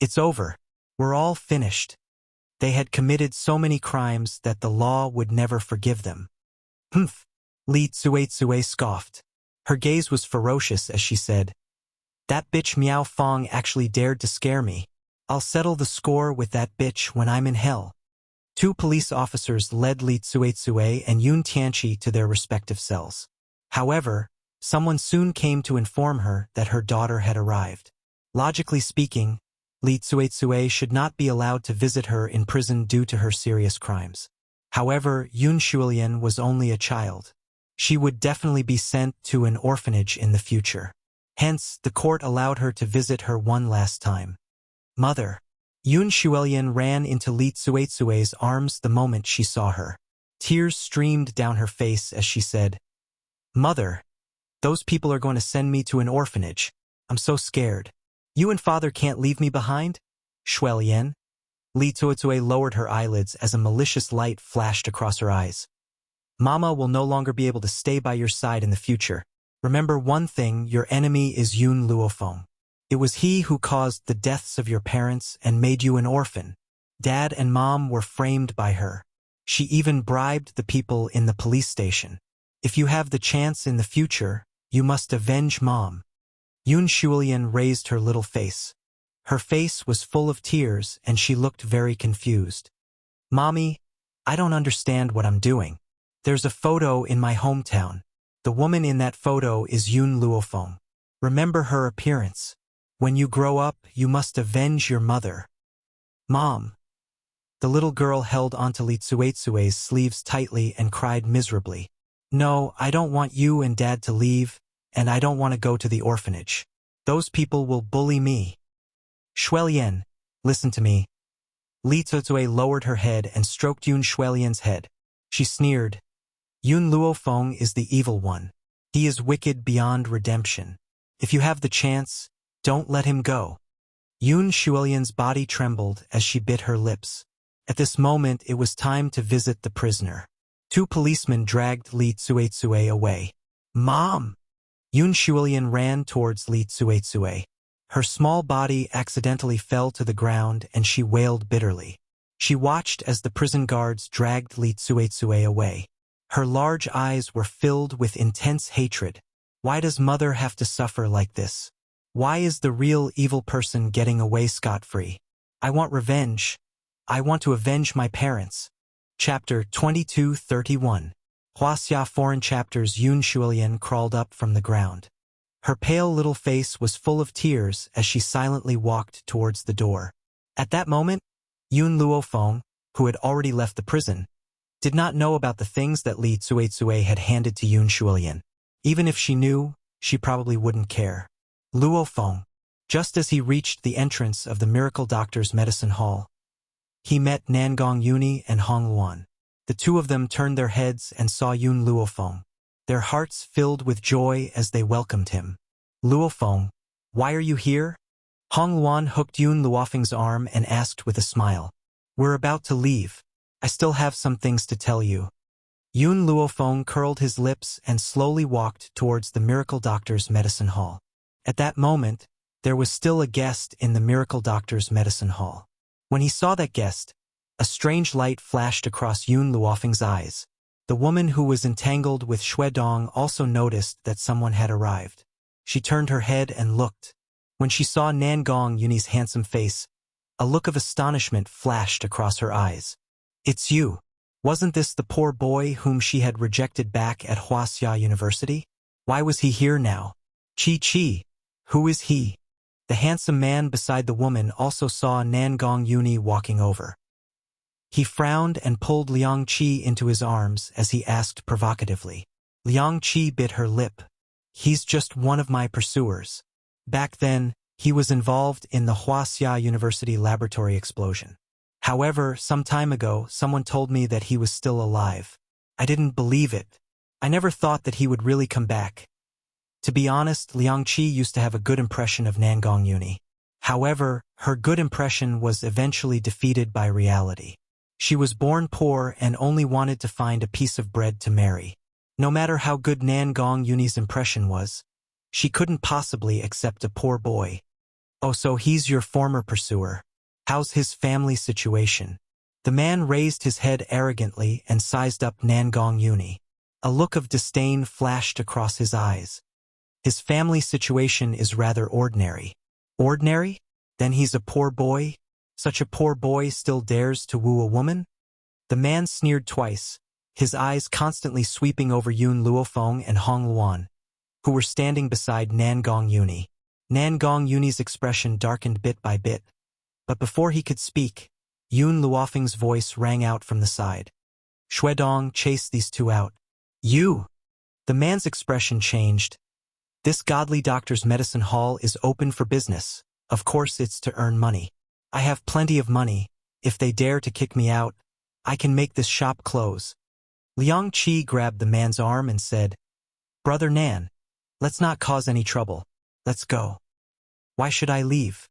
It's over. We're all finished. They had committed so many crimes that the law would never forgive them. Humph! Li Tsuetsue scoffed. Her gaze was ferocious as she said, That bitch Miao Fong actually dared to scare me. I'll settle the score with that bitch when I'm in hell. 2 police officers led Li Tsuetsue and Yun Tianqi to their respective cells. However, someone soon came to inform her that her daughter had arrived. Logically speaking, Li Tsuetsue should not be allowed to visit her in prison due to her serious crimes. However, Yun Shuilian was only a child. She would definitely be sent to an orphanage in the future. Hence, the court allowed her to visit her one last time. Mother. Yun Shuilian ran into Li Tsuetsue's arms the moment she saw her. Tears streamed down her face as she said, Mother, those people are going to send me to an orphanage. I'm so scared. You and father can't leave me behind? Shuilian. Li Tsuetsue lowered her eyelids as a malicious light flashed across her eyes. Mama will no longer be able to stay by your side in the future. Remember one thing, your enemy is Yun Luofeng. It was he who caused the deaths of your parents and made you an orphan. Dad and Mom were framed by her. She even bribed the people in the police station. If you have the chance in the future, you must avenge Mom. Yun Shulian raised her little face. Her face was full of tears and she looked very confused. Mommy, I don't understand what I'm doing. There's a photo in my hometown. The woman in that photo is Yun Luofeng. Remember her appearance. When you grow up, you must avenge your mother. Mom. The little girl held onto Li Tsuetsue's sleeves tightly and cried miserably. No, I don't want you and Dad to leave, and I don't want to go to the orphanage. Those people will bully me. Shuelian, listen to me. Li Tsuetsue lowered her head and stroked Yun Shuelian's head. She sneered. Yun Luofeng is the evil one. He is wicked beyond redemption. If you have the chance, don't let him go. Yun Shuelian's body trembled as she bit her lips. At this moment, it was time to visit the prisoner. 2 policemen dragged Li Tsuetsue away. Mom! Yun Shuelian ran towards Li Tsuetsue. Her small body accidentally fell to the ground and she wailed bitterly. She watched as the prison guards dragged Li Tsuetsue away. Her large eyes were filled with intense hatred. Why does Mother have to suffer like this? Why is the real evil person getting away scot-free? I want revenge. I want to avenge my parents. Chapter 2231. Wuxia Foreign Chapters. Yun Shuelian crawled up from the ground. Her pale little face was full of tears as she silently walked towards the door. At that moment, Yun Luofeng, who had already left the prison, did not know about the things that Li Tsuetsue had handed to Yun Shuelian. Even if she knew, she probably wouldn't care. Luofeng. Just as he reached the entrance of the Miracle Doctor's medicine hall, he met Nangong Yuni and Hong Luan. The 2 of them turned their heads and saw Yun Luofeng. Their hearts filled with joy as they welcomed him. Luofeng, why are you here? Hong Luan hooked Yun Luofeng's arm and asked with a smile. We're about to leave. I still have some things to tell you. Yun Luofeng curled his lips and slowly walked towards the Miracle Doctor's medicine hall. At that moment, there was still a guest in the Miracle Doctor's medicine hall. When he saw that guest, a strange light flashed across Yun Luofeng's eyes. The woman who was entangled with Shuedong also noticed that someone had arrived. She turned her head and looked. When she saw Nangong Yuni's handsome face, a look of astonishment flashed across her eyes. It's you. Wasn't this the poor boy whom she had rejected back at Wuxia University? Why was he here now? Chi. Who is he? The handsome man beside the woman also saw Nangong Yuni walking over. He frowned and pulled Liang Qi into his arms as he asked provocatively. Liang Qi bit her lip. He's just one of my pursuers. Back then, he was involved in the Wuxia University laboratory explosion. However, some time ago, someone told me that he was still alive. I didn't believe it. I never thought that he would really come back. To be honest, Liang Qi used to have a good impression of Nangong Yuni. However, her good impression was eventually defeated by reality. She was born poor and only wanted to find a piece of bread to marry. No matter how good Nangong Yuni's impression was, she couldn't possibly accept a poor boy. Oh, so he's your former pursuer. How's his family situation? The man raised his head arrogantly and sized up Nangong Yuni. A look of disdain flashed across his eyes. His family situation is rather ordinary. Ordinary? Then he's a poor boy? Such a poor boy still dares to woo a woman? The man sneered twice, his eyes constantly sweeping over Yun Luofeng and Hong Luan, who were standing beside Nangong Yuni. Nangong Yuni's expression darkened bit by bit, but before he could speak, Yun Luofeng's voice rang out from the side. Shuedong, chase these 2 out. You! The man's expression changed. This godly doctor's medicine hall is open for business. Of course it's to earn money. I have plenty of money. If they dare to kick me out, I can make this shop close. Liang Qi grabbed the man's arm and said, Brother Nan, let's not cause any trouble. Let's go. Why should I leave?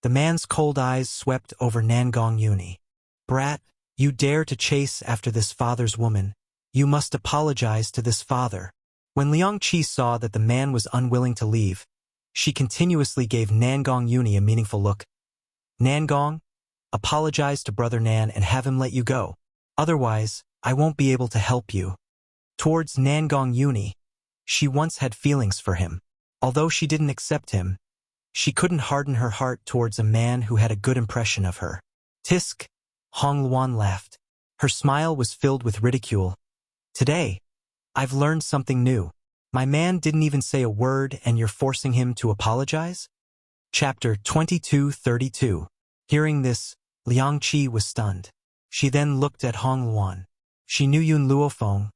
The man's cold eyes swept over Nangong Yuni. Brat, you dare to chase after this father's woman. You must apologize to this father. When Liang Qi saw that the man was unwilling to leave, she continuously gave Nangong Yuni a meaningful look. Nangong, apologize to Brother Nan and have him let you go. Otherwise, I won't be able to help you. Towards Nangong Yuni, she once had feelings for him. Although she didn't accept him, she couldn't harden her heart towards a man who had a good impression of her. Tisk, Hong Luan laughed. Her smile was filled with ridicule. Today, I've learned something new. My man didn't even say a word and you're forcing him to apologize? Chapter 22:32. Hearing this, Liang Qi was stunned. She then looked at Hong Luan. She knew Yun Luofeng,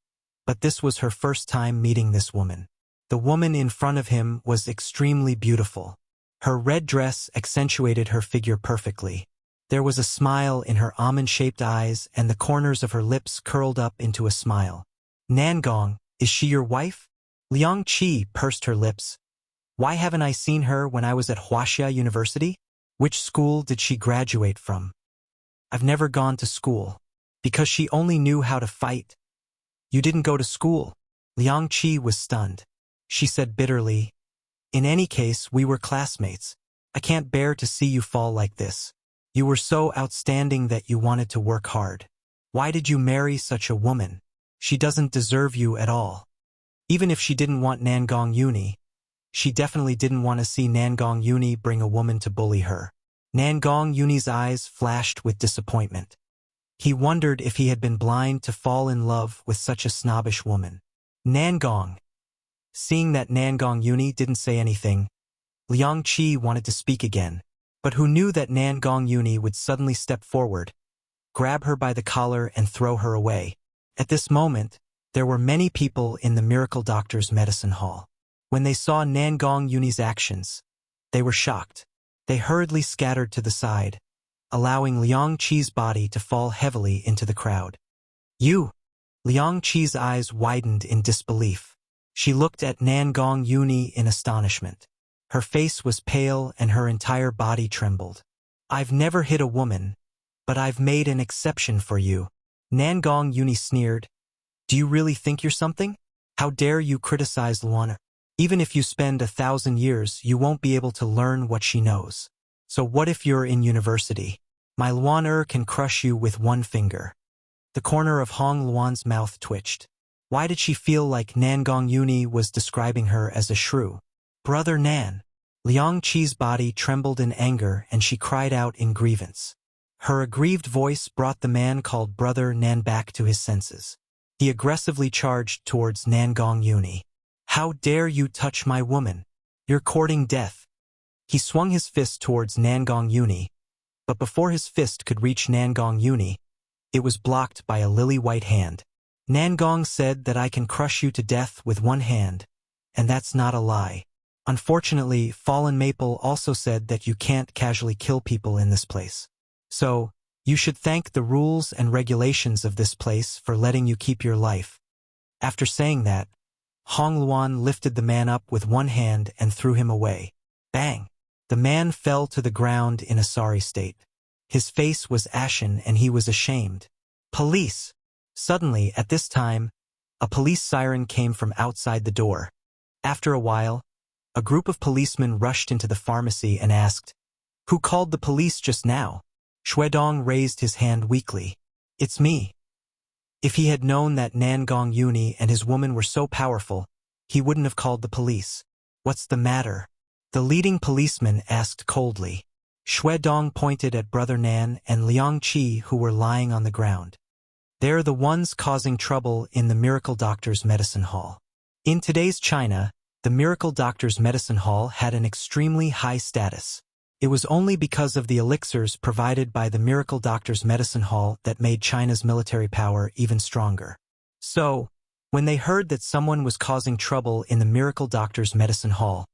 but this was her first time meeting this woman. The woman in front of him was extremely beautiful. Her red dress accentuated her figure perfectly. There was a smile in her almond-shaped eyes and the corners of her lips curled up into a smile. Nangong, is she your wife? Liang Qi pursed her lips. Why haven't I seen her when I was at Wuxia University? Which school did she graduate from? I've never gone to school. Because she only knew how to fight. You didn't go to school. Liang Qi was stunned. She said bitterly, in any case, we were classmates. I can't bear to see you fall like this. You were so outstanding that you wanted to work hard. Why did you marry such a woman? She doesn't deserve you at all. Even if she didn't want Nangong Yuni, she definitely didn't want to see Nangong Yuni bring a woman to bully her. Nangong Yuni's eyes flashed with disappointment. He wondered if he had been blind to fall in love with such a snobbish woman. Nangong. Seeing that Nangong Yuni didn't say anything, Liang Qi wanted to speak again, but who knew that Nangong Yuni would suddenly step forward, grab her by the collar and throw her away. At this moment, there were many people in the miracle doctor's medicine hall. When they saw Nangong Yuni's actions, they were shocked. They hurriedly scattered to the side, allowing Liang Qi's body to fall heavily into the crowd. You! Liang Qi's eyes widened in disbelief. She looked at Nangong Yuni in astonishment. Her face was pale and her entire body trembled. I've never hit a woman, but I've made an exception for you. Nangong Yuni sneered. Do you really think you're something? How dare you criticize Luan? Even if you spend 1,000 years, you won't be able to learn what she knows. So what if you're in university? My Luan can crush you with one finger. The corner of Hong Luan's mouth twitched. Why did she feel like Nangong Yuni was describing her as a shrew? Brother Nan. Liang Qi's body trembled in anger and she cried out in grievance. Her aggrieved voice brought the man called Brother Nan back to his senses. He aggressively charged towards Nangong Yuni. How dare you touch my woman? You're courting death. He swung his fist towards Nangong Yuni, but before his fist could reach Nangong Yuni, it was blocked by a lily-white hand. Nangong said that I can crush you to death with one hand, and that's not a lie. Unfortunately, Fallen Maple also said that you can't casually kill people in this place. So, you should thank the rules and regulations of this place for letting you keep your life. After saying that, Hong Luan lifted the man up with one hand and threw him away. Bang! The man fell to the ground in a sorry state. His face was ashen and he was ashamed. Police! Suddenly, at this time, a police siren came from outside the door. After a while, a group of policemen rushed into the pharmacy and asked, Who called the police just now? Shuedong raised his hand weakly. It's me. If he had known that Nangong Yuni and his woman were so powerful, he wouldn't have called the police. What's the matter? The leading policeman asked coldly. Shuedong pointed at Brother Nan and Liang Qi who were lying on the ground. They're the ones causing trouble in the Miracle Doctor's Medicine Hall. In today's China, the Miracle Doctor's Medicine Hall had an extremely high status. It was only because of the elixirs provided by the Miracle Doctor's Medicine Hall that made China's military power even stronger. So, when they heard that someone was causing trouble in the Miracle Doctor's Medicine Hall,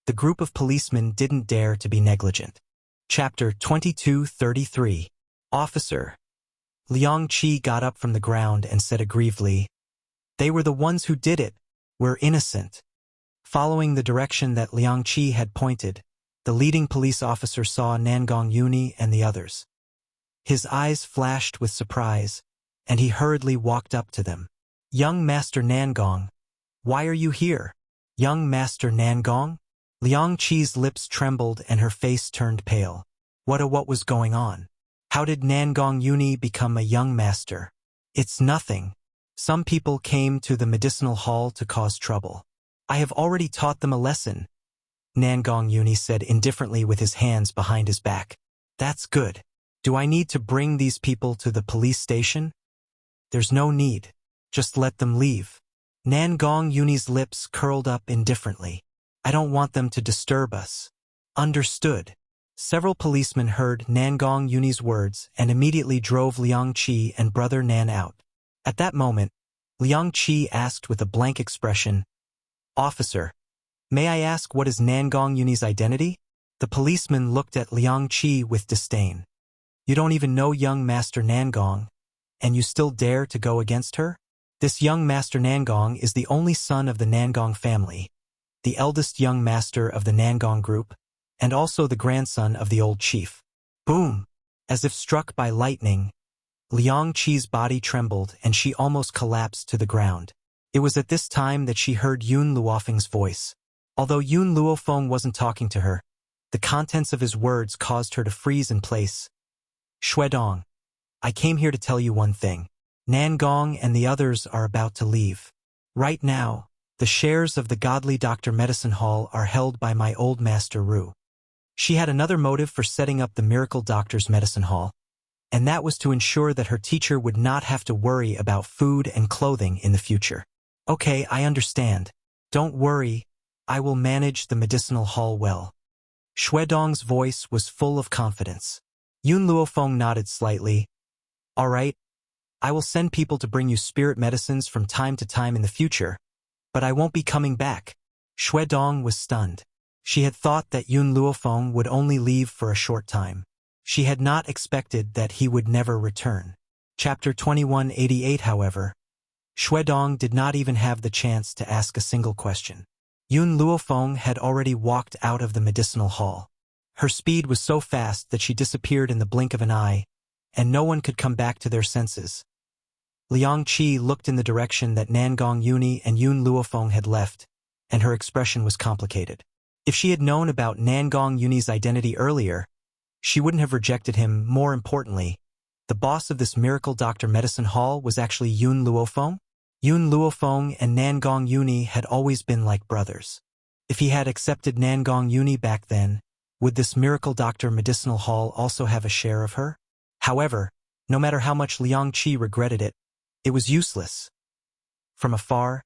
the group of policemen didn't dare to be negligent. Chapter 22:33. Officer. Liang Qi got up from the ground and said aggrievedly, They were the ones who did it. We're innocent. Following the direction that Liang Qi had pointed, the leading police officer saw Nangong Yuni and the others. His eyes flashed with surprise, and he hurriedly walked up to them. Young Master Nangong, why are you here? Young Master Nangong? Liang Qi's lips trembled and her face turned pale. What was going on? How did Nangong Yuni become a young master? It's nothing. Some people came to the medicinal hall to cause trouble. I have already taught them a lesson, Nangong Yuni said indifferently with his hands behind his back. That's good. Do I need to bring these people to the police station? There's no need. Just let them leave. Nangong Yuni's lips curled up indifferently. I don't want them to disturb us. Understood. Several policemen heard Nangong Yuni's words and immediately drove Liang Qi and brother Nan out. At that moment, Liang Qi asked with a blank expression, Officer, may I ask what is Nangong Yuni's identity? The policeman looked at Liang Qi with disdain. You don't even know young Master Nangong, and you still dare to go against her? This young Master Nangong is the only son of the Nangong family, the eldest young master of the Nangong group, and also the grandson of the old chief. Boom! As if struck by lightning, Liang Qi's body trembled and she almost collapsed to the ground. It was at this time that she heard Yun Luofeng's voice. Although Yun Luofeng wasn't talking to her, the contents of his words caused her to freeze in place. Shuedong, I came here to tell you one thing. Nangong and the others are about to leave. Right now, the shares of the Godly Doctor Medicine Hall are held by my old master Ru. She had another motive for setting up the Miracle Doctor's Medicine Hall, and that was to ensure that her teacher would not have to worry about food and clothing in the future. Okay, I understand. Don't worry, I will manage the medicinal hall well. Shuedong's voice was full of confidence. Yun Luofeng nodded slightly. All right, I will send people to bring you spirit medicines from time to time in the future, but I won't be coming back. Shuedong was stunned. She had thought that Yun Luofeng would only leave for a short time. She had not expected that he would never return. Chapter 2188, however, Shuedong did not even have the chance to ask a single question. Yun Luofeng had already walked out of the medicinal hall. Her speed was so fast that she disappeared in the blink of an eye, and no one could come back to their senses. Liang Qi looked in the direction that Nangong Yuni and Yun Luofeng had left, and her expression was complicated. If she had known about Nangong Yuni's identity earlier, she wouldn't have rejected him. More importantly, the boss of this Miracle Doctor Medicine Hall was actually Yun Luofeng. Yun Luofeng and Nangong Yuni had always been like brothers. If he had accepted Nangong Yuni back then, would this Miracle Doctor Medicinal Hall also have a share of her? However, no matter how much Liang Qi regretted it, it was useless. From afar,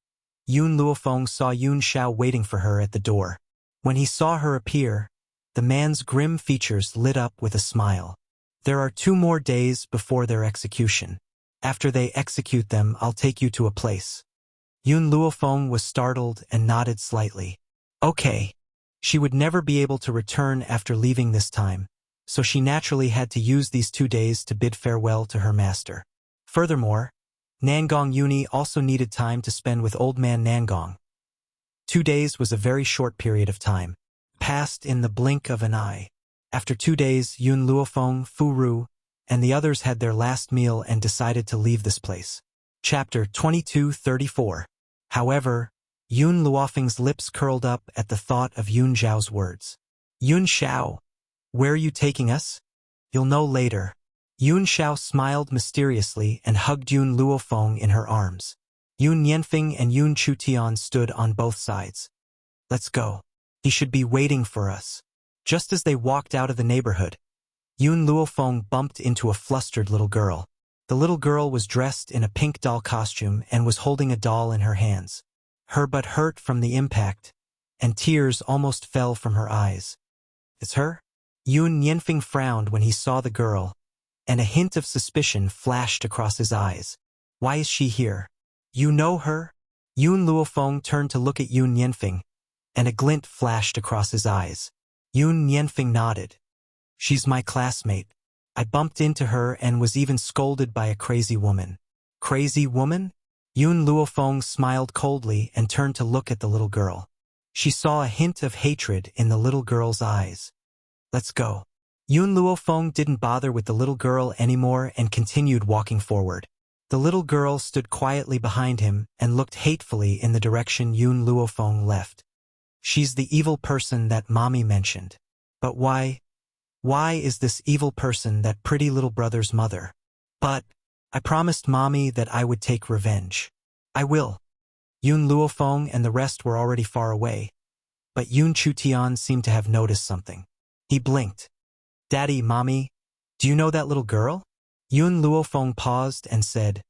Yun Luofeng saw Yun Xiao waiting for her at the door. When he saw her appear, the man's grim features lit up with a smile. There are 2 more days before their execution. After they execute them, I'll take you to a place. Yun Luofeng was startled and nodded slightly. Okay. She would never be able to return after leaving this time, so she naturally had to use these 2 days to bid farewell to her master. Furthermore, Nangong Yuni also needed time to spend with old man Nangong. 2 days was a very short period of time, passed in the blink of an eye. After 2 days, Yun Luofeng, Fu Ru, and the others had their last meal and decided to leave this place. Chapter 2234. However, Yun Luofeng's lips curled up at the thought of Yun Zhao's words. Yun Xiao, where are you taking us? You'll know later. Yun Xiao smiled mysteriously and hugged Yun Luofeng in her arms. Yun Yanfeng and Yun Chutian stood on both sides. Let's go. He should be waiting for us. Just as they walked out of the neighborhood, Yun Luofeng bumped into a flustered little girl. The little girl was dressed in a pink doll costume and was holding a doll in her hands. Her butt hurt from the impact, and tears almost fell from her eyes. It's her? Yun Yanfeng frowned when he saw the girl, and a hint of suspicion flashed across his eyes. Why is she here? You know her? Yun Luofeng turned to look at Yun Yanfeng, and a glint flashed across his eyes. Yun Yanfeng nodded. She's my classmate. I bumped into her and was even scolded by a crazy woman. Crazy woman? Yun Luofeng smiled coldly and turned to look at the little girl. She saw a hint of hatred in the little girl's eyes. Let's go. Yun Luofeng didn't bother with the little girl anymore and continued walking forward. The little girl stood quietly behind him and looked hatefully in the direction Yun Luofeng left. She's the evil person that Mommy mentioned. But why is this evil person that pretty little brother's mother? But I promised Mommy that I would take revenge. I will. Yun Luofeng and the rest were already far away, but Yun Chutian seemed to have noticed something. He blinked. Daddy, Mommy, do you know that little girl? Yun Luofeng paused and said,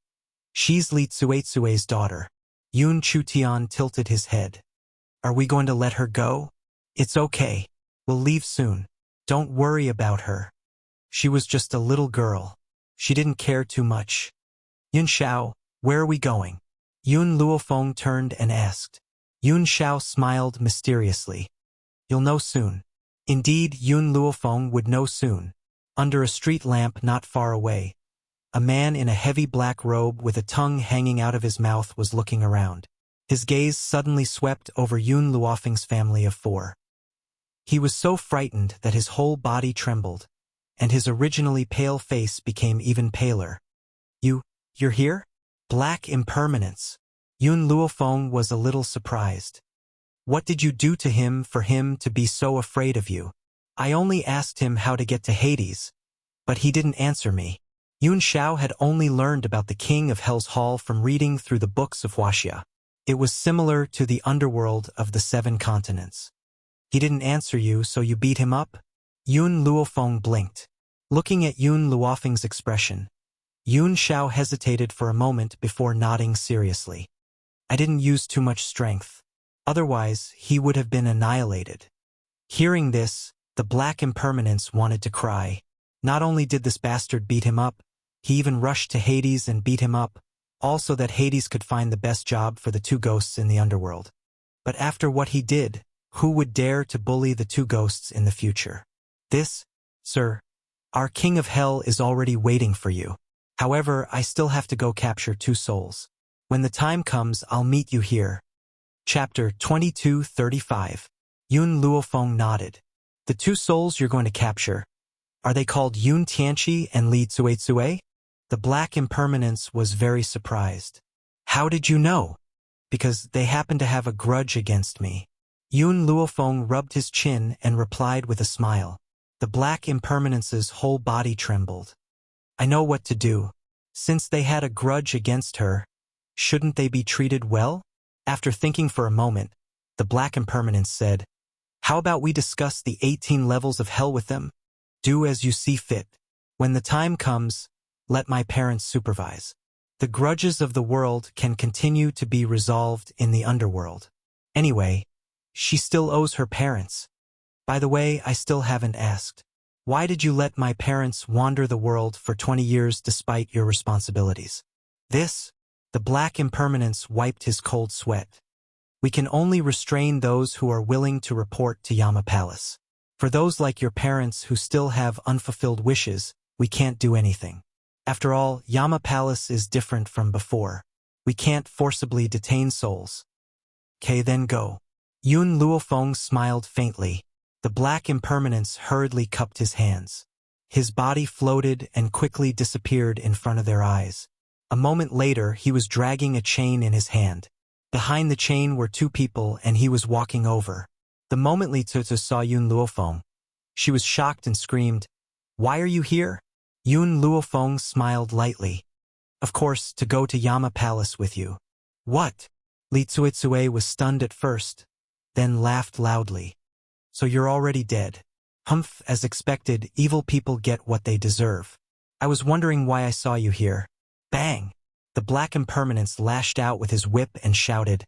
She's Li Tsuetsue's daughter. Yun Chutian tilted his head. Are we going to let her go? It's okay. We'll leave soon. Don't worry about her. She was just a little girl. She didn't care too much. Yun Xiao, where are we going? Yun Luofeng turned and asked. Yun Xiao smiled mysteriously. You'll know soon. Indeed, Yun Luofeng would know soon. Under a street lamp not far away, a man in a heavy black robe with a tongue hanging out of his mouth was looking around. His gaze suddenly swept over Yun Luofeng's family of 4. He was so frightened that his whole body trembled, and his originally pale face became even paler. You're here? Black impermanence. Yun Luofeng was a little surprised. What did you do to him for him to be so afraid of you? I only asked him how to get to Hades, but he didn't answer me. Yun Xiao had only learned about the King of Hell's Hall from reading through the books of Wuxia. It was similar to the underworld of the 7 continents. He didn't answer you, so you beat him up? Yun Luofeng blinked. Looking at Yun Luofeng's expression, Yun Xiao hesitated for a moment before nodding seriously. I didn't use too much strength. Otherwise, he would have been annihilated. Hearing this, the black impermanence wanted to cry. Not only did this bastard beat him up, he even rushed to Hades and beat him up, also that Hades could find the best job for the 2 ghosts in the underworld. But after what he did, who would dare to bully the 2 ghosts in the future? This, sir, our King of Hell is already waiting for you. However, I still have to go capture 2 souls. When the time comes, I'll meet you here. Chapter 2235. Yun Luofeng nodded. The 2 souls you're going to capture, are they called Yun Tianqi and Li Tsuetsue? The black impermanence was very surprised. How did you know? Because they happen to have a grudge against me. Yun Luofeng rubbed his chin and replied with a smile. The black impermanence's whole body trembled. I know what to do. Since they had a grudge against her, shouldn't they be treated well? After thinking for a moment, the black impermanence said, How about we discuss the 18 levels of hell with them? Do as you see fit. When the time comes, let my parents supervise. The grudges of the world can continue to be resolved in the underworld. Anyway, she still owes her parents. By the way, I still haven't asked. Why did you let my parents wander the world for 20 years despite your responsibilities? This, the black impermanence wiped his cold sweat. We can only restrain those who are willing to report to Yama Palace. For those like your parents who still have unfulfilled wishes, we can't do anything. After all, Yama Palace is different from before. We can't forcibly detain souls. Okay, then go. Yun Luofeng smiled faintly. The black impermanence hurriedly cupped his hands. His body floated and quickly disappeared in front of their eyes. A moment later, he was dragging a chain in his hand. Behind the chain were 2 people and he was walking over. The moment Li Tutu saw Yun Luofeng, she was shocked and screamed, Why are you here? Yun Luofeng smiled lightly. Of course, to go to Yama Palace with you. What? Li Tsuetsue was stunned at first, then laughed loudly. So you're already dead. Humph, as expected, evil people get what they deserve. I was wondering why I saw you here. Bang! The black impermanence lashed out with his whip and shouted,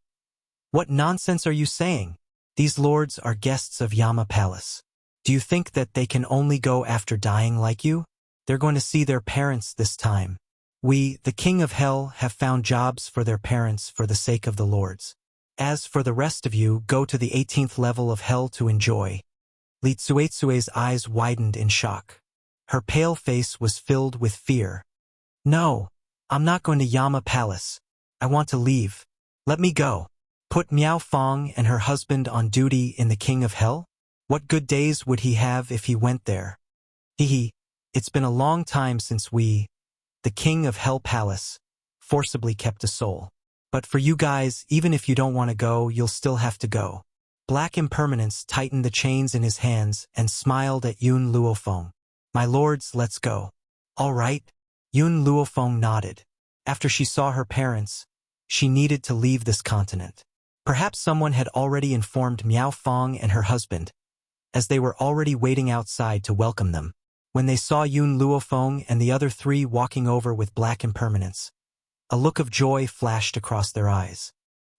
What nonsense are you saying? These lords are guests of Yama Palace. Do you think that they can only go after dying like you? They're going to see their parents this time. We, the King of Hell, have found jobs for their parents for the sake of the lords. As for the rest of you, go to the 18th level of hell to enjoy. Li Tsuetsue's eyes widened in shock. Her pale face was filled with fear. No, I'm not going to Yama Palace. I want to leave. Let me go. Put Miao Fong and her husband on duty in the King of Hell? What good days would he have if he went there? It's been a long time since we, the King of Hell Palace, forcibly kept a soul. But for you guys, even if you don't want to go, you'll still have to go. Black Impermanence tightened the chains in his hands and smiled at Yun Luofeng. My lords, let's go. All right. Yun Luofeng nodded. After she saw her parents, she needed to leave this continent. Perhaps someone had already informed Miao Fong and her husband, as they were already waiting outside to welcome them. When they saw Yun Luofeng and the other three walking over with Black Impermanence, a look of joy flashed across their eyes.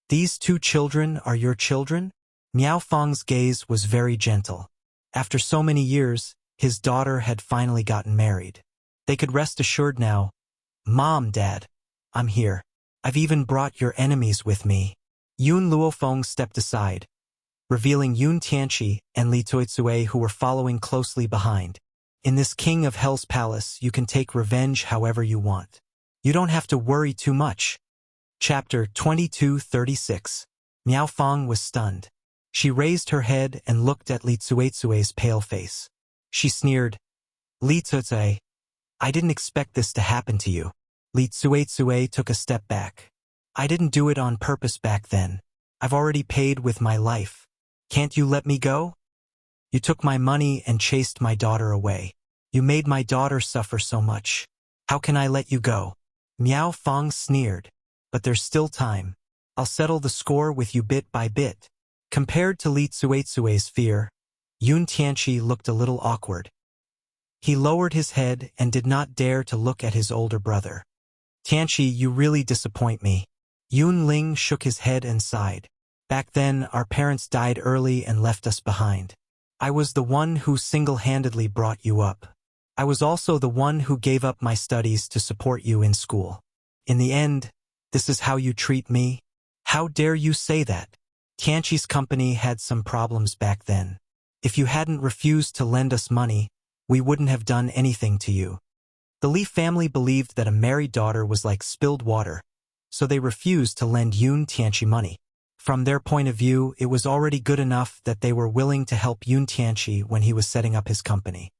These two children are your children? Miao Fong's gaze was very gentle. After so many years, his daughter had finally gotten married. They could rest assured now. Mom, Dad, I'm here. I've even brought your enemies with me. Yun Luofeng stepped aside, revealing Yun Tianqi and Li Tuizue, who were following closely behind. In this King of Hell's palace, you can take revenge however you want. You don't have to worry too much. Chapter 2236. Miao Fong was stunned. She raised her head and looked at Li Tuizue's pale face. She sneered, Li Tuizue, I didn't expect this to happen to you. Li Tuizue took a step back. I didn't do it on purpose back then. I've already paid with my life. Can't you let me go? You took my money and chased my daughter away. You made my daughter suffer so much. How can I let you go? Miao Fong sneered. But there's still time. I'll settle the score with you bit by bit. Compared to Li Tuizue's fear, Yun Tianqi looked a little awkward. He lowered his head and did not dare to look at his older brother. Tianqi, you really disappoint me. Yun Ling shook his head and sighed. Back then, our parents died early and left us behind. I was the one who single-handedly brought you up. I was also the one who gave up my studies to support you in school. In the end, this is how you treat me? How dare you say that? Tianqi's company had some problems back then. If you hadn't refused to lend us money, we wouldn't have done anything to you. The Li family believed that a married daughter was like spilled water, so they refused to lend Yun Tianqi money. From their point of view, it was already good enough that they were willing to help Yun Tianqi when he was setting up his company.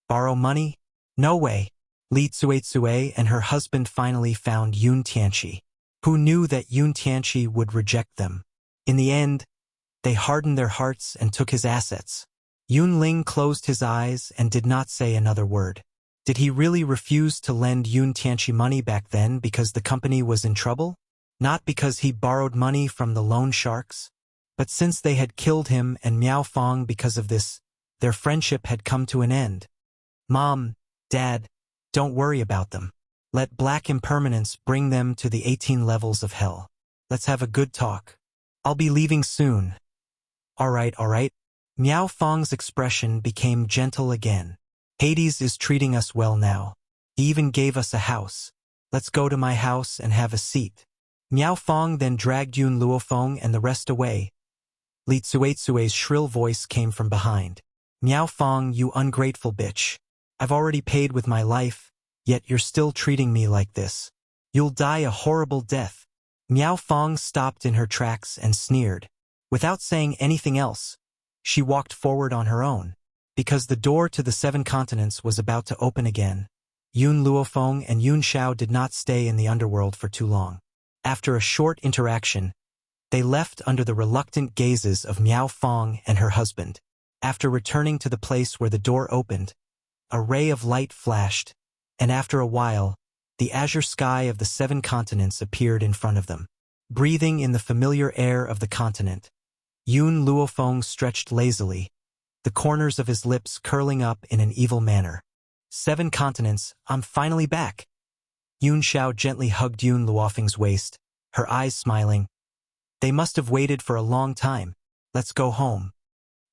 Borrow money? No way. Li Tuizue and her husband finally found Yun Tianqi, who knew that Yun Tianqi would reject them. In the end, they hardened their hearts and took his assets. Yun Ling closed his eyes and did not say another word. Did he really refuse to lend Yun Tianqi money back then because the company was in trouble? Not because he borrowed money from the loan sharks? But since they had killed him and Miao Fong because of this, their friendship had come to an end. Mom, Dad, don't worry about them. Let Black Impermanence bring them to the 18 levels of hell. Let's have a good talk. I'll be leaving soon. All right. Miao Fong's expression became gentle again. Hades is treating us well now. He even gave us a house. Let's go to my house and have a seat. Miao Fong then dragged Yun Luofeng and the rest away. Li Tuizue's shrill voice came from behind. Miao Fong, you ungrateful bitch. I've already paid with my life, yet you're still treating me like this. You'll die a horrible death. Miao Fong stopped in her tracks and sneered. Without saying anything else, she walked forward on her own. Because the door to the 7 continents was about to open again, Yun Luofeng and Yun Xiao did not stay in the underworld for too long. After a short interaction, they left under the reluctant gazes of Miao Fong and her husband. After returning to the place where the door opened, a ray of light flashed, and after a while, the azure sky of the 7 continents appeared in front of them. Breathing in the familiar air of the continent, Yun Luofeng stretched lazily, the corners of his lips curling up in an evil manner. 7 continents, I'm finally back. Yun Xiao gently hugged Yun Luofeng's waist, her eyes smiling. They must have waited for a long time. Let's go home.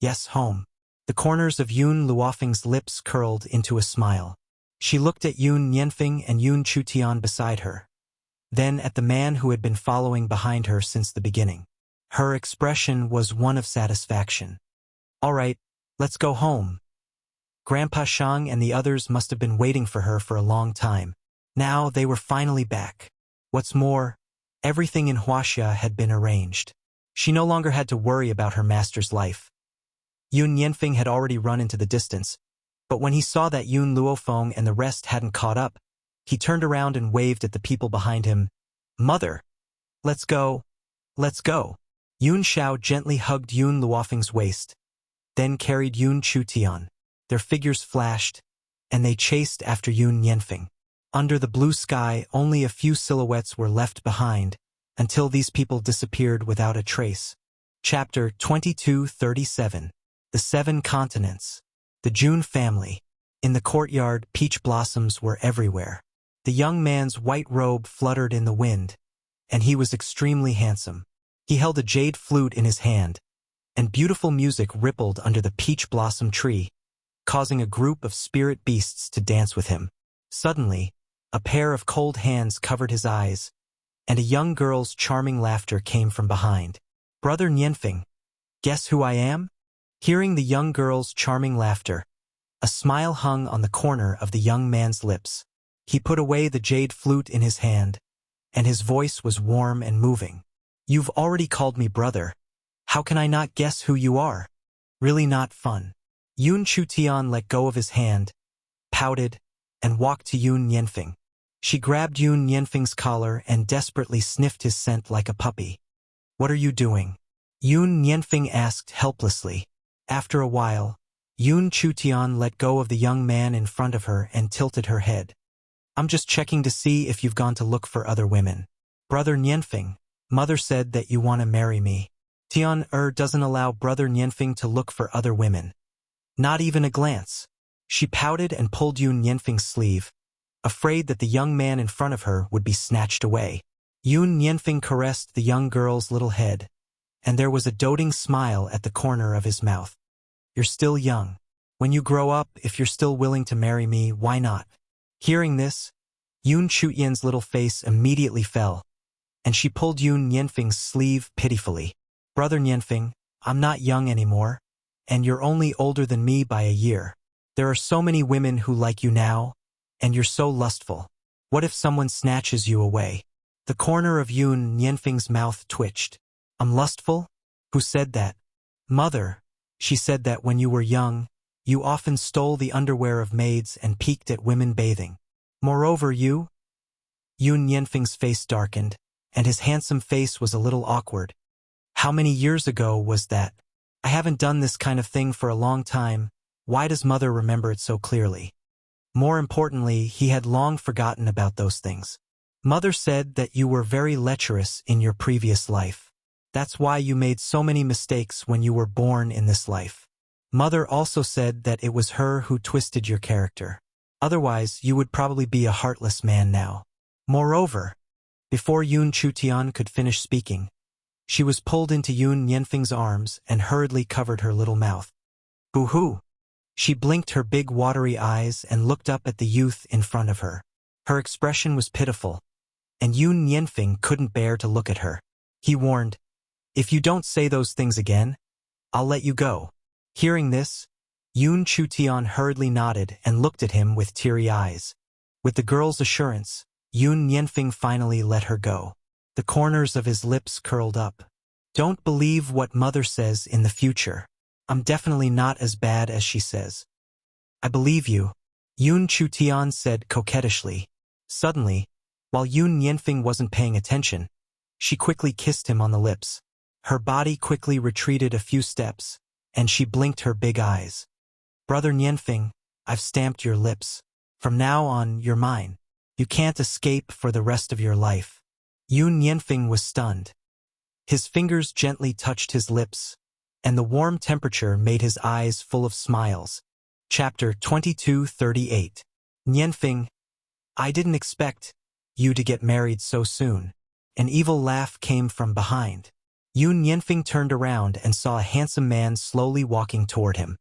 Yes, home. The corners of Yun Luofeng's lips curled into a smile. She looked at Yun Nianfeng and Yun Chutian beside her, then at the man who had been following behind her since the beginning. Her expression was one of satisfaction. All right, let's go home. Grandpa Shang and the others must have been waiting for her for a long time. Now they were finally back. What's more, everything in Wuxia had been arranged. She no longer had to worry about her master's life. Yun Nianfeng had already run into the distance, but when he saw that Yun Luofeng and the rest hadn't caught up, he turned around and waved at the people behind him. Mother, let's go. Let's go. Yun Xiao gently hugged Yun Luofeng's waist, then carried Yun Chutian. Their figures flashed, and they chased after Yun Yanfeng. Under the blue sky, only a few silhouettes were left behind, until these people disappeared without a trace. Chapter 2237. The Seven Continents. The Jun family. In the courtyard, peach blossoms were everywhere. The young man's white robe fluttered in the wind, and he was extremely handsome. He held a jade flute in his hand, and beautiful music rippled under the peach blossom tree, causing a group of spirit beasts to dance with him. Suddenly, a pair of cold hands covered his eyes, and a young girl's charming laughter came from behind. Brother Nianfeng, guess who I am? Hearing the young girl's charming laughter, a smile hung on the corner of the young man's lips. He put away the jade flute in his hand, and his voice was warm and moving. You've already called me brother. How can I not guess who you are? Really not fun. Yun Chutian let go of his hand, pouted, and walked to Yun Yanfeng. She grabbed Yun Yanfeng's collar and desperately sniffed his scent like a puppy. What are you doing? Yun Yanfeng asked helplessly. After a while, Yun Chutian let go of the young man in front of her and tilted her head. I'm just checking to see if you've gone to look for other women. Brother Nianfeng, Mother said that you want to marry me. Tian doesn't allow Brother Nianfeng to look for other women. Not even a glance. She pouted and pulled Yun Yanfeng's sleeve, afraid that the young man in front of her would be snatched away. Yun Yanfeng caressed the young girl's little head, and there was a doting smile at the corner of his mouth. You're still young. When you grow up, if you're still willing to marry me, why not? Hearing this, Yun Chutian's little face immediately fell, and she pulled Yun Yanfeng's sleeve pitifully. Brother Nianfeng, I'm not young anymore, and you're only older than me by a year. There are so many women who like you now, and you're so lustful. What if someone snatches you away? The corner of Yun Yanfeng's mouth twitched. I'm lustful? Who said that? Mother, she said that when you were young, you often stole the underwear of maids and peeked at women bathing. Moreover, Yun Yanfeng's face darkened, and his handsome face was a little awkward. How many years ago was that? I haven't done this kind of thing for a long time. Why does Mother remember it so clearly? More importantly, he had long forgotten about those things. Mother said that you were very lecherous in your previous life. That's why you made so many mistakes when you were born in this life. Mother also said that it was her who twisted your character. Otherwise, you would probably be a heartless man now. Moreover, before Yun Chutian could finish speaking, she was pulled into Yun Yanfeng's arms and hurriedly covered her little mouth. Boo-hoo! She blinked her big watery eyes and looked up at the youth in front of her. Her expression was pitiful, and Yun Yanfeng couldn't bear to look at her. He warned, if you don't say those things again, I'll let you go. Hearing this, Yun Chutian hurriedly nodded and looked at him with teary eyes. With the girl's assurance, Yun Yanfeng finally let her go. The corners of his lips curled up. Don't believe what Mother says in the future. I'm definitely not as bad as she says. I believe you, Yun Chutian said coquettishly. Suddenly, while Yun Yanfeng wasn't paying attention, she quickly kissed him on the lips. Her body quickly retreated a few steps, and she blinked her big eyes. Brother Nianfeng, I've stamped your lips. From now on, you're mine. You can't escape for the rest of your life. Yun Yanfeng was stunned. His fingers gently touched his lips, and the warm temperature made his eyes full of smiles. Chapter 2238. Nianfeng, I didn't expect you to get married so soon. An evil laugh came from behind. Yun Yanfeng turned around and saw a handsome man slowly walking toward him.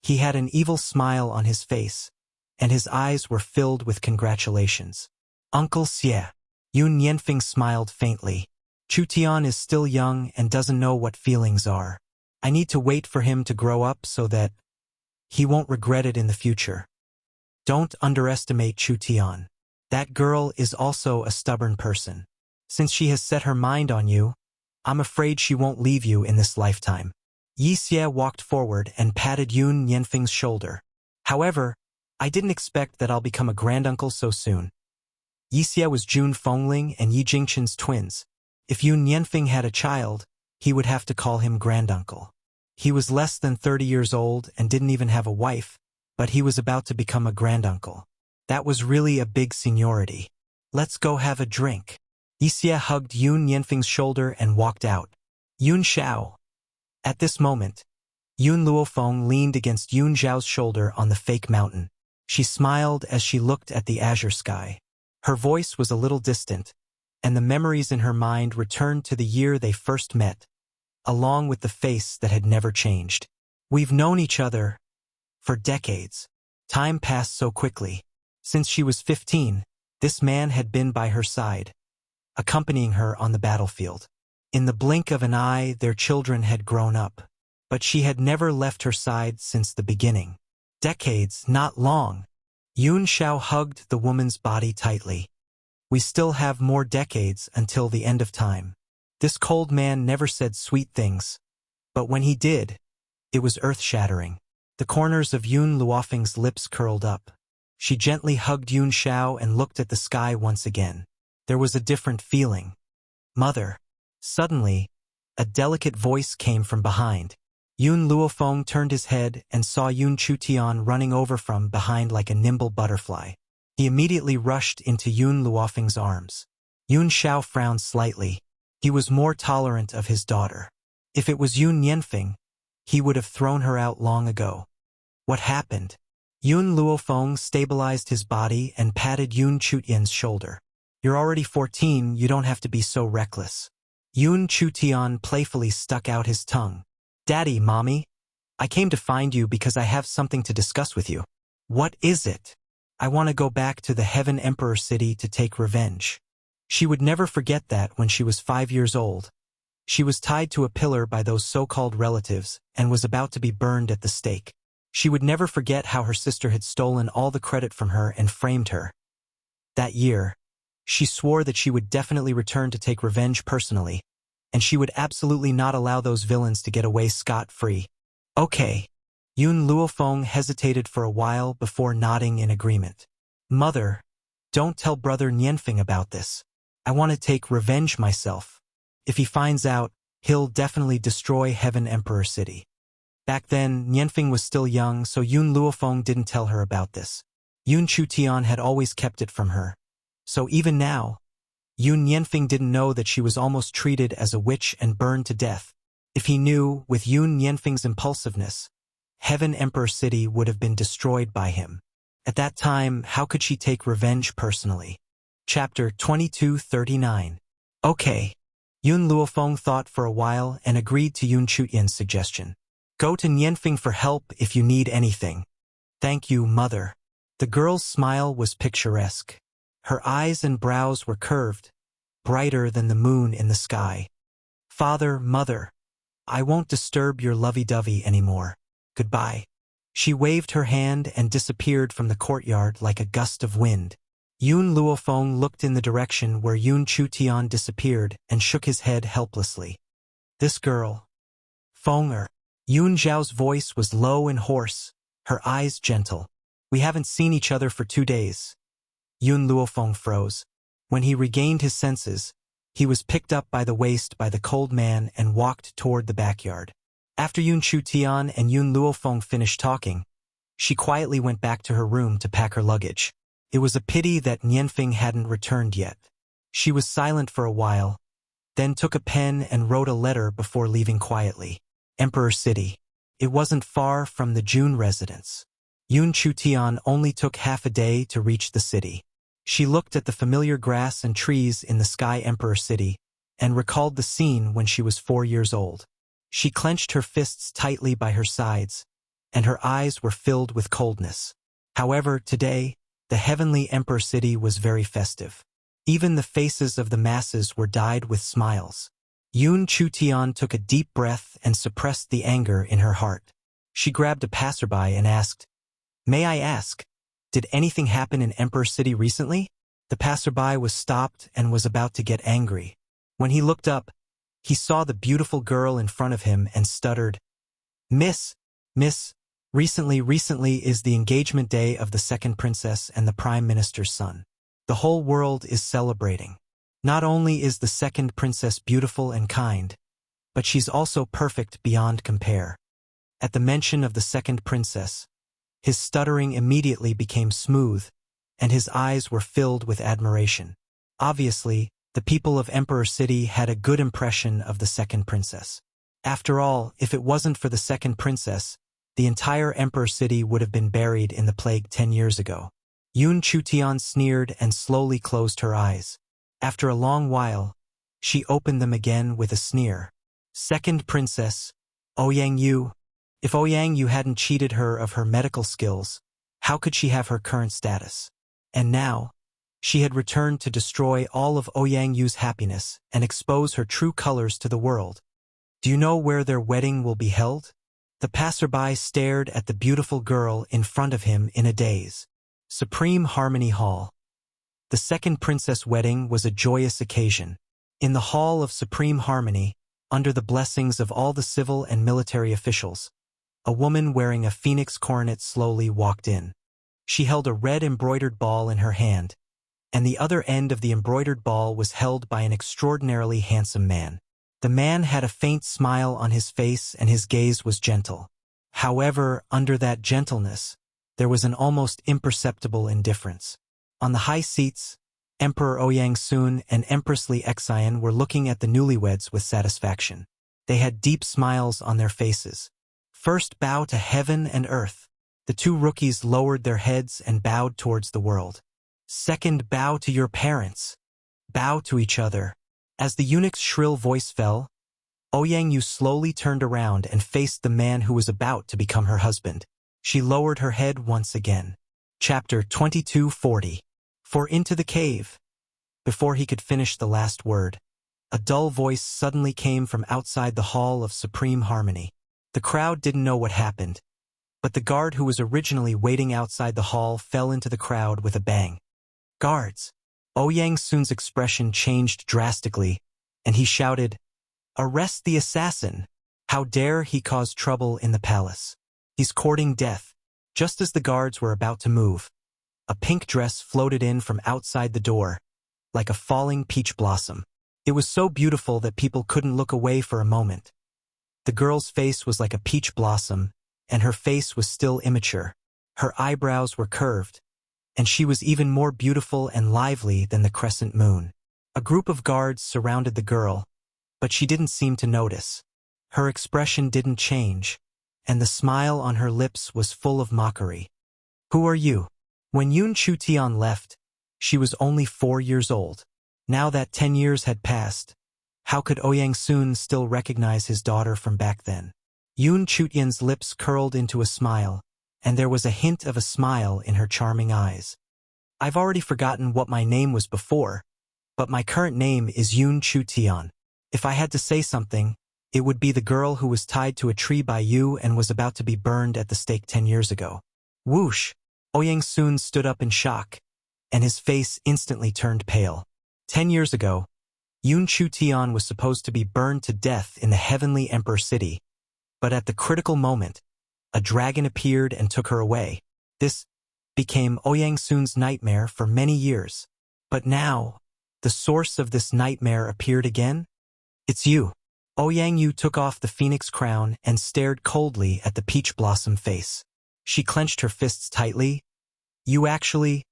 He had an evil smile on his face, and his eyes were filled with congratulations. Uncle Xie. Yun Yanfeng smiled faintly. Chutian is still young and doesn't know what feelings are. I need to wait for him to grow up so that he won't regret it in the future. Don't underestimate Chutian. That girl is also a stubborn person. Since she has set her mind on you, I'm afraid she won't leave you in this lifetime. Yi Xie walked forward and patted Yun Yanfeng's shoulder. However, I didn't expect that I'll become a granduncle so soon. Yixia was Jun Fengling and Yi Jingchen's twins. If Yun Nianfeng had a child, he would have to call him granduncle. He was less than 30 years old and didn't even have a wife, but he was about to become a granduncle. That was really a big seniority. Let's go have a drink. Yixia hugged Yun Nianfeng's shoulder and walked out. Yun Xiao. At this moment, Yun Luofeng leaned against Yun Zhao's shoulder on the fake mountain. She smiled as she looked at the azure sky. Her voice was a little distant, and the memories in her mind returned to the year they first met, along with the face that had never changed. We've known each other for decades. Time passed so quickly. Since she was 15, this man had been by her side, accompanying her on the battlefield. In the blink of an eye, their children had grown up, but she had never left her side since the beginning. Decades, not long. Yun Xiao hugged the woman's body tightly. We still have more decades until the end of time. This cold man never said sweet things, but when he did, it was earth-shattering. The corners of Yun Luofeng's lips curled up. She gently hugged Yun Xiao and looked at the sky once again. There was a different feeling. Mother. Suddenly, a delicate voice came from behind. Yun Luofeng turned his head and saw Yun Chutian running over from behind like a nimble butterfly. He immediately rushed into Yun Luofeng's arms. Yun Xiao frowned slightly. He was more tolerant of his daughter. If it was Yun Nianfeng, he would have thrown her out long ago. What happened? Yun Luofeng stabilized his body and patted Yun Chutian's shoulder. You're already 14, you don't have to be so reckless. Yun Chutian playfully stuck out his tongue. Daddy, Mommy, I came to find you because I have something to discuss with you. What is it? I want to go back to the Heaven Emperor City to take revenge. She would never forget that when she was 5 years old. She was tied to a pillar by those so-called relatives and was about to be burned at the stake. She would never forget how her sister had stolen all the credit from her and framed her. That year, she swore that she would definitely return to take revenge personally, and she would absolutely not allow those villains to get away scot-free. Okay. Yun Luofeng hesitated for a while before nodding in agreement. Mother, don't tell brother Nianfeng about this. I want to take revenge myself. If he finds out, he'll definitely destroy Heaven Emperor City. Back then, Nianfeng was still young, so Yun Luofeng didn't tell her about this. Yun Chutian had always kept it from her. So even now, Yun Nianfeng didn't know that she was almost treated as a witch and burned to death. If he knew, with Yun Nianfeng's impulsiveness, Heaven Emperor City would have been destroyed by him. At that time, how could she take revenge personally? Chapter 2239. Okay. Yun Luofeng thought for a while and agreed to Yun Chutian's suggestion. Go to Nianfeng for help if you need anything. Thank you, Mother. The girl's smile was picturesque. Her eyes and brows were curved, brighter than the moon in the sky. Father, Mother, I won't disturb your lovey-dovey anymore. Goodbye. She waved her hand and disappeared from the courtyard like a gust of wind. Yun Luofeng looked in the direction where Yun Chutian disappeared and shook his head helplessly. This girl. Fenger. Yun Zhao's voice was low and hoarse, her eyes gentle. We haven't seen each other for 2 days. Yun Luofeng froze. When he regained his senses, he was picked up by the waist by the cold man and walked toward the backyard. After Yun Chutian and Yun Luofeng finished talking, she quietly went back to her room to pack her luggage. It was a pity that Nianfeng hadn't returned yet. She was silent for a while, then took a pen and wrote a letter before leaving quietly. Emperor City. It wasn't far from the June residence. Yun Chutian only took half a day to reach the city. She looked at the familiar grass and trees in the Sky Emperor City and recalled the scene when she was 4 years old. She clenched her fists tightly by her sides, and her eyes were filled with coldness. However, today, the heavenly Emperor City was very festive. Even the faces of the masses were dyed with smiles. Yun Chutian took a deep breath and suppressed the anger in her heart. She grabbed a passerby and asked, "May I ask, did anything happen in Emperor City recently?" The passerby was stopped and was about to get angry. When he looked up, he saw the beautiful girl in front of him and stuttered, Miss, recently is the engagement day of the second princess and the Prime Minister's son. The whole world is celebrating. Not only is the second princess beautiful and kind, but she's also perfect beyond compare. At the mention of the second princess, his stuttering immediately became smooth, and his eyes were filled with admiration. Obviously, the people of Emperor City had a good impression of the second princess. After all, if it wasn't for the second princess, the entire Emperor City would have been buried in the plague 10 years ago. Yun Chutian sneered and slowly closed her eyes. After a long while, she opened them again with a sneer. Second princess, Ouyang Yu. If Ouyang Yu hadn't cheated her of her medical skills, how could she have her current status? And now, she had returned to destroy all of Ouyang Yu's happiness and expose her true colors to the world. Do you know where their wedding will be held? The passerby stared at the beautiful girl in front of him in a daze. Supreme Harmony Hall. The second princess wedding was a joyous occasion. In the Hall of Supreme Harmony, under the blessings of all the civil and military officials, a woman wearing a phoenix coronet slowly walked in. She held a red embroidered ball in her hand, and the other end of the embroidered ball was held by an extraordinarily handsome man. The man had a faint smile on his face and his gaze was gentle. However, under that gentleness, there was an almost imperceptible indifference. On the high seats, Emperor Ouyang Sun and Empress Li Xian were looking at the newlyweds with satisfaction. They had deep smiles on their faces. First bow to heaven and earth. The two rookies lowered their heads and bowed towards the world. Second, bow to your parents. Bow to each other. As the eunuch's shrill voice fell, Ouyang Yu slowly turned around and faced the man who was about to become her husband. She lowered her head once again. Chapter 2240. For into the cave. Before he could finish the last word, a dull voice suddenly came from outside the Hall of Supreme Harmony. The crowd didn't know what happened, but the guard who was originally waiting outside the hall fell into the crowd with a bang. Guards! Ouyang Sun's expression changed drastically, and he shouted, "Arrest the assassin! How dare he cause trouble in the palace? He's courting death." Just as the guards were about to move, a pink dress floated in from outside the door, like a falling peach blossom. It was so beautiful that people couldn't look away for a moment. The girl's face was like a peach blossom, and her face was still immature. Her eyebrows were curved, and she was even more beautiful and lively than the crescent moon. A group of guards surrounded the girl, but she didn't seem to notice. Her expression didn't change, and the smile on her lips was full of mockery. "Who are you?" When Yun Chutian left, she was only 4 years old. Now that 10 years had passed, how could Ouyang Sun still recognize his daughter from back then? Yun Chutian's lips curled into a smile, and there was a hint of a smile in her charming eyes. "I've already forgotten what my name was before, but my current name is Yun Chutian. If I had to say something, it would be the girl who was tied to a tree by you and was about to be burned at the stake 10 years ago." Whoosh! Ouyang Sun stood up in shock, and his face instantly turned pale. 10 years ago, Yun Chutian was supposed to be burned to death in the heavenly Emperor City, but at the critical moment, a dragon appeared and took her away. This became Ouyang Sun's nightmare for many years. But now, the source of this nightmare appeared again? "It's you." Ouyang Yu took off the phoenix crown and stared coldly at the peach blossom face. She clenched her fists tightly. "You actually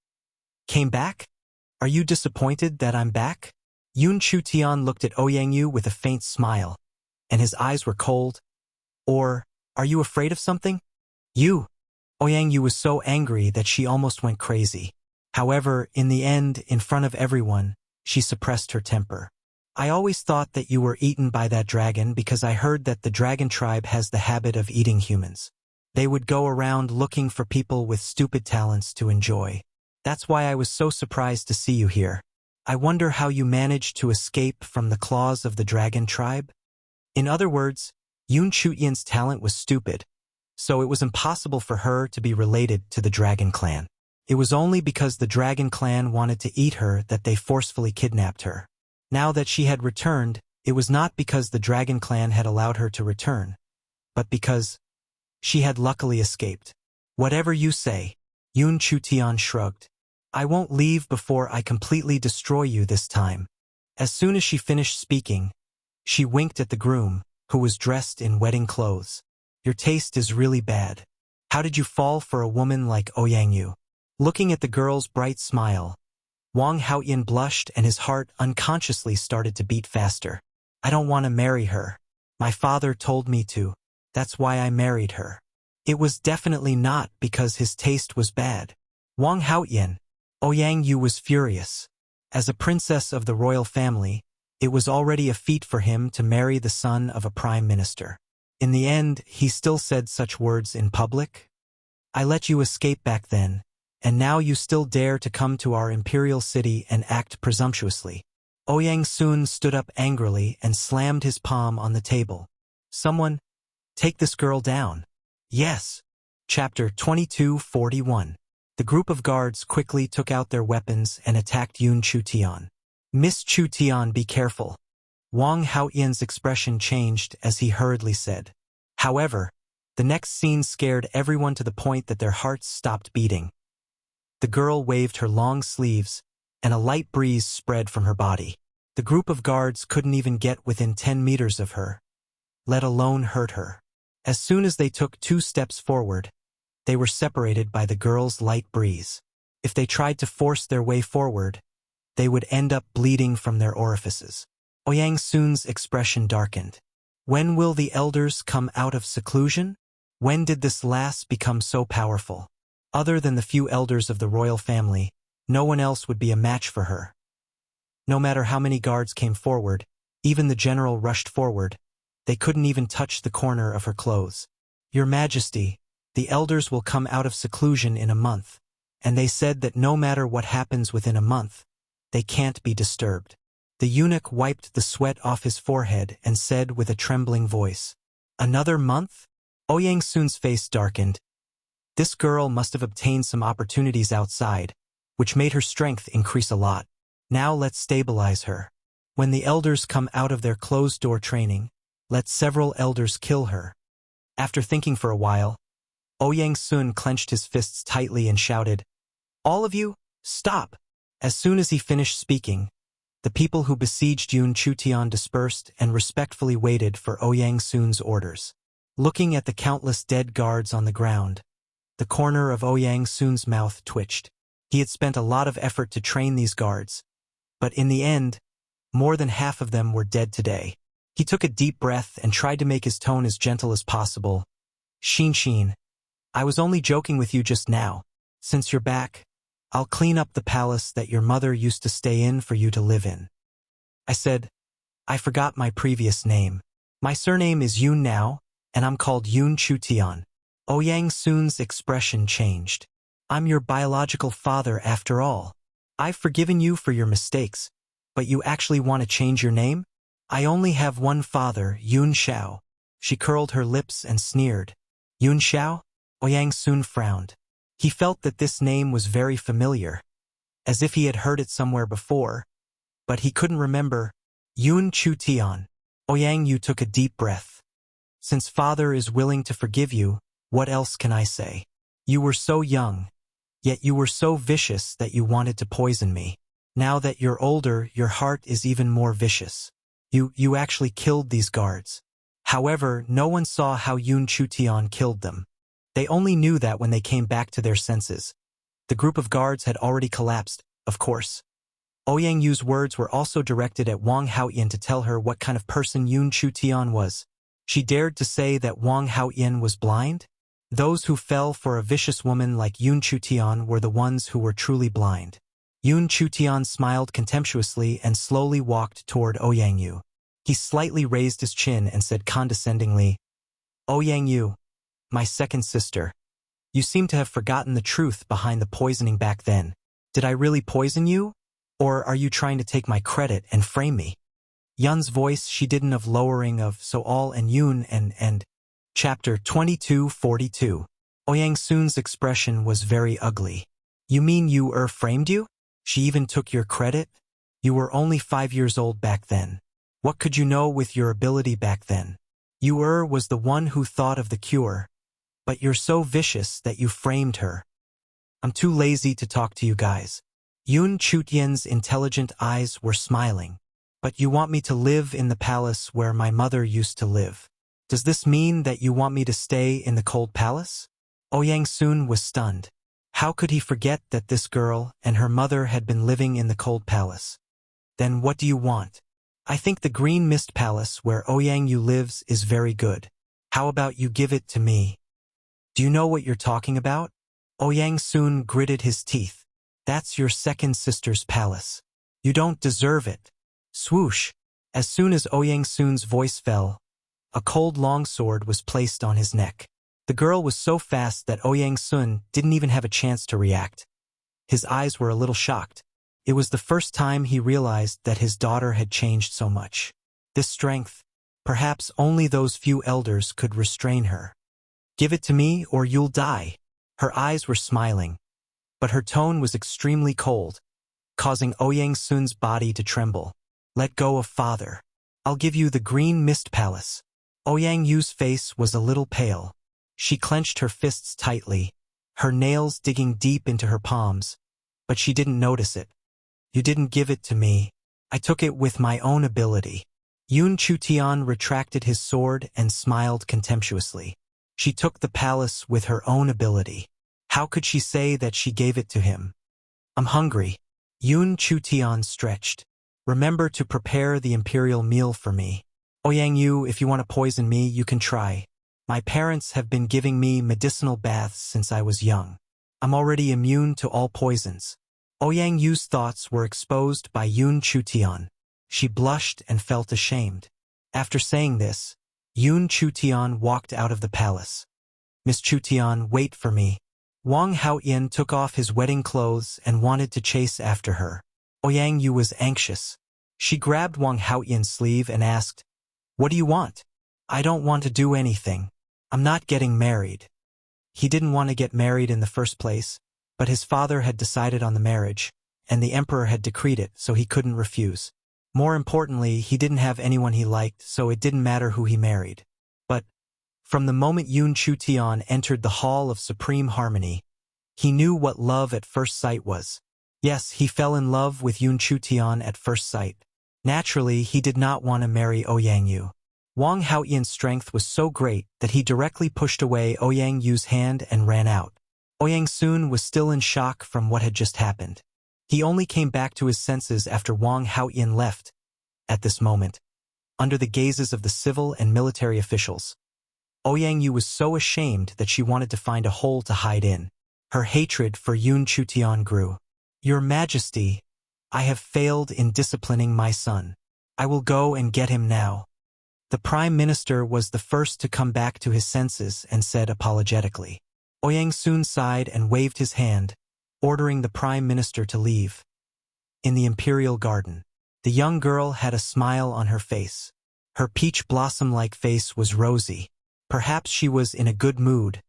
came back? Are you disappointed that I'm back?" Yun Chutian looked at Ouyang Yu with a faint smile, and his eyes were cold. "Or, are you afraid of something?" "You!" Ouyang Yu was so angry that she almost went crazy. However, in the end, in front of everyone, she suppressed her temper. "I always thought that you were eaten by that dragon because I heard that the dragon tribe has the habit of eating humans. They would go around looking for people with stupid talents to enjoy. That's why I was so surprised to see you here. I wonder how you managed to escape from the claws of the dragon tribe?" In other words, Yun Chutian's talent was stupid, so it was impossible for her to be related to the dragon clan. It was only because the dragon clan wanted to eat her that they forcefully kidnapped her. Now that she had returned, it was not because the dragon clan had allowed her to return, but because she had luckily escaped. "Whatever you say," Yun Chutian shrugged. I won't leave before I completely destroy you this time. As soon as she finished speaking, she winked at the groom, who was dressed in wedding clothes. Your taste is really bad. How did you fall for a woman like Ouyang? Looking at the girl's bright smile, Wang Haoyan blushed and his heart unconsciously started to beat faster. I don't want to marry her. My father told me to. That's why I married her. It was definitely not because his taste was bad. Wang Haoyan, Ouyang was furious. As a princess of the royal family, it was already a feat for him to marry the son of a prime minister. In the end, he still said such words in public. I let you escape back then, and now you still dare to come to our imperial city and act presumptuously. Ouyang soon stood up angrily and slammed his palm on the table. Someone, take this girl down. Yes. Chapter 2241. The group of guards quickly took out their weapons and attacked Yun Chutian. Miss Chutian, be careful. Wang Haoyan's expression changed as he hurriedly said. However, the next scene scared everyone to the point that their hearts stopped beating. The girl waved her long sleeves, and a light breeze spread from her body. The group of guards couldn't even get within 10 meters of her, let alone hurt her. As soon as they took 2 steps forward, they were separated by the girl's light breeze. If they tried to force their way forward, they would end up bleeding from their orifices. Ouyang Sun's expression darkened. When will the elders come out of seclusion? When did this lass become so powerful? Other than the few elders of the royal family, no one else would be a match for her. No matter how many guards came forward, even the general rushed forward, they couldn't even touch the corner of her clothes. Your Majesty, the elders will come out of seclusion in a month, and they said that no matter what happens within a month, they can't be disturbed. The eunuch wiped the sweat off his forehead and said with a trembling voice, Another month? Ouyang Sun's face darkened. This girl must have obtained some opportunities outside, which made her strength increase a lot. Now let's stabilize her. When the elders come out of their closed-door training, let several elders kill her. After thinking for a while, Ouyang Sun clenched his fists tightly and shouted, All of you, stop! As soon as he finished speaking, the people who besieged Yun Chutian dispersed and respectfully waited for Ouyang Sun's orders. Looking at the countless dead guards on the ground, the corner of Ouyang Sun's mouth twitched. He had spent a lot of effort to train these guards, but in the end, more than half of them were dead today. He took a deep breath and tried to make his tone as gentle as possible. Xin, I was only joking with you just now. Since you're back, I'll clean up the palace that your mother used to stay in for you to live in. I said, I forgot my previous name. My surname is Yun now, and I'm called Yun Chutian. Ouyang Sun's expression changed. I'm your biological father after all. I've forgiven you for your mistakes, but you actually want to change your name? I only have one father, Yun Xiao. She curled her lips and sneered. Yun Xiao? Ouyang Sun frowned. He felt that this name was very familiar, as if he had heard it somewhere before, but he couldn't remember. Yun Chutian. Ouyang Yu took a deep breath. Since father is willing to forgive you, what else can I say? You were so young, yet you were so vicious that you wanted to poison me. Now that you're older, your heart is even more vicious. You actually killed these guards. However, no one saw how Yun Chutian killed them. They only knew that when they came back to their senses. The group of guards had already collapsed, of course. Ouyang Yu's words were also directed at Wang Haoyan to tell her what kind of person Yun Chutian was. She dared to say that Wang Haoyan was blind? Those who fell for a vicious woman like Yun Chutian were the ones who were truly blind. Yun Chutian smiled contemptuously and slowly walked toward Ouyang Yu. He slightly raised his chin and said condescendingly, Ouyang Yu, my second sister, you seem to have forgotten the truth behind the poisoning back then. Did I really poison you? Or are you trying to take my credit and frame me? Yun's voice she didn't have lowering of so all and Yun and. Chapter 2242. Ouyang Sun's expression was very ugly. You mean you framed you? She even took your credit? You were only 5 years old back then. What could you know with your ability back then? You was the one who thought of the cure. But you're so vicious that you framed her. I'm too lazy to talk to you guys. Yun Chutian's intelligent eyes were smiling. But you want me to live in the palace where my mother used to live. Does this mean that you want me to stay in the cold palace? Ouyang Soon was stunned. How could he forget that this girl and her mother had been living in the cold palace? Then what do you want? I think the Green Mist Palace where Ouyang Yu lives is very good. How about you give it to me? Do you know what you're talking about? Ouyang Soon gritted his teeth. That's your second sister's palace. You don't deserve it. Swoosh! As soon as Ouyang Soon's voice fell, a cold longsword was placed on his neck. The girl was so fast that Ouyang Soon didn't even have a chance to react. His eyes were a little shocked. It was the first time he realized that his daughter had changed so much. This strength, perhaps only those few elders could restrain her. Give it to me or you'll die. Her eyes were smiling, but her tone was extremely cold, causing Ouyang Soon's body to tremble. Let go of father. I'll give you the Green Mist Palace. Ouyang Yu's face was a little pale. She clenched her fists tightly, her nails digging deep into her palms, but she didn't notice it. You didn't give it to me. I took it with my own ability. Yun Chutian retracted his sword and smiled contemptuously. She took the palace with her own ability. How could she say that she gave it to him? I'm hungry. Yun Chutian stretched. Remember to prepare the imperial meal for me. Ouyang Yu, if you want to poison me, you can try. My parents have been giving me medicinal baths since I was young. I'm already immune to all poisons. Ouyang Yu's thoughts were exposed by Yun Chutian. She blushed and felt ashamed. After saying this, Yun Chutian walked out of the palace. Miss Chutian, wait for me. Wang Haoyan took off his wedding clothes and wanted to chase after her. Ouyang Yu was anxious. She grabbed Wang Haoyan's sleeve and asked, What do you want? I don't want to do anything. I'm not getting married. He didn't want to get married in the first place, but his father had decided on the marriage, and the emperor had decreed it, so he couldn't refuse. More importantly, he didn't have anyone he liked, so it didn't matter who he married. But from the moment Yun Chutian entered the Hall of Supreme Harmony, he knew what love at first sight was. Yes, he fell in love with Yun Chutian at first sight. Naturally, he did not want to marry Ouyang Yu. Wang Haoyan's strength was so great that he directly pushed away Ouyang Yu's hand and ran out. Ouyang Soon was still in shock from what had just happened. He only came back to his senses after Wang Haoyan left. At this moment, under the gazes of the civil and military officials, Ouyang Yu was so ashamed that she wanted to find a hole to hide in. Her hatred for Yun Chutian grew. Your Majesty, I have failed in disciplining my son. I will go and get him now. The Prime Minister was the first to come back to his senses and said apologetically. Ouyang Soon sighed and waved his hand, ordering the Prime Minister to leave. In the Imperial Garden, the young girl had a smile on her face. Her peach blossom-like face was rosy. Perhaps she was in a good mood,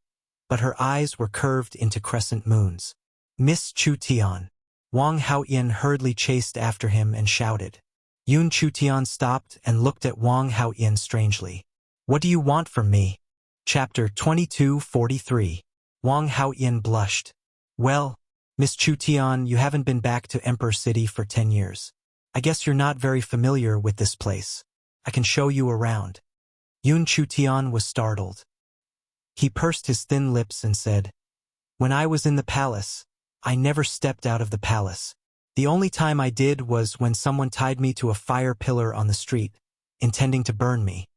but her eyes were curved into crescent moons. Miss Chutian. Wang Haoyan hurriedly chased after him and shouted. Yun Chutian stopped and looked at Wang Haoyan strangely. What do you want from me? Chapter 2243. Wang Haoyan blushed. Well, Miss Chutian, you haven't been back to Emperor City for 10 years. I guess you're not very familiar with this place. I can show you around. Yun Chutian was startled. He pursed his thin lips and said, When I was in the palace, I never stepped out of the palace. The only time I did was when someone tied me to a fire pillar on the street, intending to burn me.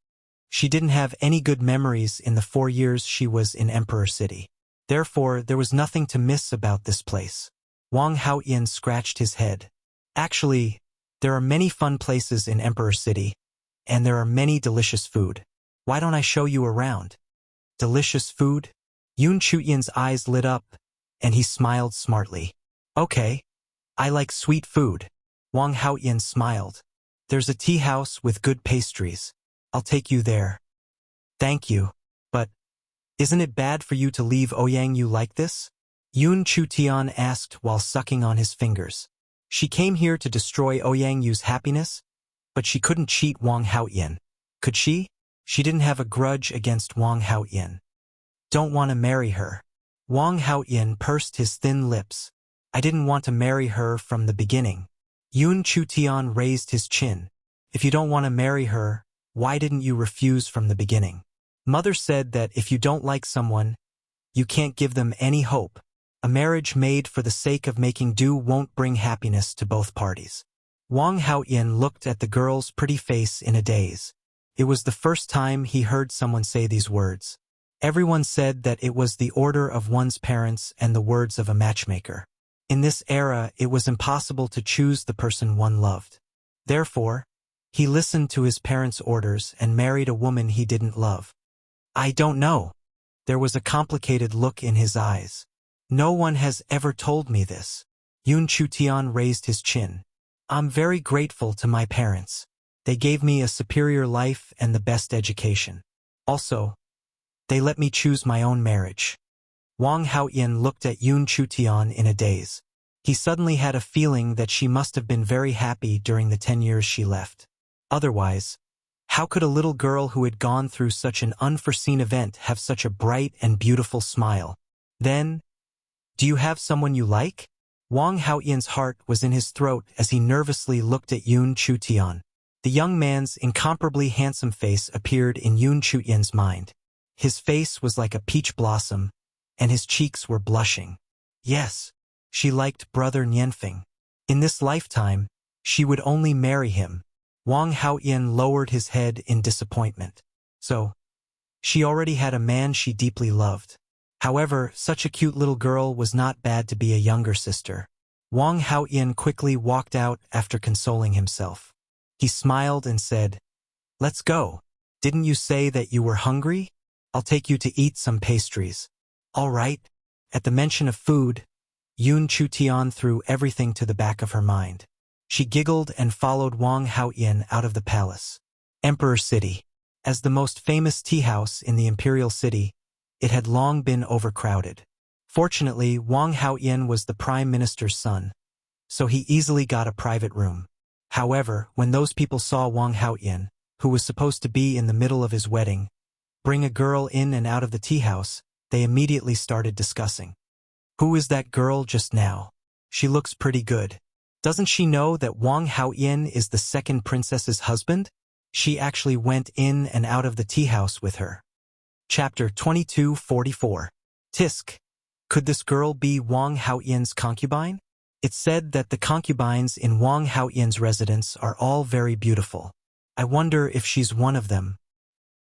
She didn't have any good memories in the 4 years she was in Emperor City. Therefore, there was nothing to miss about this place. Wang Haoyan scratched his head. Actually, there are many fun places in Emperor City, and there are many delicious food. Why don't I show you around? Delicious food? Yun Chutian's eyes lit up, and he smiled smartly. Okay. I like sweet food. Wang Haoyan smiled. There's a tea house with good pastries. I'll take you there. Thank you. But isn't it bad for you to leave Ouyang Yu like this? Yun Chutian asked while sucking on his fingers. She came here to destroy Ouyang Yu's happiness, but she couldn't cheat Wang Haoyan. Could she? She didn't have a grudge against Wang Haoyan. Don't want to marry her. Wang Haoyan pursed his thin lips. I didn't want to marry her from the beginning. Yun Chutian raised his chin. If you don't want to marry her, why didn't you refuse from the beginning? Mother said that if you don't like someone, you can't give them any hope. A marriage made for the sake of making do won't bring happiness to both parties. Wang Haoyan looked at the girl's pretty face in a daze. It was the first time he heard someone say these words. Everyone said that it was the order of one's parents and the words of a matchmaker. In this era, it was impossible to choose the person one loved. Therefore, he listened to his parents' orders and married a woman he didn't love. I don't know. There was a complicated look in his eyes. No one has ever told me this. Yun Chutian raised his chin. I'm very grateful to my parents. They gave me a superior life and the best education. Also, they let me choose my own marriage. Wang Haoyan looked at Yun Chutian in a daze. He suddenly had a feeling that she must have been very happy during the 10 years she left. Otherwise, how could a little girl who had gone through such an unforeseen event have such a bright and beautiful smile? Then, do you have someone you like? Wang Haoyan's heart was in his throat as he nervously looked at Yun Chutian. The young man's incomparably handsome face appeared in Yun Chutian's mind. His face was like a peach blossom, and his cheeks were blushing. Yes, she liked Brother Nianfeng. In this lifetime, she would only marry him. Wang Haoyan lowered his head in disappointment. So, she already had a man she deeply loved. However, such a cute little girl was not bad to be a younger sister. Wang Haoyan quickly walked out after consoling himself. He smiled and said, "Let's go. Didn't you say that you were hungry? I'll take you to eat some pastries." All right. At the mention of food, Yun Chutian threw everything to the back of her mind. She giggled and followed Wang Haoyan out of the palace. Emperor City. As the most famous tea house in the imperial city, it had long been overcrowded. Fortunately, Wang Haoyan was the prime minister's son, so he easily got a private room. However, when those people saw Wang Haoyan, who was supposed to be in the middle of his wedding, bring a girl in and out of the tea house, they immediately started discussing. Who is that girl just now? She looks pretty good. Doesn't she know that Wang Haoyan is the second princess's husband? She actually went in and out of the tea house with her. Chapter 2244. Tisk. Could this girl be Wang Haoyan's concubine? It's said that the concubines in Wang Haoyan's residence are all very beautiful. I wonder if she's one of them.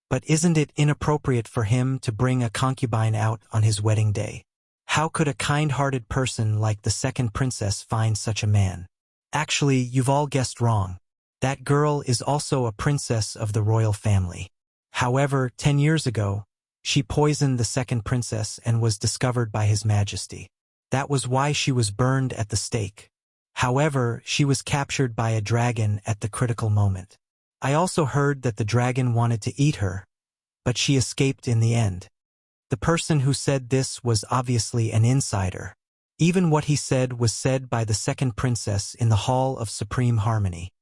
But isn't it inappropriate for him to bring a concubine out on his wedding day? How could a kind-hearted person like the second princess find such a man? Actually, you've all guessed wrong. That girl is also a princess of the royal family. However, 10 years ago, she poisoned the second princess and was discovered by His Majesty. That was why she was burned at the stake. However, she was captured by a dragon at the critical moment. I also heard that the dragon wanted to eat her, but she escaped in the end. The person who said this was obviously an insider. Even what he said was said by the second princess in the Hall of Supreme Harmony.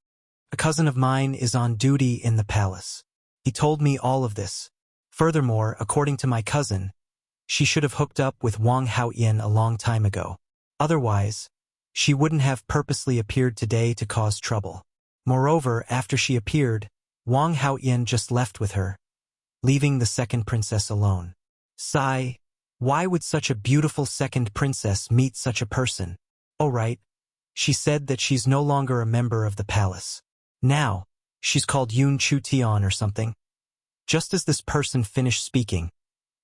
A cousin of mine is on duty in the palace. He told me all of this. Furthermore, according to my cousin, she should have hooked up with Wang Haoyan a long time ago. Otherwise, she wouldn't have purposely appeared today to cause trouble. Moreover, after she appeared, Wang Haoyan just left with her, leaving the second princess alone. Sigh, why would such a beautiful second princess meet such a person? Oh right, she said that she's no longer a member of the palace. Now, she's called Yun Chutian or something. Just as this person finished speaking,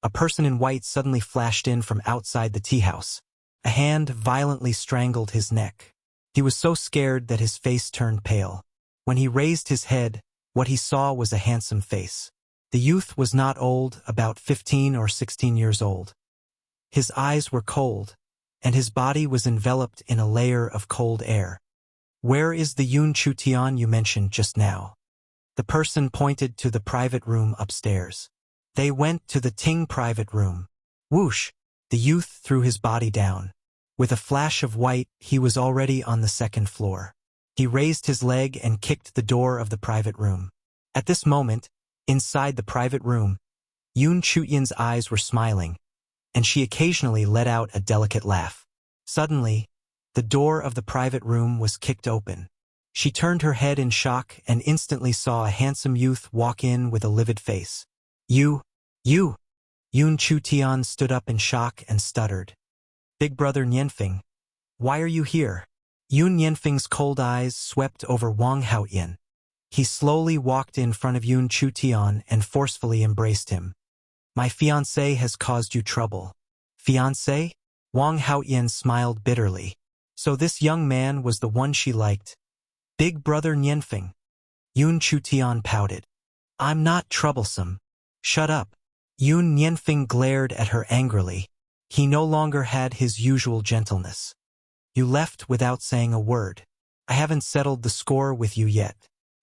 a person in white suddenly flashed in from outside the tea house. A hand violently strangled his neck. He was so scared that his face turned pale. When he raised his head, what he saw was a handsome face. The youth was not old, about 15 or 16 years old. His eyes were cold, and his body was enveloped in a layer of cold air. Where is the Yun Chutian you mentioned just now? The person pointed to the private room upstairs. They went to the Ting private room. Whoosh! The youth threw his body down. With a flash of white, he was already on the second floor. He raised his leg and kicked the door of the private room. At this moment, inside the private room, Yun Chutian's eyes were smiling, and she occasionally let out a delicate laugh. Suddenly, the door of the private room was kicked open. She turned her head in shock and instantly saw a handsome youth walk in with a livid face. You! Yun Chu-tian stood up in shock and stuttered. Big brother Nianfeng, why are you here? Yun Nianfeng's cold eyes swept over Wang Haoyan. He slowly walked in front of Yun Chu-tian and forcefully embraced him. My fiancé has caused you trouble. Fiancé? Wang Haoyan smiled bitterly. So this young man was the one she liked. Big brother Nianfeng. Yun Chu-tian pouted. I'm not troublesome. Shut up. Yun Nianfeng glared at her angrily. He no longer had his usual gentleness. You left without saying a word. I haven't settled the score with you yet.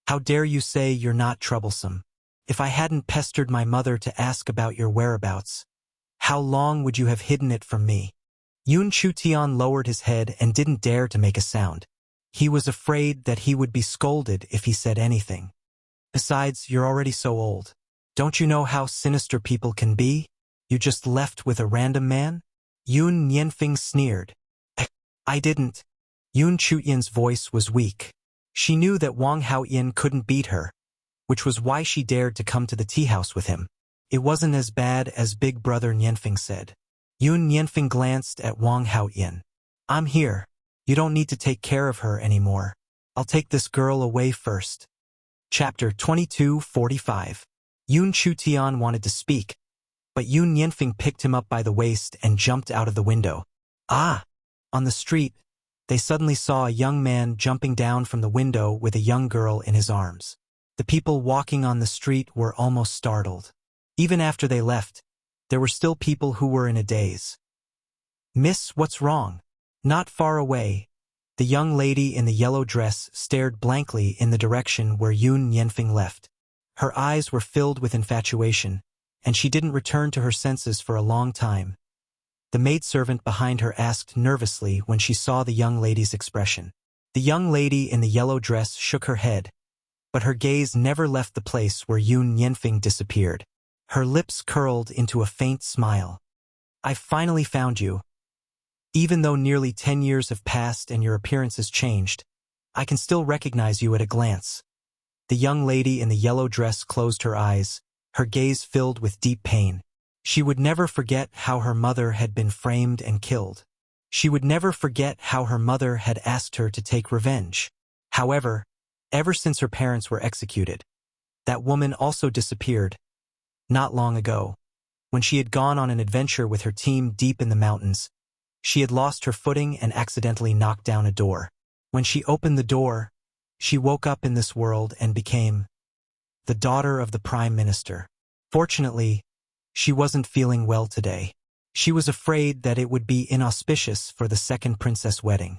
How dare you say you're not troublesome? If I hadn't pestered my mother to ask about your whereabouts, how long would you have hidden it from me? Yun Chu-tian lowered his head and didn't dare to make a sound. He was afraid that he would be scolded if he said anything. Besides, you're already so old. Don't you know how sinister people can be? You just left with a random man? Yun Nianfeng sneered. I didn't. Yun Chu-tian's voice was weak. She knew that Wang Haoyan couldn't beat her, which was why she dared to come to the tea house with him. It wasn't as bad as big brother Nianfeng said. Yun Nianfeng glanced at Wang Haoyan. I'm here. You don't need to take care of her anymore. I'll take this girl away first. Chapter 22:45. Yun Chu-tian wanted to speak, but Yun Nianfeng picked him up by the waist and jumped out of the window. Ah! On the street, they suddenly saw a young man jumping down from the window with a young girl in his arms. The people walking on the street were almost startled. Even after they left, there were still people who were in a daze. Miss, what's wrong? Not far away, the young lady in the yellow dress stared blankly in the direction where Yun Nianfeng left. Her eyes were filled with infatuation, and she didn't return to her senses for a long time. The maidservant behind her asked nervously when she saw the young lady's expression. The young lady in the yellow dress shook her head, but her gaze never left the place where Yun Nianfeng disappeared. Her lips curled into a faint smile. I've finally found you. Even though nearly 10 years have passed and your appearance has changed, I can still recognize you at a glance. The young lady in the yellow dress closed her eyes, her gaze filled with deep pain. She would never forget how her mother had been framed and killed. She would never forget how her mother had asked her to take revenge. However, ever since her parents were executed, that woman also disappeared. Not long ago, when she had gone on an adventure with her team deep in the mountains, she had lost her footing and accidentally knocked down a door. When she opened the door, she woke up in this world and became the daughter of the Prime Minister. Fortunately, she wasn't feeling well today. She was afraid that it would be inauspicious for the second princess wedding,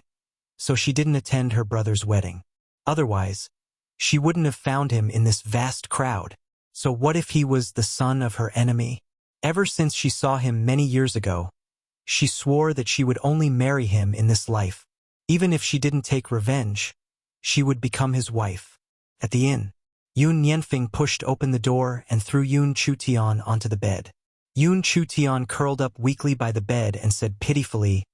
so she didn't attend her brother's wedding. Otherwise, she wouldn't have found him in this vast crowd. So what if he was the son of her enemy? Ever since she saw him many years ago, she swore that she would only marry him in this life. Even if she didn't take revenge, she would become his wife. At the inn, Yun Nianfeng pushed open the door and threw Yun Chu-tian onto the bed. Yun Chu-tian curled up weakly by the bed and said pitifully,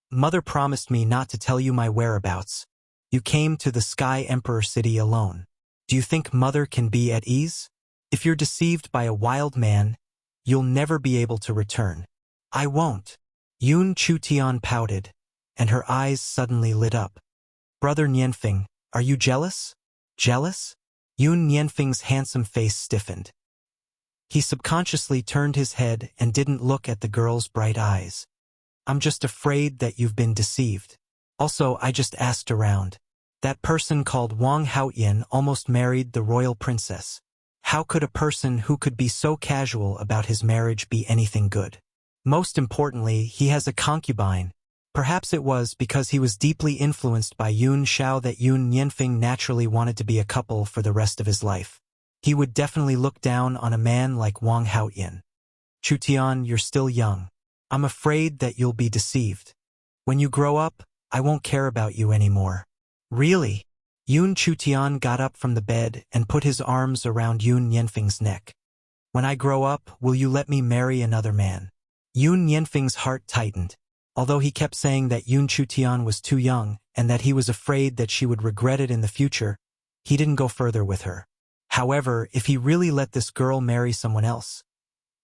Mother promised me not to tell you my whereabouts. You came to the Sky Emperor City alone. Do you think Mother can be at ease? If you're deceived by a wild man, you'll never be able to return. I won't. Yun Chu-tian pouted, and her eyes suddenly lit up. Brother Nianfeng, are you jealous? Jealous? Yun Nianfeng's handsome face stiffened. He subconsciously turned his head and didn't look at the girl's bright eyes. I'm just afraid that you've been deceived. Also, I just asked around. That person called Wang Haoyan almost married the royal princess. How could a person who could be so casual about his marriage be anything good? Most importantly, he has a concubine. Perhaps it was because he was deeply influenced by Yun Xiao that Yun Nianfeng naturally wanted to be a couple for the rest of his life. He would definitely look down on a man like Wang Haoyan. Chu-tian, you're still young. I'm afraid that you'll be deceived. When you grow up, I won't care about you anymore. Really? Yun Chu-tian got up from the bed and put his arms around Yun Nianfeng's neck. When I grow up, will you let me marry another man? Yun Yanfeng's heart tightened. Although he kept saying that Yun Chutian was too young and that he was afraid that she would regret it in the future, he didn't go further with her. However, if he really let this girl marry someone else,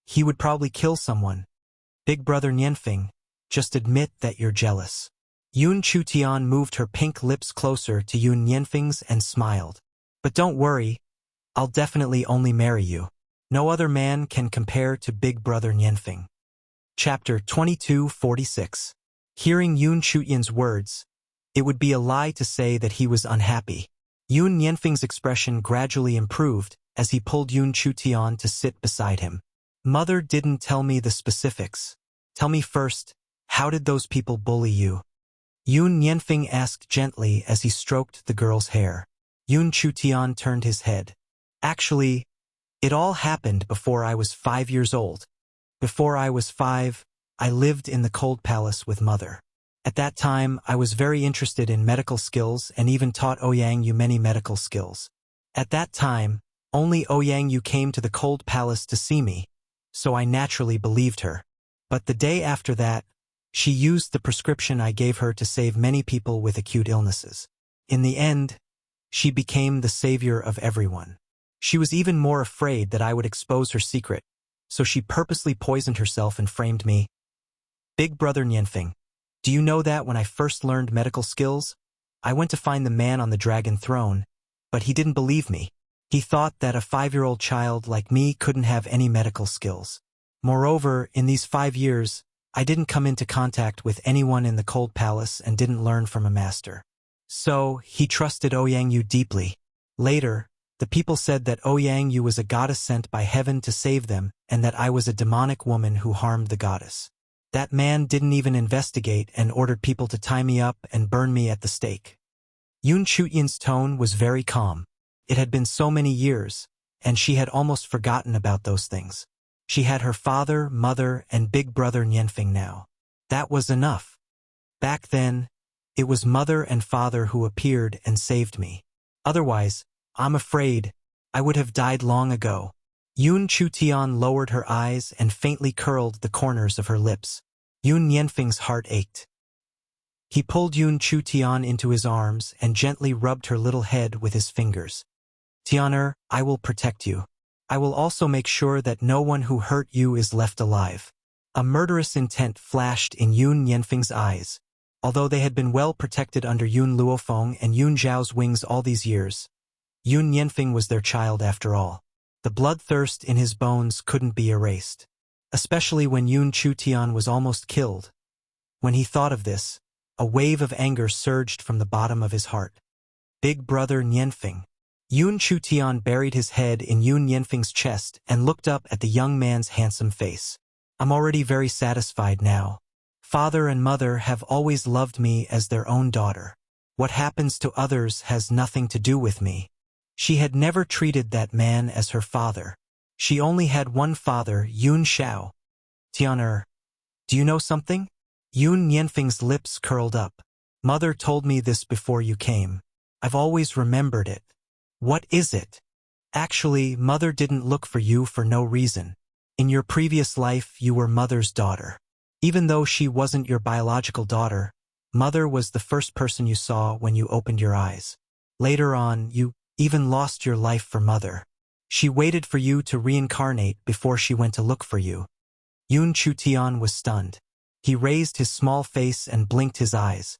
he would probably kill someone. Big brother Nianfeng, just admit that you're jealous. Yun Chutian moved her pink lips closer to Yun Nianfeng's and smiled. But don't worry, I'll definitely only marry you. No other man can compare to big brother Nianfeng. Chapter 2246. Hearing Yun Chutian's words, it would be a lie to say that he was unhappy. Yun Nianfeng's expression gradually improved as he pulled Yun Chutian to sit beside him. Mother didn't tell me the specifics. Tell me first, how did those people bully you? Yun Nianfeng asked gently as he stroked the girl's hair. Yun Chutian turned his head. Actually, it all happened before I was 5 years old. Before I was 5, I lived in the cold palace with mother. At that time, I was very interested in medical skills and even taught Ouyang Yu many medical skills. At that time, only Ouyang Yu came to the cold palace to see me, so I naturally believed her. But the day after that, she used the prescription I gave her to save many people with acute illnesses. In the end, she became the savior of everyone. She was even more afraid that I would expose her secret, so she purposely poisoned herself and framed me. Big brother Nianfeng, do you know that when I first learned medical skills, I went to find the man on the dragon throne, but he didn't believe me. He thought that a 5-year-old child like me couldn't have any medical skills. Moreover, in these 5 years, I didn't come into contact with anyone in the cold palace and didn't learn from a master. So, he trusted Ouyang Yu deeply. Later, the people said that Ouyang Yu was a goddess sent by heaven to save them and that I was a demonic woman who harmed the goddess. That man didn't even investigate and ordered people to tie me up and burn me at the stake. Yun Chutian's tone was very calm. It had been so many years, and she had almost forgotten about those things. She had her father, mother, and big brother Nianfeng now. That was enough. Back then, it was mother and father who appeared and saved me. Otherwise, I'm afraid, I would have died long ago. Yun Chutian lowered her eyes and faintly curled the corners of her lips. Yun Nianfeng's heart ached. He pulled Yun Chutian into his arms and gently rubbed her little head with his fingers. Tianer, I will protect you. I will also make sure that no one who hurt you is left alive. A murderous intent flashed in Yun Nianfeng's eyes. Although they had been well protected under Yun Luofeng and Yun Zhao's wings all these years, Yun Nianfeng was their child after all. The bloodthirst in his bones couldn't be erased, especially when Yun Chutian was almost killed. When he thought of this, a wave of anger surged from the bottom of his heart. Big brother Nianfeng. Yun Chutian buried his head in Yun Nianfeng's chest and looked up at the young man's handsome face. I'm already very satisfied now. Father and mother have always loved me as their own daughter. What happens to others has nothing to do with me. She had never treated that man as her father. She only had one father, Yun Xiao. Tianer, do you know something? Yun Nianfeng's lips curled up. Mother told me this before you came. I've always remembered it. What is it? Actually, mother didn't look for you for no reason. In your previous life, you were mother's daughter. Even though she wasn't your biological daughter, mother was the first person you saw when you opened your eyes. Later on, you even lost your life for mother. She waited for you to reincarnate before she went to look for you. Yun Chutian was stunned. He raised his small face and blinked his eyes.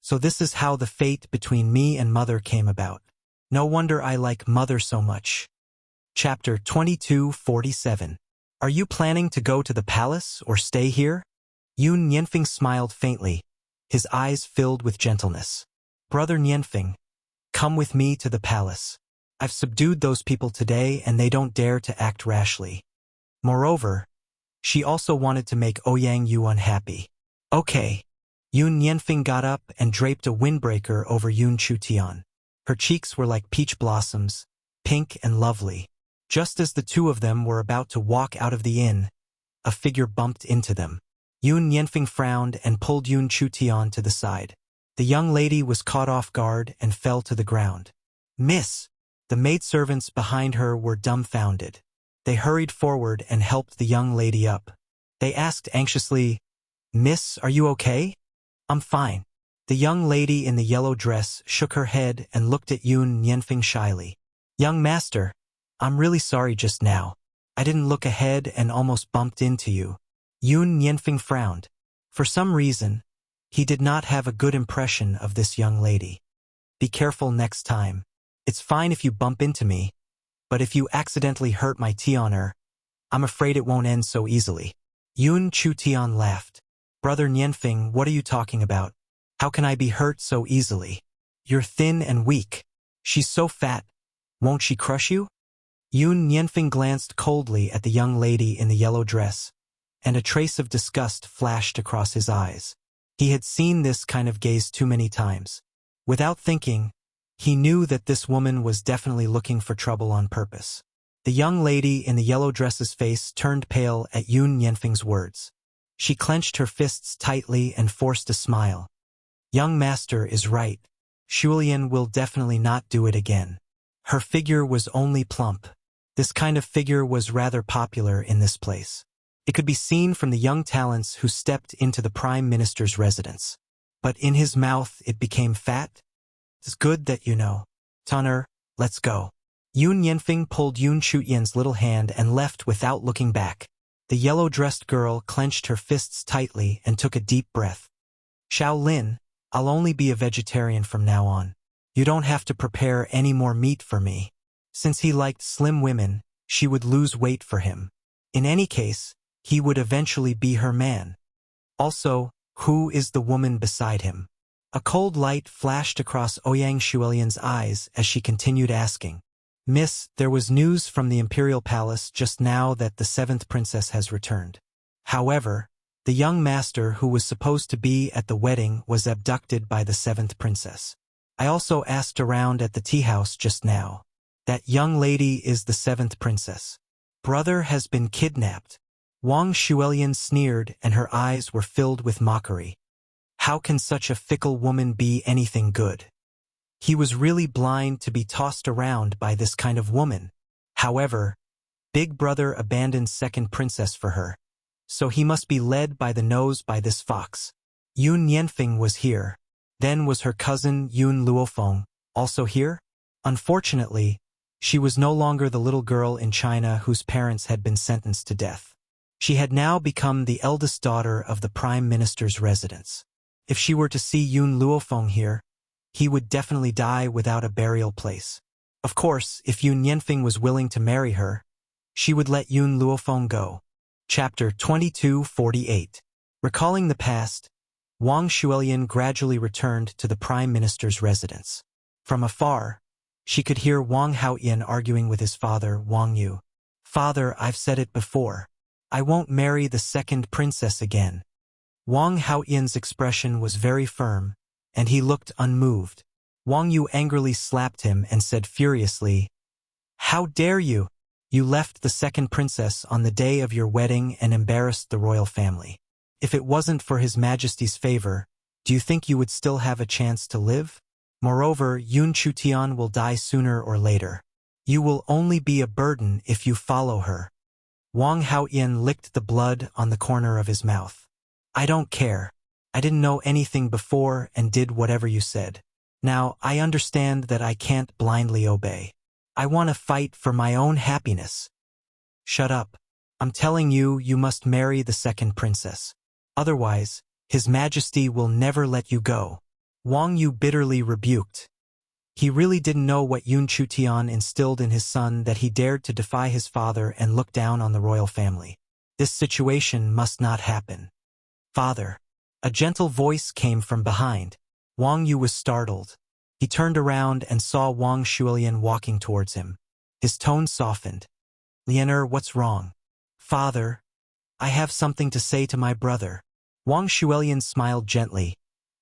So this is how the fate between me and mother came about. No wonder I like mother so much. Chapter 2247. Are you planning to go to the palace or stay here? Yun Nianfeng smiled faintly, his eyes filled with gentleness. Brother Nianfeng, come with me to the palace. I've subdued those people today and they don't dare to act rashly. Moreover, she also wanted to make Ouyang Yu unhappy. Okay. Yun Nianfeng got up and draped a windbreaker over Yun Chutian. Her cheeks were like peach blossoms, pink and lovely. Just as the two of them were about to walk out of the inn, a figure bumped into them. Yun Nianfeng frowned and pulled Yun Chutian to the side. The young lady was caught off guard and fell to the ground. Miss! The maidservants behind her were dumbfounded. They hurried forward and helped the young lady up. They asked anxiously, "Miss, are you okay?" "I'm fine." The young lady in the yellow dress shook her head and looked at Yun Nianfeng shyly. "Young master, I'm really sorry just now. I didn't look ahead and almost bumped into you." Yun Nianfeng frowned. For some reason, he did not have a good impression of this young lady. "Be careful next time. It's fine if you bump into me, but if you accidentally hurt my Tianer, I'm afraid it won't end so easily." Yun Chutian laughed. "Brother Nianfeng, what are you talking about? How can I be hurt so easily? You're thin and weak. She's so fat. Won't she crush you?" Yun Nianfeng glanced coldly at the young lady in the yellow dress, and a trace of disgust flashed across his eyes. He had seen this kind of gaze too many times. Without thinking, he knew that this woman was definitely looking for trouble on purpose. The young lady in the yellow dress's face turned pale at Yun Nianfeng's words. She clenched her fists tightly and forced a smile. "Young master is right. Shulian will definitely not do it again." Her figure was only plump. This kind of figure was rather popular in this place. It could be seen from the young talents who stepped into the Prime Minister's residence. But in his mouth it became fat. "It's good that you know. Tanner, let's go." Yun Nianfeng pulled Yun Chutian's little hand and left without looking back. The yellow-dressed girl clenched her fists tightly and took a deep breath. "Shaolin, I'll only be a vegetarian from now on. You don't have to prepare any more meat for me." Since he liked slim women, she would lose weight for him. In any case, he would eventually be her man. Also, who is the woman beside him? A cold light flashed across Ouyang Shulian's eyes as she continued asking, "Miss, there was news from the Imperial Palace just now that the 7th princess has returned. However, the young master who was supposed to be at the wedding was abducted by the 7th princess. I also asked around at the tea house just now. That young lady is the 7th princess. Brother has been kidnapped." Wang Shulian sneered and her eyes were filled with mockery. How can such a fickle woman be anything good? He was really blind to be tossed around by this kind of woman. However, Big Brother abandoned 2nd princess for her, so he must be led by the nose by this fox. Yun Nianfeng was here. Then was her cousin Yun Luofeng also here? Unfortunately, she was no longer the little girl in China whose parents had been sentenced to death. She had now become the eldest daughter of the Prime Minister's residence. If she were to see Yun Luofeng here, he would definitely die without a burial place. Of course, if Yun Nianfeng was willing to marry her, she would let Yun Luofeng go. Chapter 2248. Recalling the past, Wang Shulian gradually returned to the Prime Minister's residence. From afar, she could hear Wang Haoyan arguing with his father, Wang Yu. "Father, I've said it before. I won't marry the 2nd princess again." Wang Haoyan's expression was very firm, and he looked unmoved. Wang Yu angrily slapped him and said furiously, "How dare you? You left the 2nd princess on the day of your wedding and embarrassed the royal family. If it wasn't for His Majesty's favor, do you think you would still have a chance to live? Moreover, Yun Chutian will die sooner or later. You will only be a burden if you follow her." Wang Haoyan licked the blood on the corner of his mouth. "I don't care. I didn't know anything before and did whatever you said. Now, I understand that I can't blindly obey. I want to fight for my own happiness." "Shut up. I'm telling you, you must marry the 2nd princess. Otherwise, His Majesty will never let you go." Wang Yu bitterly rebuked. He really didn't know what Yun Chutian instilled in his son that he dared to defy his father and look down on the royal family. This situation must not happen. "Father." A gentle voice came from behind. Wang Yu was startled. He turned around and saw Wang Shulian walking towards him. His tone softened. "Lianer, what's wrong?" "Father, I have something to say to my brother." Wang Shulian smiled gently,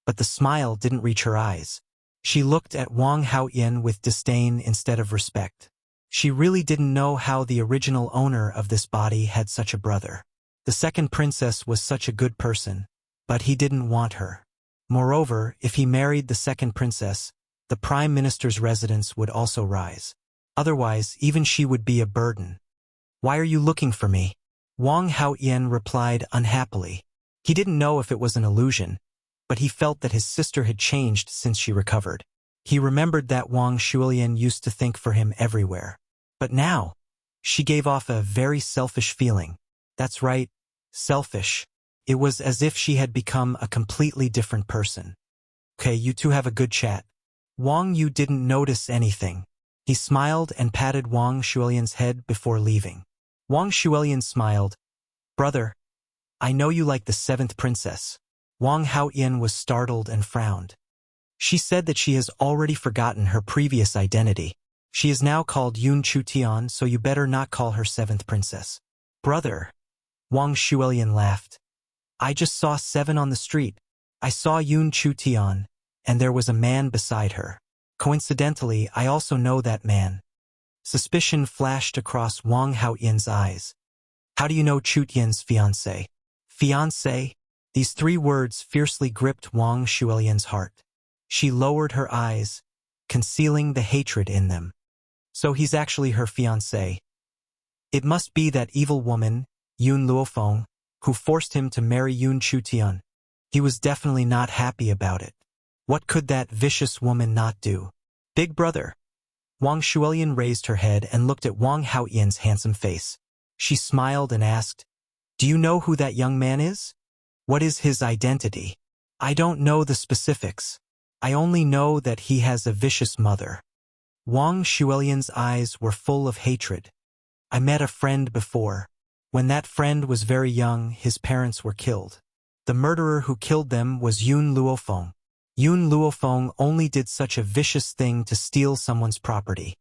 but the smile didn't reach her eyes. She looked at Wang Haoyan with disdain instead of respect. She really didn't know how the original owner of this body had such a brother. The 2nd princess was such a good person, but he didn't want her. Moreover, if he married the 2nd princess, the Prime Minister's residence would also rise. Otherwise, even she would be a burden. "Why are you looking for me?" Wang Haoyan replied unhappily. He didn't know if it was an illusion, but he felt that his sister had changed since she recovered. He remembered that Wang Shuilian used to think for him everywhere. But now, she gave off a very selfish feeling. That's right, selfish. It was as if she had become a completely different person. Okay, you two have a good chat. Wang Yu didn't notice anything. He smiled and patted Wang Shuilian's head before leaving. Wang Shuilian smiled. Brother, I know you like the 7th princess. Wang Haoyan was startled and frowned. She said that she has already forgotten her previous identity. She is now called Yun Chutian, so you better not call her 7th princess. Brother, Wang Shuilian laughed. I just saw 7 on the street. I saw Yun Chutian, and there was a man beside her. Coincidentally, I also know that man. Suspicion flashed across Wang Haoyan's eyes. How do you know Chutian's fiancé? Fiancé? These 3 words fiercely gripped Wang Shuilian's heart. She lowered her eyes, concealing the hatred in them. So he's actually her fiancé. It must be that evil woman, Yun Luofeng, who forced him to marry Yun Chutian. He was definitely not happy about it. What could that vicious woman not do? Big brother. Wang Shuilian raised her head and looked at Wang Haoyan's handsome face. She smiled and asked, Do you know who that young man is? What is his identity? I don't know the specifics. I only know that he has a vicious mother. Wang Shuilian's eyes were full of hatred. I met a friend before. When that friend was very young, his parents were killed. The murderer who killed them was Yun Luofeng. Yun Luofeng only did such a vicious thing to steal someone's property.